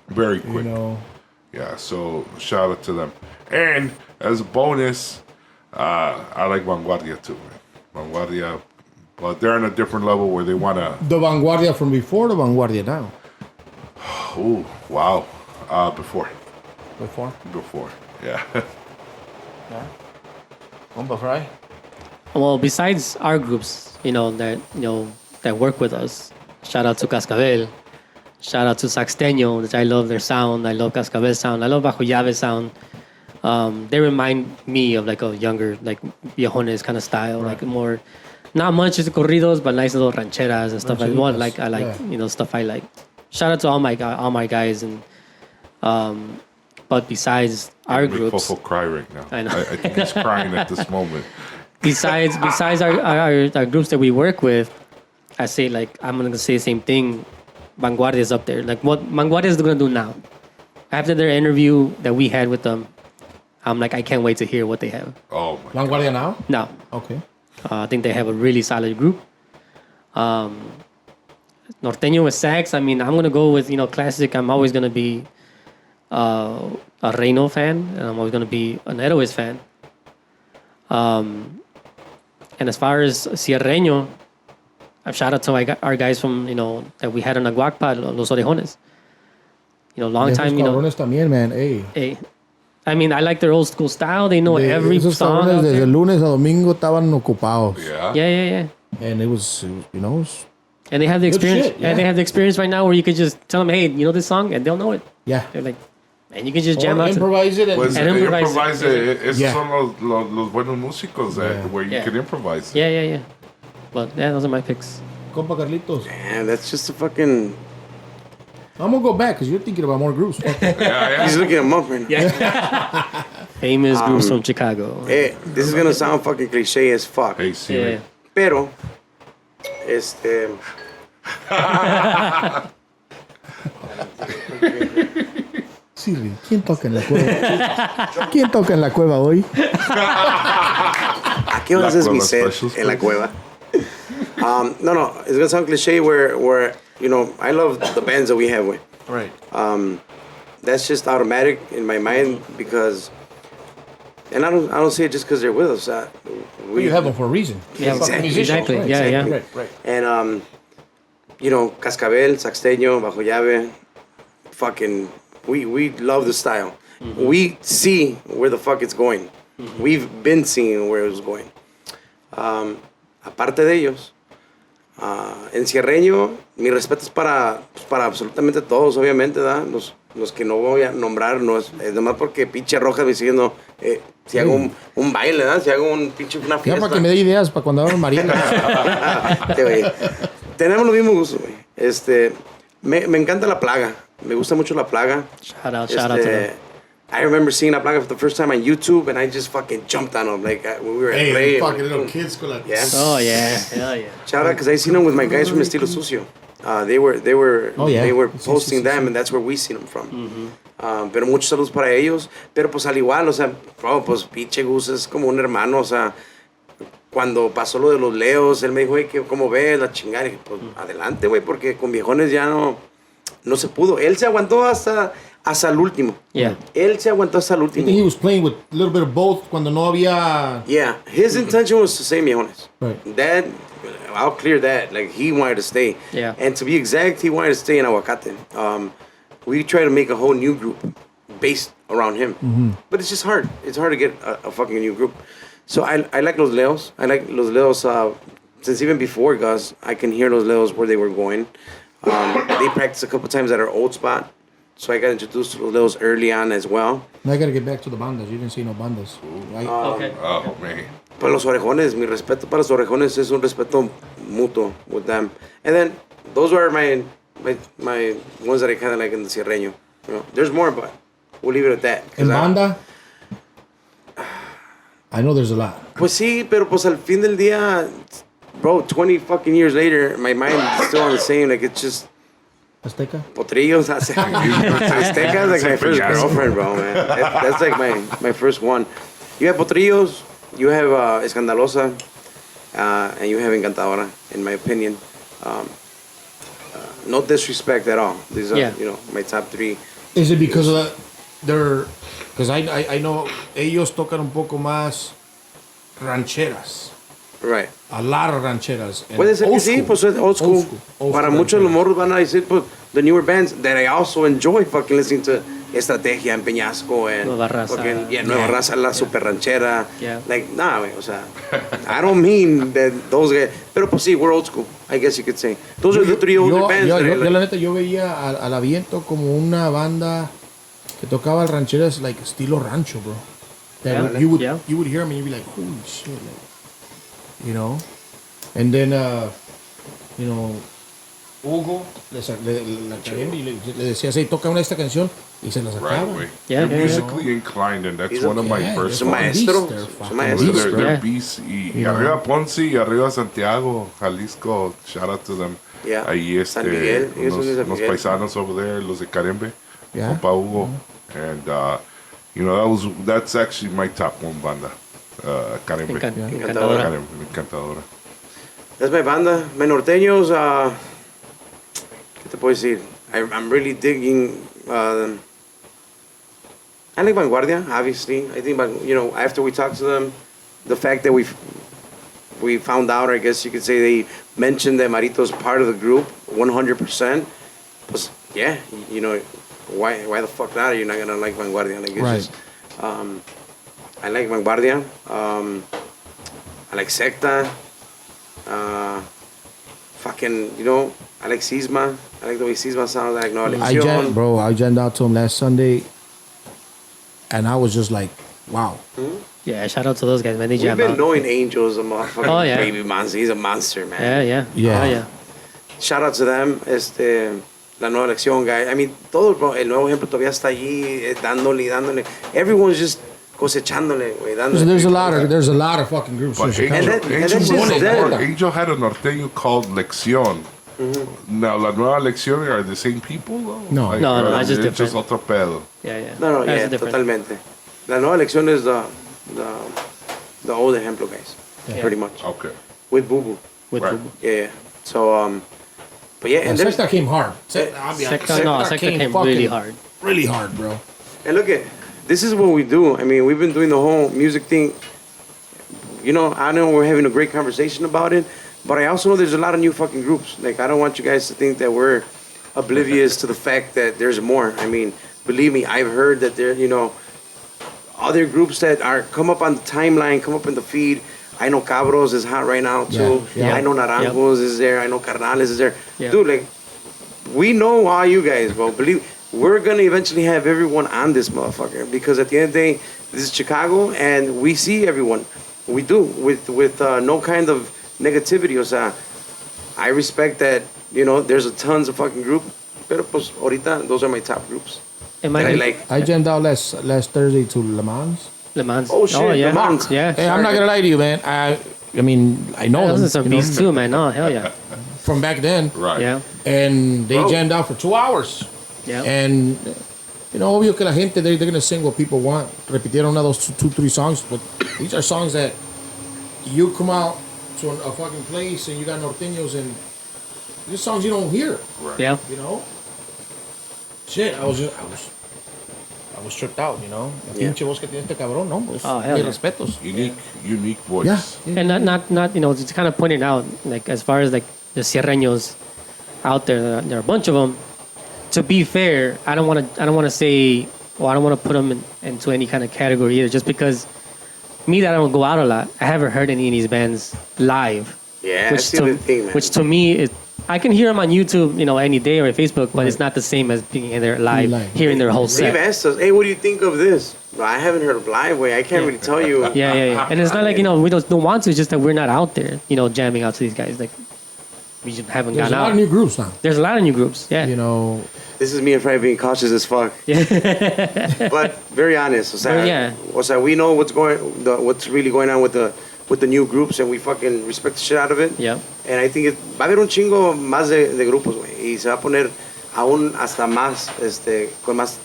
very You quick. know. Yeah, so shout out to them. And as a bonus, I like Vanguardia too, man. Vanguardia, but they're on a different level where they want to. The Vanguardia from before, the Vanguardia now. Oh, wow. Before, Before. yeah. Bomba Fry. Well, besides our groups, that work with us, shout out to Cascabel, shout out to Saxteño, which I love their sound. I love Cascabel's sound. I love Bajo Llave sound. They remind me of like a younger, like viejones kind of style, like more, not much as corridos, but nice little rancheras and stuff like that. Like I like, Yeah. stuff I like. Shout out to all my guys, and but besides our Make groups, Fofo cry right now. I know. I think he's crying at this moment. besides our groups that we work with, I say, like, I'm gonna say the same thing. Vanguardia is up there. Like, what Vanguardia is gonna do now? After their interview that we had with them, I'm like, I can't wait to hear what they have. Oh my. Vanguardia now? Now, Okay. I think they have a really solid group. Norteño with sax. I mean, I'm gonna go with classic. I'm always gonna be a Reino fan, and I'm always gonna be an Eroes fan. And as far as Sierreño, I've shout out to our guys from that we had on the GuacPod, Los Orejones. Long time. Cabrones también, man. Hey. Hey, I mean, I like their old school style. They know every Esos song. cabrones out desde there. el lunes a domingo estaban ocupados. Yeah. Yeah. And it was, And they have the Good experience. shit, yeah. And they have the experience right now where you could just tell them, hey, you know this song? And they'll know it. yeah. They're like, and you can just jam Or out to improvise it. Pues And improvise. esos Yeah. son los buenos músicos where you Yeah. can improvise. Yeah. But yeah, those are my picks. Compa Carlitos. Man, that's just a fucking. I'm going to go back because you're thinking about more groups. Yeah. He's looking him up right now. Famous groups from Chicago. Hey, this is gonna sound fucking cliche as fuck. Hey, Siri. Yeah. Pero, Siri, ¿quién toca en la cueva? ¿Quién toca en la cueva hoy? ¿a qué horas La es mi cueva set specials, en la please. cueva? No, it's gonna sound cliche where I love the bands that we have with. Right. That's just automatic in my mind because, and I don't say it just because they're with us. You have them for a reason. Yeah, Fucking musicians, exactly. right, Yeah, exactly. yeah. Right. And Cascabel, Saxteño, Bajo Llave, fucking, we love the style. we see where the fuck it's going. We've been seeing where it was going. Aparte de ellos, en Cierreño, mi respeto es para absolutamente todos, obviamente, ¿verdad? Los que no voy a nombrar, no es nomás porque pinche Rojas me diciendo si hago un baile, ¿verdad? Si hago una Ya fiesta. para que me dé ideas para cuando hagan Mariela. Tenemos los mismos gustos, güey. Me encanta La Plaga. Me gusta mucho La Plaga. Shout out to them. I remember seeing La Plaga for the first time on YouTube, and I just fucking jumped on them. Like, when we were at play. Fucking little kids go like, Yeah. Oh, yeah. Hell yeah. Shout out, because I seen them with my guys from Estilo Sucio. They were Oh, yeah. they were Sí, posting sí, sí, them, sí. and that's where we seen them from. Pero muchos saludos para ellos. Pero pues al igual, o sea, bro, pues pinche Gus es como un hermano, o sea, cuando pasó lo de los Leos, él me dijo, güey, ¿cómo ves la chingada? Y dije, pues adelante, güey, porque con viejones ya no se pudo. Él se aguantó hasta el último. Yeah. Él se aguantó hasta el I think he último. was playing with a little bit of both cuando no había. Yeah, his intention was to stay viejones. Right. That, I'll clear that. Like, he wanted to stay. Yeah. And to be exact, he wanted to stay in Aguacate. We tried to make a whole new group based around him. But it's just hard. It's hard to get a fucking new group. So I like Los Leos. I like Los Leos since even before Gus. I can hear Los Leos where they were going. They practiced a couple times at our old spot. So I got introduced to Los Leos early on as well. I gotta get back to the bandas. You didn't see no bandas. Right? Okay. Oh, man. Para los orejones, mi respeto para los orejones es un respeto mutuo with them. And then those are my ones that I kind of like in the Cierreño. You know, there's more, but we'll leave it at that. 'Cause En banda, I know there's a lot. Pues sí, pero pues al fin del día, bro, 20 fucking years later, my mind is still on the same. Like, it's just Azteca? potrillos. Azteca is like my first girlfriend, bro, man. That's like my first one. You have potrillos, you have Escandalosa, and you have Encantadora, in my opinion. No disrespect at all. These are, Yeah. my top three. Is it because of they're... Because I know ellos tocan un poco más rancheras. Right. A lot of rancheras. and Puede ser que old sí, school. pues es old school. Old Para school muchos de los rancheras. morros van a decir, pues, the newer bands that I also enjoy fucking listening to Estrategia en Peñasco and Nueva Raza. fucking, Nueva Raza, La Super Ranchera. Yeah. Like, nah, güey, o sea, I don't mean that those guys, pero pues sí, we're old school, I guess you could say. Those are the three older bands yo, that I yo, like. la neta, yo veía al Aviento como una banda que tocaba rancheras like estilo rancho, bro. That Yeah. you would Yeah. you would hear them and you'd be like, holy shit, like, you know. And then Hugo la academia y le decía, hey, toca esta canción y se la Right sacaba. away. Yeah, They're yeah, musically inclined, and that's He's a- one of my Yeah, first Es un they're ones. maestro, They're es un fucking maestro. beasts, They're Yeah. beasts. Y You know. arriba Ponce y arriba Santiago, Jalisco. Shout out to them. Yeah. Ahí San Miguel, ellos son de San unos Miguel. paisanos over there, los de Carembe, Yeah. Compa Hugo. And, that's actually my top one banda. Carembe. Encantadora. Carembe, Encantadora. Es mi banda. My norteños, ¿qué te puedo decir? I'm really digging, I like Vanguardia, obviously. I think, after we talked to them, the fact that we found out, I guess you could say they mentioned that Marito's part of the group, 100%. Pues, yeah, why the fuck not? You're not gonna like Vanguardia. Like, it's Right. just, I like Vanguardia. I like Secta. I like Sisma. I like the way Sisma sounds. I like No Elección. I jammed out to him last Sunday and I was just like, wow. Yeah, shout out to those guys, man. They We've jam been out. knowing Angel's a motherfucking Oh, yeah. baby monster. He's a monster, man. Yeah. Yeah. Oh, yeah. Shout out to them. La Nueva Elección, guy. I mean, todo el nuevo ejemplo todavía está allí, dándole. Everyone's just cosechándole, güey, dándole. There's a lot of fucking groups. But in Angel, Chicago. and that's just them. Angel had a norteño called Lección. Now, La Nueva Lección are the same people? Though? No. No, it's just it's just different. otro pedo. Yeah. No, That's yeah, different. totalmente. La Nueva Elección is the old ejemplo, guys. Yeah. Pretty much. Okay. With Boo Boo. With Right. Boo Boo. Yeah. So, but yeah, and there's, Secta came hard. Secta came really hard. Really hard, bro. and look at, this is what we do. I mean, we've been doing the whole music thing. I know we're having a great conversation about it, but I also know there's a lot of new fucking groups. Like, I don't want you guys to think that we're oblivious to the fact that there's more. I mean, believe me, I've heard that there, other groups that are come up on the timeline, come up in the feed. I know Cabros is hot right now too. Yeah. I know Naranjos is there. I know Carnales is there. Yeah. Dude, like, we know all you guys, bro. Believe we're gonna eventually have everyone on this motherfucker because at the end of the day, this is Chicago and we see everyone. We do with no kind of negativity. O sea, I respect that. There's a tons of fucking group. Pero pues ahorita those are my top groups. Am That I I like. I jammed out last Thursday to Le Mans. Le Mans? Oh shit, yeah. Le Mans. Yeah. Hey, I'm not gonna lie to you, man. I mean, I know Those are them some beats too, man. No, hell yeah. from back then, Right. Yeah. and they Bro. jammed out for 2 hours. Yeah. And obvio que la gente they're gonna sing what people want. Repitieron una, those two, three songs, but these are songs that you come out to a fucking place and you got norteños and these songs you don't hear. Yeah. Shit, I was tripped out. La Yeah. pinche voz que tiene este cabrón, no? Pues, Oh, hell mis yeah. respetos. Unique voice. Yeah. And not it's kind of pointed out, like, as far as, like, the Sierreños out there are a bunch of them. To be fair, I don't want to say, well, I don't want to put them into any kind of category either, just because me that I don't go out a lot, I haven't heard any of these bands live. Yeah, that's the other thing, man. Which to me, I can hear them on YouTube, any day or Facebook, but it's not the same as being in there live, hearing their whole They've set. asked us, hey, what do you think of this? But I haven't heard of live way. I can't really tell you. Yeah. And it's not like, we don't want to, it's just that we're not out there, jamming out to these guys. Like, we just haven't There's a gotten lot out. of new groups now. There's a lot of new groups, yeah. This is me and Frank being cautious as fuck. But very honest. O sea, we know what's really going on with the new groups, and we fucking respect the shit out of it. Yeah. And I think va a haber un chingo más de grupos, güey. Y se va a poner aún hasta más, con más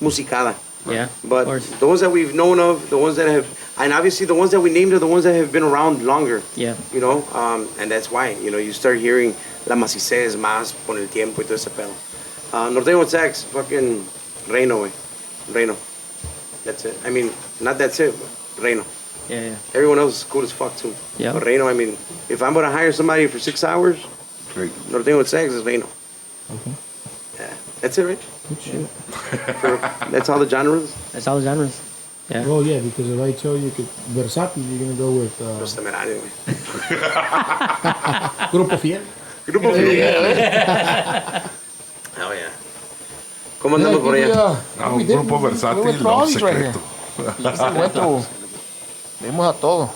musicada. Yeah. But of course. the ones that we've known of, the ones that have, and obviously the ones that we named are the ones that have been around longer. Yeah. And that's why, you start hearing La Macicés más con el tiempo y todo ese pedo. Norteño Sax, fucking Reino, güey. Reino. That's it. I mean, not that's it, but Reino. Yeah. Everyone else is cool as fuck too. Yeah. But Reino, I mean, if I'm gonna hire somebody for 6 hours, Great. Norteño Sax is Reino. Okay. Yeah. That's it, right? Good shit. That's all the genres? That's all the genres. Yeah. Well, yeah, because if I tell you que versátil, you're gonna go with Los Temerarios, güey. Grupo Fiel. Grupo Fiel. Oh, yeah. ¿Cómo andamos por allá? Un grupo versátil, no secreto. Vemos a todo.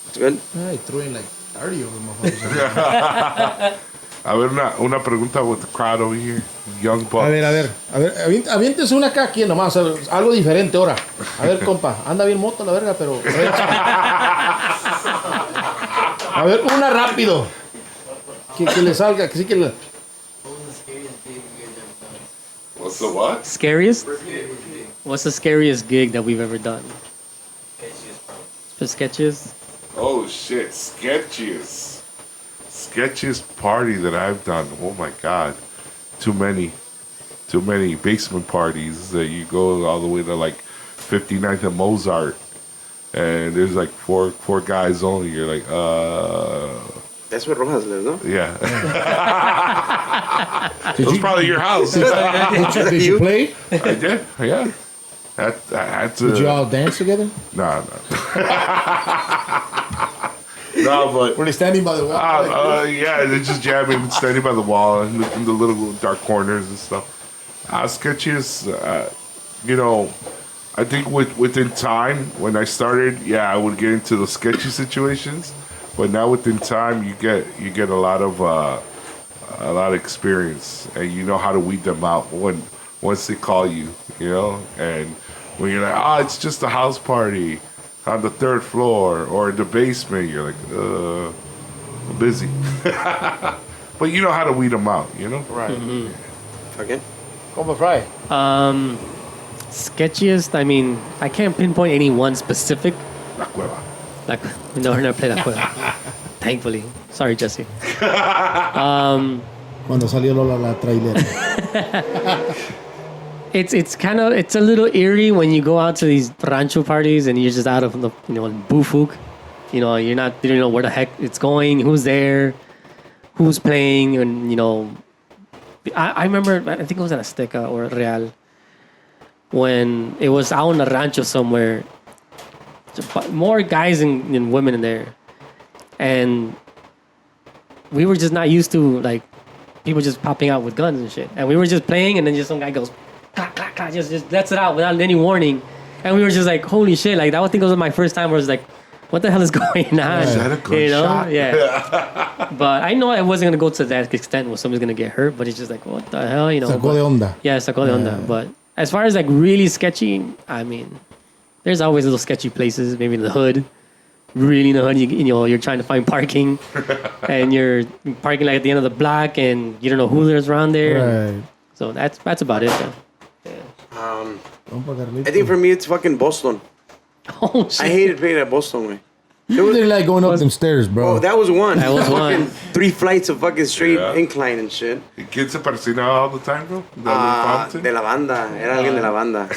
It's good? I threw in like 30 of them. A ver, una pregunta with the crowd over here. Young Bucks. A ver, aviéntese una acá aquí nomás, algo diferente ahora. A ver, compa, anda bien moto la verga, pero... A ver, una rápido. Que le salga, que sí que le... What's the what? Scariest? What's the scariest gig that we've ever done? For Sketches? Oh shit, sketchiest party that I've done. Oh my god, too many basement parties that you go all the way to like 59th and Mozart, and there's like four guys only. You're like, That's where Rojas lives, no? yeah. It was probably your house. Did you play? I did, yeah. I had to. Did you all dance together? No. No, but Were they standing by the wall? yeah, they're just jamming, standing by the wall in the little dark corners and stuff. Sketches, I think within time when I started, yeah, I would get into the sketchy situations, but now within time you get a lot of experience, and you know how to weed them out once they call you, and when you're like, it's just a house party on the 3rd floor or in the basement, you're like, I'm busy. But you know how to weed them out, Right. Okay. Compa Fry. Sketchiest, I mean, I can't pinpoint any one specific. La Cueva. Like, no, we're not playing that Cueva. Thankfully. Sorry, Jesse. Cuando salió la trailera. It's a little eerie when you go out to these rancho parties and you're just out of the bufuk. You don't know where the heck it's going, who's there. who's playing, and I remember, I think it was at Azteca or Real, when it was out in the rancho somewhere, more guys and women in there, and we were just not used to like people just popping out with guns and shit, and we were just playing, and then just some guy goes, clack, clack, clack, just lets it out without any warning, and we were just like, holy shit, like that. I think it was my first time where I was like, what the hell is going on? Is that a gunshot? Yeah. But I know I wasn't gonna go to that extent where somebody's gonna get hurt, but it's just like, what the hell, Sacó de onda. Yeah, sacó de onda. But as far as like really sketchy, I mean, there's always little sketchy places, maybe in the hood. Really in the hood, you're trying to find parking, and you're parking like at the end of the block, and you don't know who there's around there. Right. So that's about it. I think for me, it's fucking Boston. Oh shit! I hated playing at Boston, way. You really like going up them stairs, bro. Oh, that was one. That was one. Fucking 3 flights of fucking straight incline and shit. The kids se persinaba all the time, bro. That De la banda. Era alguien de la banda.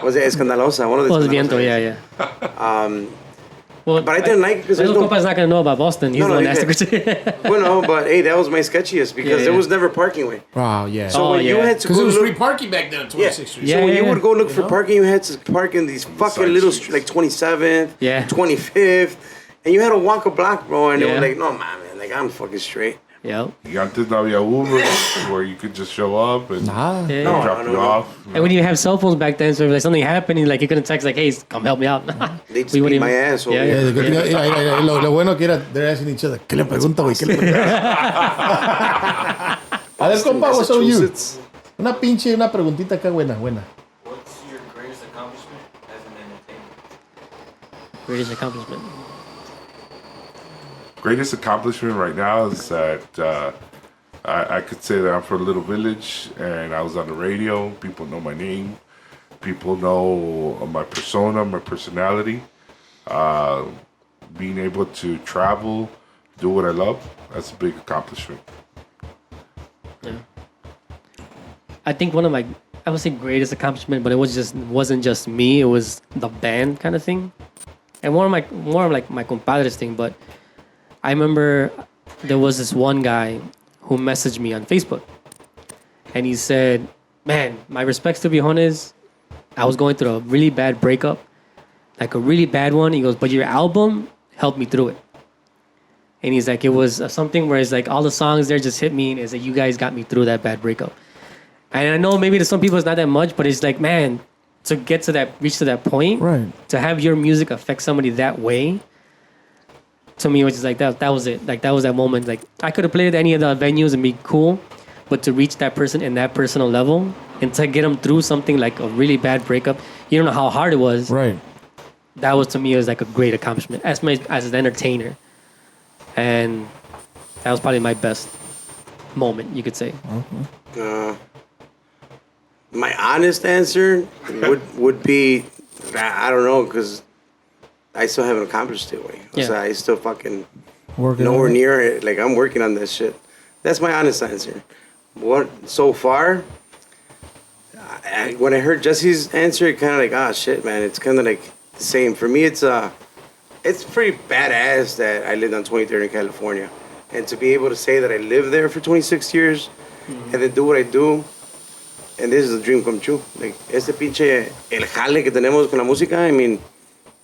Was it Escandalosa? One of the Well, Escandalosa. Viento, yeah. Well, But I didn't like it because Little there's no... Copa's not gonna know about Boston. He's No, the one he that's the Well, no, but hey, that was my sketchiest because Yeah, there yeah. was never parking way. Oh, yeah. So when you yeah. had to Because go it was look... free parking back then on 26th Street. Yeah. So when you would go look for know? parking, you had to park in these fucking Side little, streets. like 27th, Yeah. 25th, and you had to walk a block, bro, and they Yeah. were like, no, man, like, I'm fucking straight. Yep. Y antes no había Uber, where you could just show up and Nah. Yeah. No. drop you off. And when you have cell phones back then, so if like something happened, like you couldn't text like, "Hey, come help me out." They just We beat wouldn't my even- ass over Yeah, here. Yeah, the good thing- mira, lo bueno que era, they're asking each other, ¿qué le pregunta, güey? ¿Qué le pregunta? A ver, compa, what's up with you? Massachusetts. Una preguntita acá buena. What's your greatest accomplishment as an entertainer? Greatest accomplishment. Greatest accomplishment right now is that I could say that I'm from a little village and I was on the radio. People know my name. People know my persona, my personality. Being able to travel, do what I love, that's a big accomplishment. Yeah. I think one of my, I would say greatest accomplishment, but it wasn't just me. It was the band kind of thing, and more of like my compadres thing. But I remember there was this one guy who messaged me on Facebook, and he said, "Man, my respects to Viejones. I was going through a really bad breakup, like a really bad one." He goes, "But your album helped me through it." And he's like, it was something where it's like all the songs there just hit me, and it's like, you guys got me through that bad breakup. And I know maybe to some people it's not that much, but it's like, man, to reach to that point, Right. to have your music affect somebody that way, to me, it was just like that was it. Like that was that moment. Like I could have played at any of the venues and be cool, but to reach that person in that personal level and to get them through something like a really bad breakup, you don't know how hard it was. Right. That was to me, it was like a great accomplishment as an entertainer. And that was probably my best moment, you could say. My honest answer would be, I don't know, because I still haven't accomplished it. Way. Yeah. So I still fucking Working nowhere on it. near it. Like I'm working on this shit. That's my honest answer. What so far? When I heard Jesse's answer, it kind of like, shit, man. It's kind of like the same. For me, it's pretty badass that I lived on 23rd in California, and to be able to say that I lived there for 26 years, and then do what I do. And this is a dream come true. Like, este pinche el jale que tenemos con la música, I mean,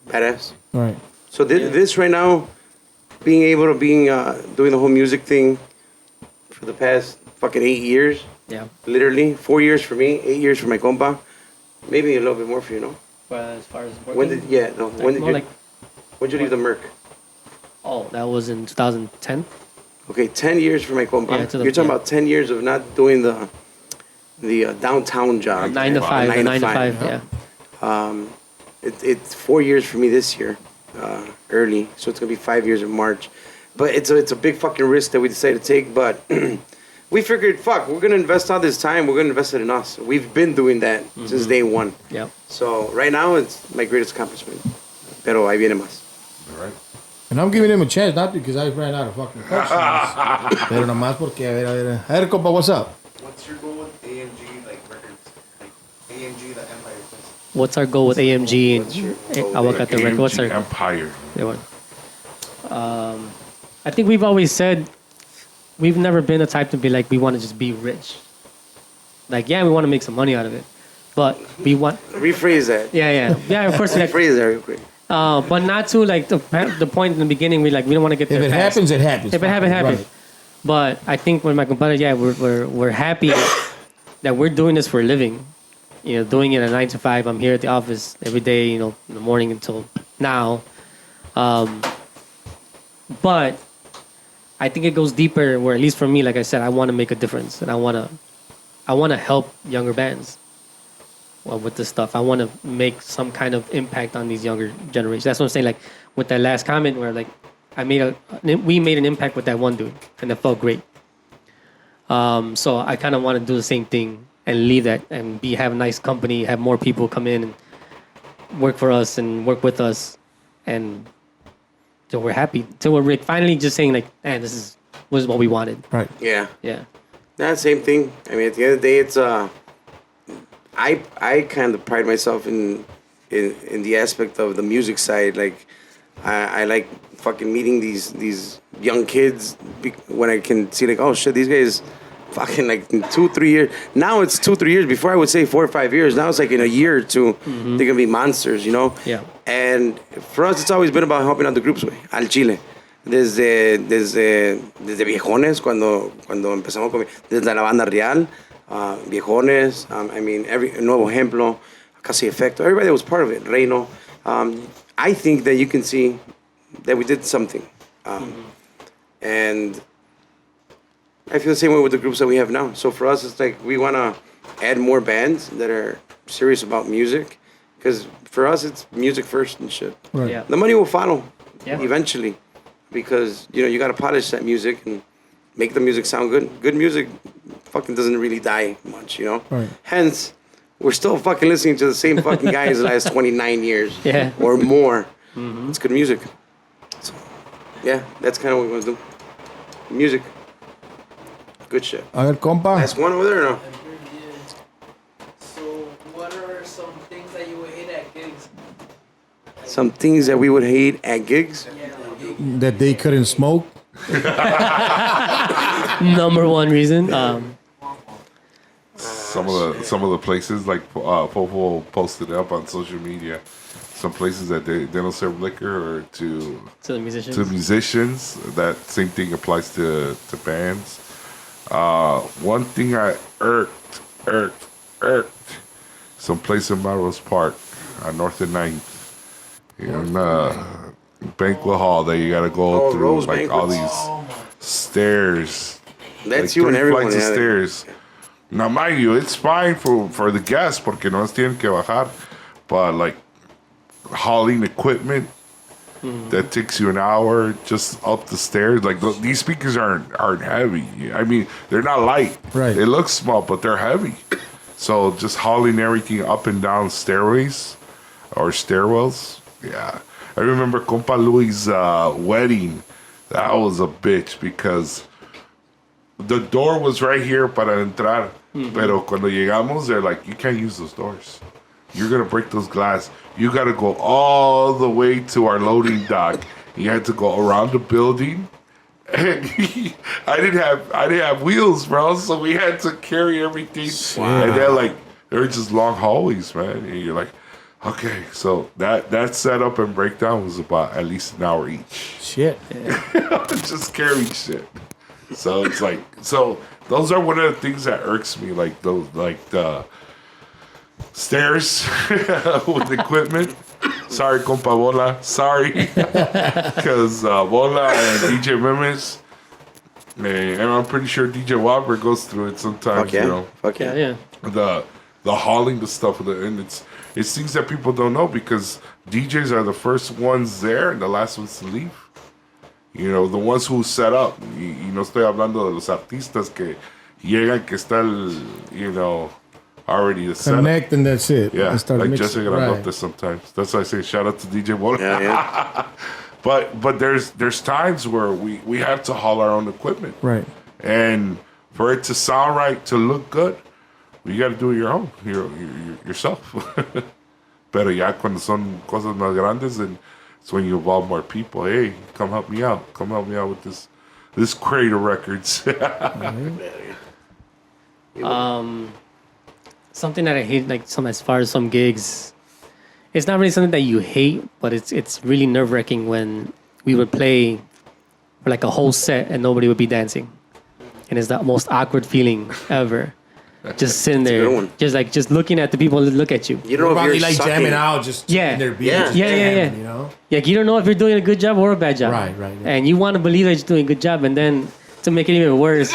badass. Right. So this right now, doing the whole music thing for the past fucking 8 years, Yeah. literally 4 years for me, 8 years for my compa, maybe a little bit more for you, no? Well, as far as working, When did you leave the Merc? that was in 2010. Okay, 10 years for my compa. Yeah, You're talking about 10 years of not doing the downtown job. 9 to 5. 9 to 5, yeah. It's 4 years for me this year, early. So it's gonna be 5 years in March. But it's a big fucking risk that we decided to take. But we figured, we're gonna invest all this time. We're gonna invest it in us. We've been doing that since day one. Yeah. So right now it's my greatest accomplishment. Pero ahí viene más. All right. And I'm giving him a chance, not because I ran out of fucking questions. Pero nomás porque, a ver, compa, what's up? What's your goal with AMG like records? Like AMG, the Empire Quest. What's our goal with AMG and Aguacate Records? What's AMG our Empire. Yeah, what? I think we've always said we've never been the type to be like, we want to just be rich. Like, yeah, we want to make some money out of it, but we want. Rephrase that. Yeah. Of course, like, Rephrase that real quick. but not to like the point in the beginning. We don't want to get If there it fast. happens, it happens. If it happens, Right. happens. But I think when my compadre, we're happy that we're doing this for a living. Doing it at 9 to 5. I'm here at the office every day. In the morning until now. But I think it goes deeper. Where at least for me, like I said, I want to make a difference, and I want to help younger bands. Well, with this stuff, I want to make some kind of impact on these younger generations. That's what I'm saying. Like with that last comment, where like we made an impact with that one dude, and it felt great. So I kind of want to do the same thing and leave that and have a nice company, have more people come in and work for us and work with us, and so we're happy. So we're finally just saying like, man, this is what we wanted. Right. Yeah. Yeah. That same thing. I mean, at the end of the day, it's I kind of pride myself in the aspect of the music side. Like, I like fucking meeting these young kids when I can see like, oh shit, these guys fucking like in 2-3 years. Now it's 2-3 years. Before I would say 4 or 5 years. Now it's like in a year or two, they're gonna be monsters, Yeah. And for us, it's always been about helping out the groups, güey, al Chile. Desde Viejones, cuando empezamos desde la banda Real, Viejones, I mean, Nuevo Ejemplo, Casi Efecto, everybody that was part of it, Reino. I think that you can see that we did something. And I feel the same way with the groups that we have now. So for us, it's like we want to add more bands that are serious about music. Because for us, it's music first and shit. Right. Yeah. The money will follow eventually. Because, you got to polish that music and make the music sound good. Good music fucking doesn't really die much, Right. Hence, we're still fucking listening to the same fucking guys the last 29 years or more. It's good music. So, yeah, that's kind of what we want to do. Music. Good shit. A ver, compa. Last one over there or no? So, what are some things that you would hate at gigs? Some things that we would hate at gigs. That they couldn't smoke. Number one reason. Some of the places like Popo posted up on social media. Some places that they don't serve liquor or to To the musicians. musicians. That same thing applies to bands. One thing I irked. Some place in Melrose Park on North and 9th. In banquet hall that you gotta go through Rose like all banquets. these stairs. That's like you and 3 everyone. flights of Yeah. stairs. Now, mind you, it's fine for the guests porque no tienen que bajar, but like hauling equipment that takes you an hour just up the stairs. Like these speakers aren't heavy. I mean, they're not light. Right. They look small, but they're heavy. So just hauling everything up and down stairways or stairwells. Yeah. I remember Compa Louis' wedding. That was a bitch because the door was right here para entrar. Pero cuando llegamos, they're like, you can't use those doors. You're going to break those glass. You got to go all the way to our loading dock. You had to go around the building. And I didn't have wheels, bro. So we had to carry everything. Wow. And then they were just long hallways, man. And you're like, okay, so that setup and breakdown was about at least an hour each. Shit. Just carrying shit. So it's like, those are one of the things that irks me, like the stairs with equipment. Sorry, compa Bola. Sorry, because Bola and DJ Memes, and I'm pretty sure DJ Whopper goes through it sometimes. Fuck yeah. You know, Fuck yeah. Yeah. the hauling the stuff and it's things that people don't know because DJs are the first ones there and the last ones to leave. You know, the ones who set up. Y no estoy hablando de los artistas que llegan que está already the setup. Connect and that's it. Yeah, And start like mixing. Jesse Grandote sometimes. That's why I say shout out to DJ Bola. Yeah. But there's times where we have to haul our own equipment. Right. And for it to sound right, to look good, you got to do it yourself. Pero ya cuando son cosas más grandes, and it's when you involve more people. Hey, come help me out. Come help me out with this this crate of records. Something that I hate, like as far as some gigs, it's not really something that you hate, but it's really nerve wracking when we would play for like a whole set and nobody would be dancing, and it's the most awkward feeling ever. Just sitting a good there, one. just looking at the people that look at you. You don't know if Probably you're like sucking. jamming out, just Yeah. in their beat. Yeah. just Yeah, jamming, yeah. You know? Like you don't know if you're doing a good job or a bad job. Right, yeah. And you want to believe that you're doing a good job, and then to make it even worse,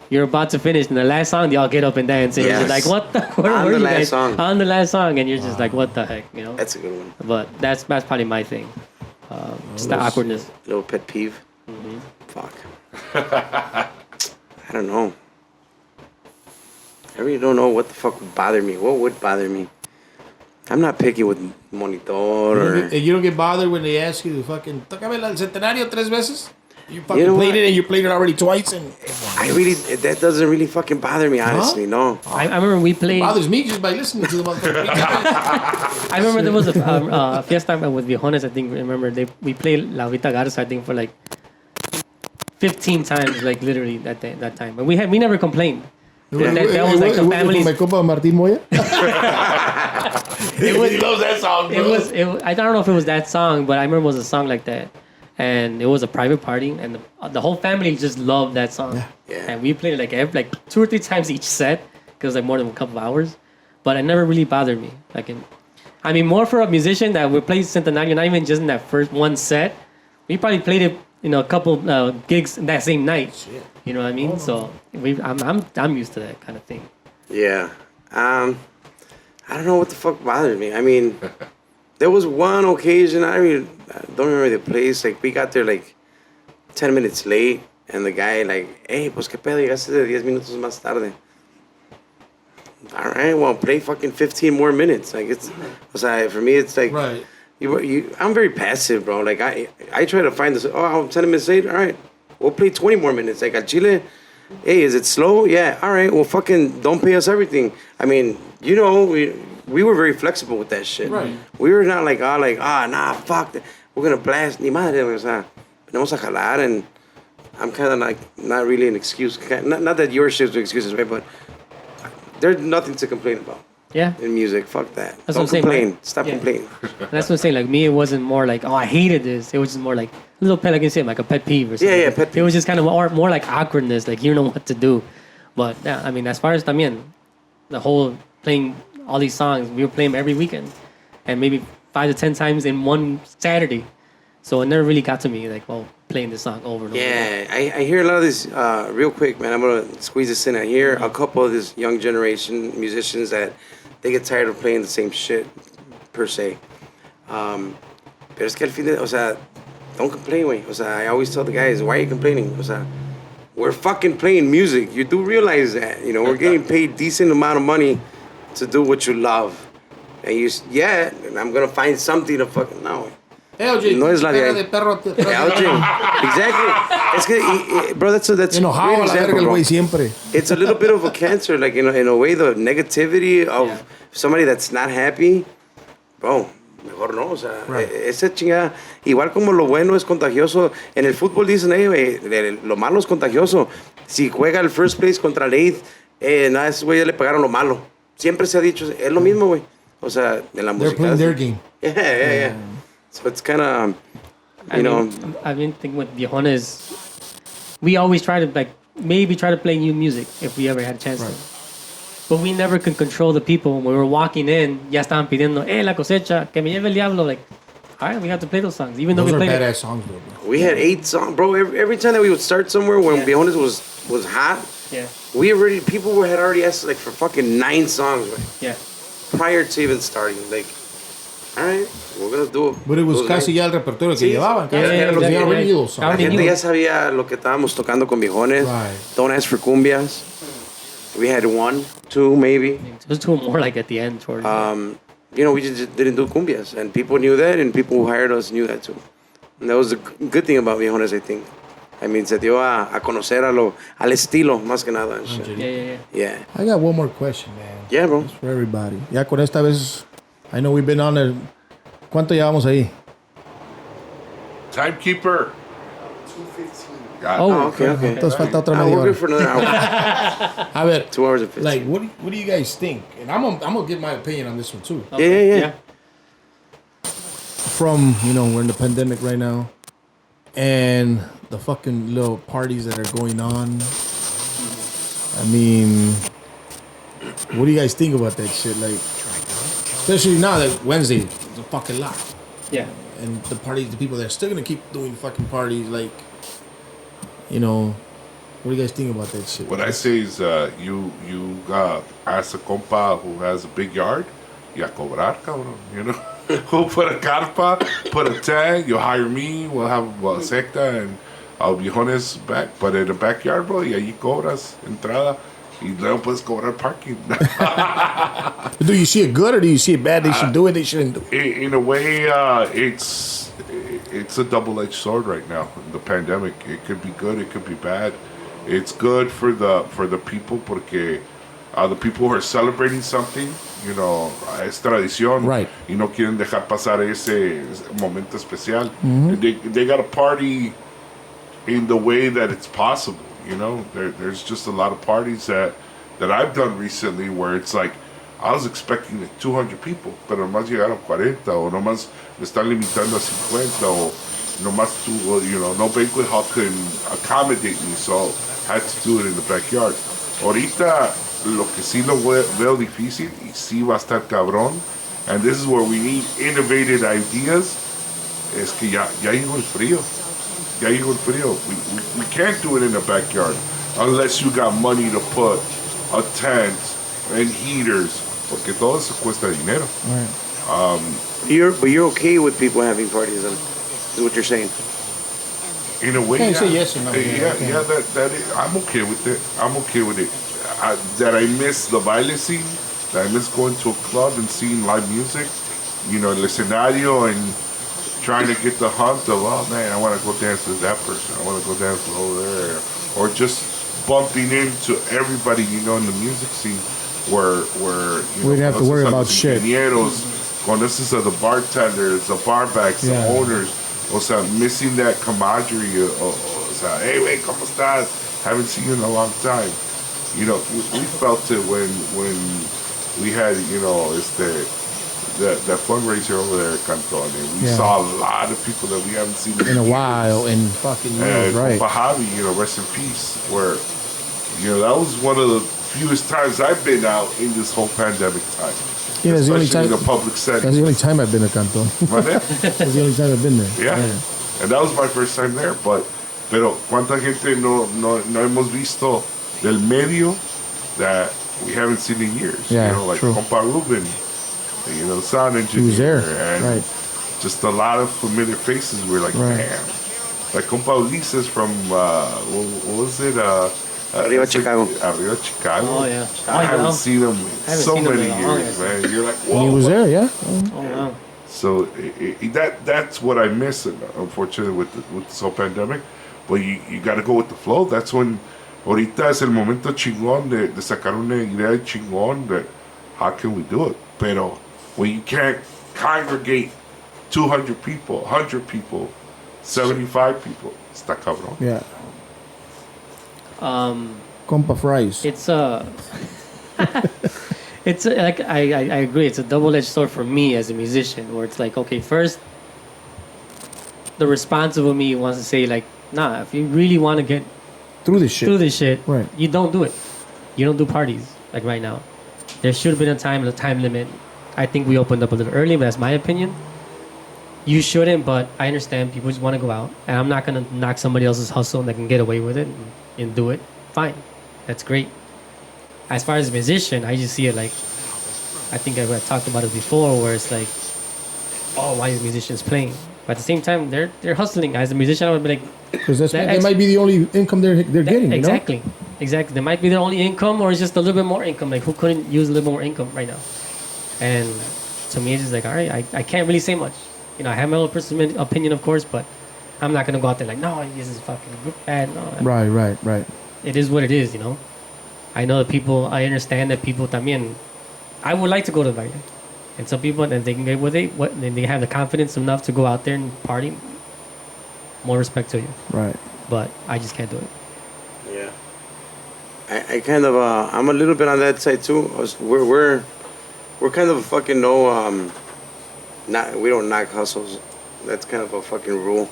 you're about to finish, and the last song, they all get up and dance, and Yes. you're like, "What the? Where On were the you last guys?" song. On the last song, and you're just like, "What the heck?" You know. That's a good one. But that's probably my thing. Just the awkwardness. Little pet peeve. Mm-hmm. Fuck. I don't know. I really don't know what the fuck would bother me. What would bother me? I'm not picky with monitor or... You don't get bothered when they ask you to fucking tócame el centenario 3 veces? You fucking You know played what? it and you played it already twice and I really... That doesn't really fucking bother me, honestly. No. I remember we played. bothers me just by listening to the motherfucker. I remember there was a fiesta with Viejones. I think we played La Vita Garza. I think for like 15 times, like literally that time. But we never complained. That was like the family's. My compa Martín Moya. It was, He loves that song, bro. it was. I don't know if it was that song, but I remember it was a song like that, and it was a private party, and the whole family just loved that song. Yeah. And we played it like 2 or 3 times each set because like more than a couple of hours, but it never really bothered me. I mean, more for a musician that would play Centenario, not even just in that first one set. We probably played it, a couple gigs that same night. Shit. You know what I mean? So I'm used to that kind of thing. Yeah. I don't know what the fuck bothered me. I mean, there was one occasion, I don't remember the place, like we got there like 10 minutes late and the guy like, hey, pues qué pedo, llegaste de 10 minutos más tarde. All right, well, play fucking 15 more minutes. Like for me, it's like, Right. I'm very passive, bro. Like I try to find this, I'm 10 minutes late, all right, we'll play 20 more minutes. Like at Chile, hey, is it slow? Yeah, all right, well, fucking don't pay us everything. I mean, we were very flexible with that shit. Right. We were not like, nah, fuck that. We're gonna blast. Ni madre, o sea, venimos a jalar, and I'm kind of like, not really an excuse. Not that your shit's an excuse, right? But there's nothing to complain about Yeah. in music. Fuck that. That's what Don't I'm saying, complain. right? Stop Yeah. complaining. And that's what I'm saying. Like me, it wasn't more like, oh, I hated this. It was just more like a little pet, like you said, like a pet peeve or something. Yeah, pet peeve. It was just kind of more like awkwardness, like you don't know what to do. But yeah, I mean, as far as también, the whole playing all these songs, we were playing them every weekend, and maybe 5 to 10 times in one Saturday. So it never really got to me, like, oh, playing this song over and over. Yeah, I hear a lot of this, real quick, man. I'm going to squeeze this in. I hear a couple of this young generation musicians that they get tired of playing the same shit, per se. Pero es que al fin de, o sea, don't complain, güey. O sea, I always tell the guys, why are you complaining? O sea, we're fucking playing music. You do realize that, we're getting paid decent amount of money to do what you love. And and I'm going to find something to fucking, no, güey. LJ, No es la cara de- de perro. Exactly. Es que, bro, that's a great Enojado a la verga example, el bro. güey siempre. It's a little bit of a cancer, like in a way, the negativity of somebody that's not happy, bro. Mejor no, o sea, esa chingada, igual como lo bueno es contagioso. En el fútbol dicen, güey, lo malo es contagioso. Si juega el first place contra el eighth, nada, esos güeyes le pegaron lo malo. Siempre se ha dicho, es lo mismo, güey. O sea, en la They're música. playing their game. Yeah. So it's kind of, you know. I mean, think with Viejones, we always try to play new music if we ever had a chance to. But we never could control the people. When we were walking in, ya estaban pidiendo, la cosecha, que me lleve el diablo. Like, all right, we have to play those songs, even Those though are we played badass songs, though, bro. We had 8 songs, bro. Every time that we would start somewhere when Viejones was hot, Yeah, people had already asked like for fucking 9 songs, right? yeah. Prior to even starting. Like, all right, we're gonna do it. But it was casi ya el repertorio que Sí. llevaban. Yeah, Casi yeah, los exactly. already knew those La songs. gente ya sabía lo que estábamos tocando con Viejones. Right. Don't ask for cumbias. We had 1, 2, maybe. It was two more like at the end towards. We just didn't do cumbias, and people knew that, and people who hired us knew that too. And that was the good thing about Viejones, I think. I mean, se dio a conocer al estilo, más que nada. And shit. Yeah. Yeah. I got one more question, man. Yeah, bro. It's for everybody. Ya con esta vez, I know we've been on there. ¿Cuánto llevamos ahí? Timekeeper. 2:15. Yeah. Oh, okay, okay. Entonces falta otra Ah, media we're hora. good for another hour. A ver, 2 hours and 15. like, what do you guys think? And I'm gonna give my opinion on this one too. Yeah. From, we're in the pandemic right now, and the fucking little parties that are going on. I mean, what do you guys think about that shit? Like, especially now that Wednesday is a fucking lot. Yeah. And the people that are still gonna keep doing fucking parties, like, what do you guys think about that shit? What I say is, you ask a compa who has a big yard, y a cobrar, cabrón, We'll put a carpa, put a tag, you'll hire me, we'll have a secta and I'll be honest back, but in the backyard, bro, y ahí cobras entrada y luego puedes cobrar parking. Do you see it good or do you see it bad? They should do it, they shouldn't do it. In a way, it's a double-edged sword right now. The pandemic, it could be good, it could be bad. It's good for the people porque the people who are celebrating something, es tradición, Right. Y no quieren dejar pasar ese momento especial. They got to party in the way that it's possible. There's just a lot of parties that I've done recently where it's like I was expecting like 200 people, pero nomás llegaron 40, o nomás me están limitando a 50, o nomás no banquet hall couldn't accommodate me, so I had to do it in the backyard. Ahorita lo que sí lo veo difícil y sí va a estar cabrón, and this is where we need innovative ideas, es que ya llegó el frío. Ya llegó el frío. We can't do it in the backyard unless you got money to put a tent and heaters, porque todo eso cuesta dinero. But you're okay with people having parties, then, is what you're saying. In a way, Can't say yes or no. that is, I'm okay with it. I'm okay with it. That I miss the baile scene, that I miss going to a club and seeing live music, el escenario, and trying to get the hunt of, oh man, I want to go dance with that person, I want to go dance with over there, or just bumping into everybody in the music scene where We didn't have to worry about shit. Conoces of the bartenders, the barbacks, the owners, o sea, missing that camaraderie, o sea, hey, wait, ¿cómo estás? Haven't seen you in a long time. We felt it when we had, that fundraiser over there at Canton, and we saw a lot of people that we haven't seen In a while, in fucking years, and right? Pajavi, rest in peace, where, that was one of the fewest times I've been out in this whole pandemic time. Yeah, that's the only Especially time. in a public setting. That's the only time I've been to Canton. ¿Vale? That's the only time I've been there. Yeah. And that was my first time there, pero cuánta gente no hemos visto del medio that we haven't seen in years. Yeah, like true. Compa Ruben, the sound engineer. He was there, and right. just a lot of familiar faces. We're like, Right. man. Like Compa Ulises from, what was it? Arriba Chicago. Arriba Chicago. Oh, yeah. I haven't seen him in haven't so seen him many in a long years, time. man. You're like, And whoa. he was there, yeah. Oh, wow. So that's what I miss, unfortunately, with this whole pandemic. But you got to go with the flow. That's when, ahorita es el momento chingón de sacar una idea chingón de how can we do it. Pero when you can't congregate 200 people, 100 people, 75 people, está cabrón. Yeah. Compa fries. It's it's like I agree. It's a double-edged sword for me as a musician, where it's like, okay, first, the responsible me wants to say like, nah, if you really want to get Through this shit. Right. you don't do it. You don't do parties like right now. There should have been a time limit. I think we opened up a little early, but that's my opinion. You shouldn't, but I understand people just want to go out, and I'm not gonna knock somebody else's hustle and they can get away with it and do it. Fine, that's great. As far as a musician, I just see it like, I think I talked about it before, where it's like, oh, why is musicians playing? But at the same time, they're hustling. As a musician, I would be like, Because that might be the only income they're getting, exactly. Exactly. There might be their only income, or it's just a little bit more income. Like, who couldn't use a little more income right now? And to me, it's just like, all right, I can't really say much. I have my own personal opinion, of course, but I'm not gonna go out there like, no, this is fucking bad. No, Right. it is what it is. I know that people. I understand that people también. I would like to go to the baile, and some people, and they can get then they have the confidence enough to go out there and party. More respect to you. Right. but I just can't do it. Yeah. I kind of I'm a little bit on that side too. We're kind of fucking we don't knock hustles. That's kind of a fucking rule.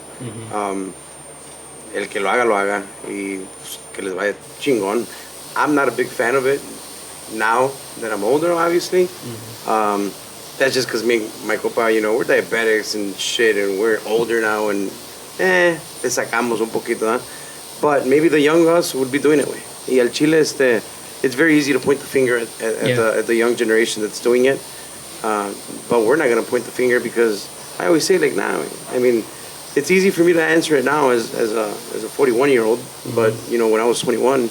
El que lo haga y pues, que les vaya chingón. I'm not a big fan of it now that I'm older, obviously. That's just because me, my copa, you know, we're diabetics and shit, and we're older now, and le sacamos un poquito, huh? But maybe the young us would be doing it. Y al Chile, it's very easy to point the finger at the young generation that's doing it. But we're not going to point the finger because I always say, like, nah, I mean, it's easy for me to answer it now as a 41-year-old, but, you know, when I was 21,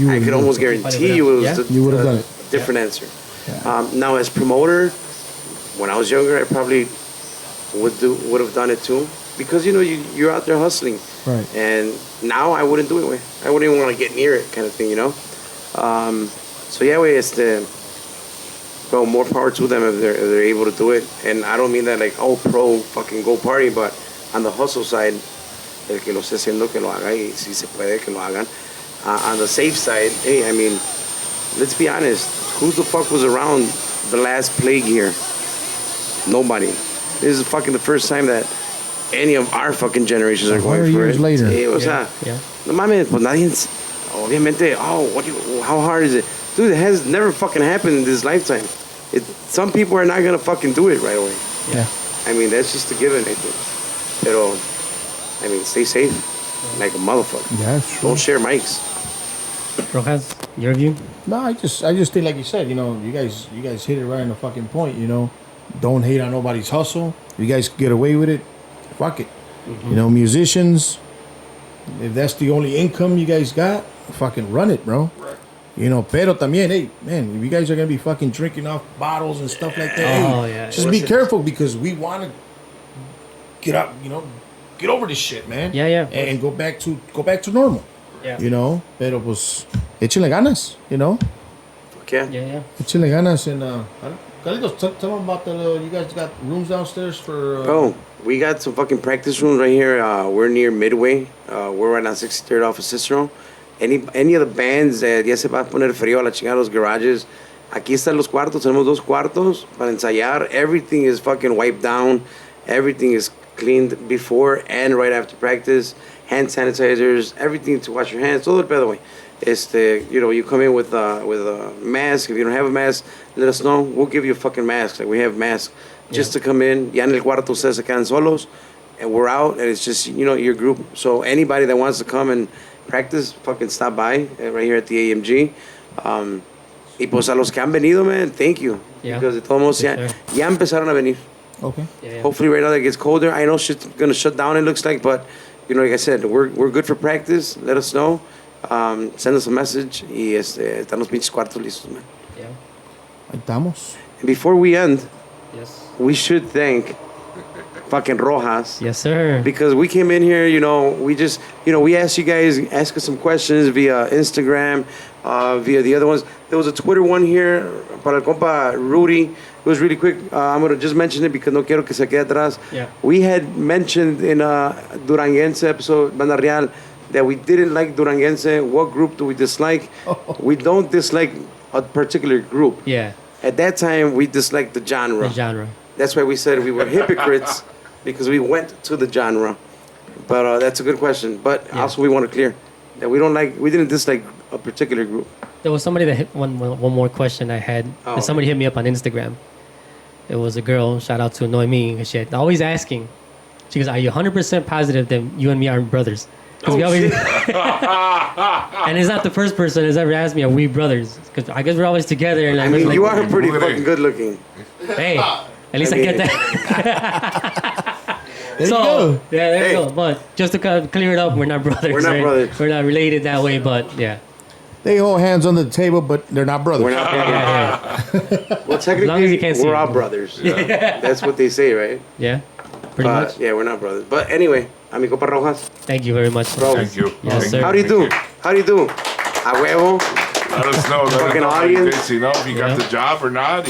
I could almost guarantee you it was you would have done it. Different answer. Now, as promoter, when I was younger, I probably would have done it too, because, you know, you're out there hustling. Right. And now I wouldn't do it. I wouldn't even want to get near it, kind of thing, you know? So, yeah, well, more power to them if they're able to do it. And I don't mean that like, oh, pro, fucking go party, but on the hustle side, el que lo esté haciendo, que lo haga, y si se puede, que lo hagan. On the safe side, hey, I mean, let's be honest. Who the fuck was around the last plague here? Nobody. This is fucking the first time that any of our fucking generations are going for years it. later. Sí, o sea, no mames, pues nadie, obviamente, how hard is it? Dude, it has never fucking happened in this lifetime. Some people are not gonna fucking do it right away. Yeah. I mean, that's just a given, I think. Pero, I mean, stay safe, like a motherfucker. Yeah, that's true. Don't share mics. Rojas, your view? No, I just think, like you said, you know, you guys hit it right on the fucking point. You know, don't hate on nobody's hustle. You guys get away with it, fuck it. You know, musicians, if that's the only income you guys got, fucking run it, bro. Right. You know, pero también, hey, man, if you guys are gonna be fucking drinking off bottles and stuff like that, just be careful, because we want to get up, you know, get over this shit, man. Yeah. And go back to normal. Yeah. You know, pero pues, échenle ganas, you know. Okay. Yeah. Échenle ganas. And Carlitos, tell them about you guys got rooms downstairs for. Oh, we got some fucking practice rooms right here. We're near Midway. We're right on 63rd off of Cicero. Any of the bands that ya se va a poner frío a la chingada los garages. Aquí están los cuartos. Tenemos 2 cuartos para ensayar. Everything is fucking wiped down. Everything is cleaned before and right after practice. Hand sanitizers, everything to wash your hands. Todo el pedo, güey. You know, you come in with a mask. If you don't have a mask, let us know. We'll give you a fucking mask. Like, we have masks just to come in. Ya en el cuarto ustedes se quedan solos, and we're out, and it's just, you know, your group. So anybody that wants to come and practice, fucking stop by right here at the AMG. Y pues a los que han venido, man, thank you. Yeah. Because de todos modos ya empezaron a venir. Okay. Yeah. Hopefully right now that it gets colder. I know shit's gonna shut down, it looks like, but you know, like I said, we're good for practice. Let us know. Send us a message. Y están los pinches cuartos listos, man. Yeah. Ahí estamos. And before we end, Yes. we should thank fucking Rojas. Yes, sir. Because we came in here, you know, we asked you guys, ask us some questions via Instagram, via the other ones. There was a Twitter one here para el compa Rudy. It was really quick. I'm going to just mention it because no quiero que se quede atrás. Yeah. We had mentioned in a Duranguense episode, Banda Real, that we didn't like Duranguense. What group do we dislike? We don't dislike a particular group. Yeah. At that time, we disliked the genre. The genre. That's why we said we were hypocrites, because we went to the genre. But that's a good question. But also we want to clear that we didn't dislike a particular group. There was somebody that hit one more question I had. Oh, And somebody hit me up on Instagram. It was a girl. Shout out to Noemi and shit. Always asking. She goes, "Are you 100% positive that you and me are brothers?" Because we always. And it's not the first person that's ever asked me, "Are we brothers?" Because I guess we're always together. And I mean, like, you are pretty fucking good looking. Hey, at least I get that. There you go. Yeah, there you go. But just to clear it up, we're not brothers. We're not right? brothers. We're not related that way. But yeah. They hold hands on the table, but they're not brothers. We're not brothers. Yeah. Well, As long as you technically, can't see we're it. all brothers. That's what they say, right? Yeah. Pretty much. Yeah, we're not brothers. But anyway, amigo Copa Rojas, Thank you very much. Bro. Thank you. Yes, Thank sir. you. how do you do? Thank How do you do? A huevo. Let us know. Let us Fucking know how audience. this, you know, if you got the job or not.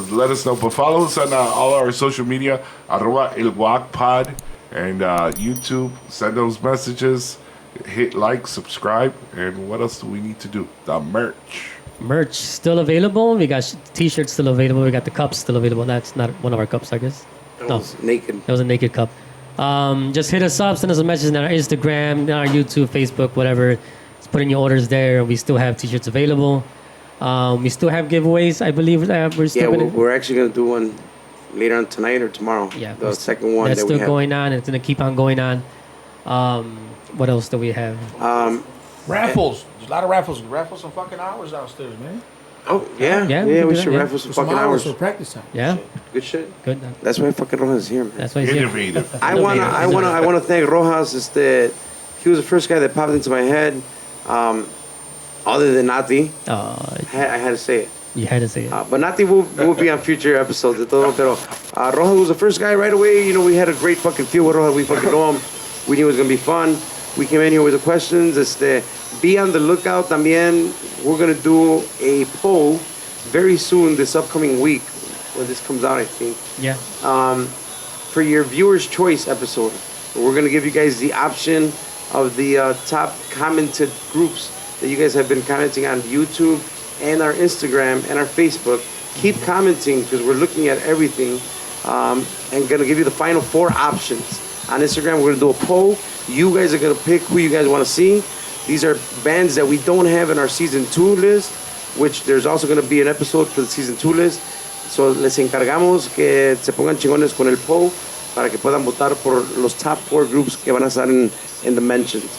Let us know. But follow us on all our social media, @el GuacPod, and YouTube. Send those messages. hit like, subscribe, and what else do we need to do? The merch. Merch still available. We got t-shirts still available. We got the cups still available. That's not one of our cups, I guess. No, Naked. it was a naked cup. Just hit us up, send us a message on our Instagram, on our YouTube, Facebook, whatever. Just put in your orders there. We still have t-shirts available. We still have giveaways, I believe. We're still We're actually gonna do one later on tonight or tomorrow. Yeah, the second one that's that still we have. going on. It's gonna keep on going on. What else do we have? Raffles. There's a lot of raffles. Raffle some fucking hours downstairs, man. Oh yeah, Yeah, yeah. we We can do should that, raffle some Some fucking hours. for practice time. Yeah, Good shit. good. That's why fucking Rojas is here, man. That's why he's here. Innovative. I wanna thank Rojas. He was the first guy that popped into my head. Other than Nati, I had to say it. You had to say it. But Nati will be on future episodes. De todo, pero Rojas was the first guy right away. You know, we had a great fucking feel with Rojas. We fucking know him. We knew it was gonna be fun. We came in here with the questions. Be on the lookout también. We're gonna do a poll very soon this upcoming week when this comes out, I think. Yeah. For your viewers' choice episode. We're gonna give you guys the option of the top commented groups that you guys have been commenting on YouTube and our Instagram and our Facebook. Keep commenting because we're looking at everything and gonna give you the final 4 options. On Instagram, we're gonna do a poll. You guys are gonna pick who you guys want to see. These are bands that we don't have in our season 2 list, which there's also gonna be an episode for the season 2 list. So les encargamos que se pongan chingones con el poll para que puedan votar por los top 4 groups que van a estar in the mentions.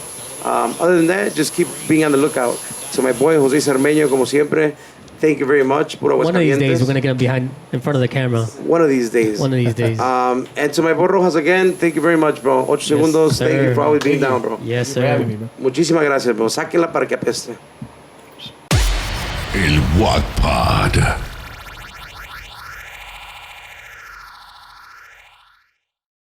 Other than that, just keep being on the lookout. To my boy Jose Cermeño, como siempre, thank you very much. Puro One of these days, we're Aguascalientes. gonna get him in front of the camera. One of these days. One of these days. And to my boy Rojas again, thank you very much, bro. 8 segundos. Thank you sir. for always being down, bro. Yes, Thank you for having sir. me, man. Muchísimas gracias, bro. Sáquenla para que apeste. El GuacPod.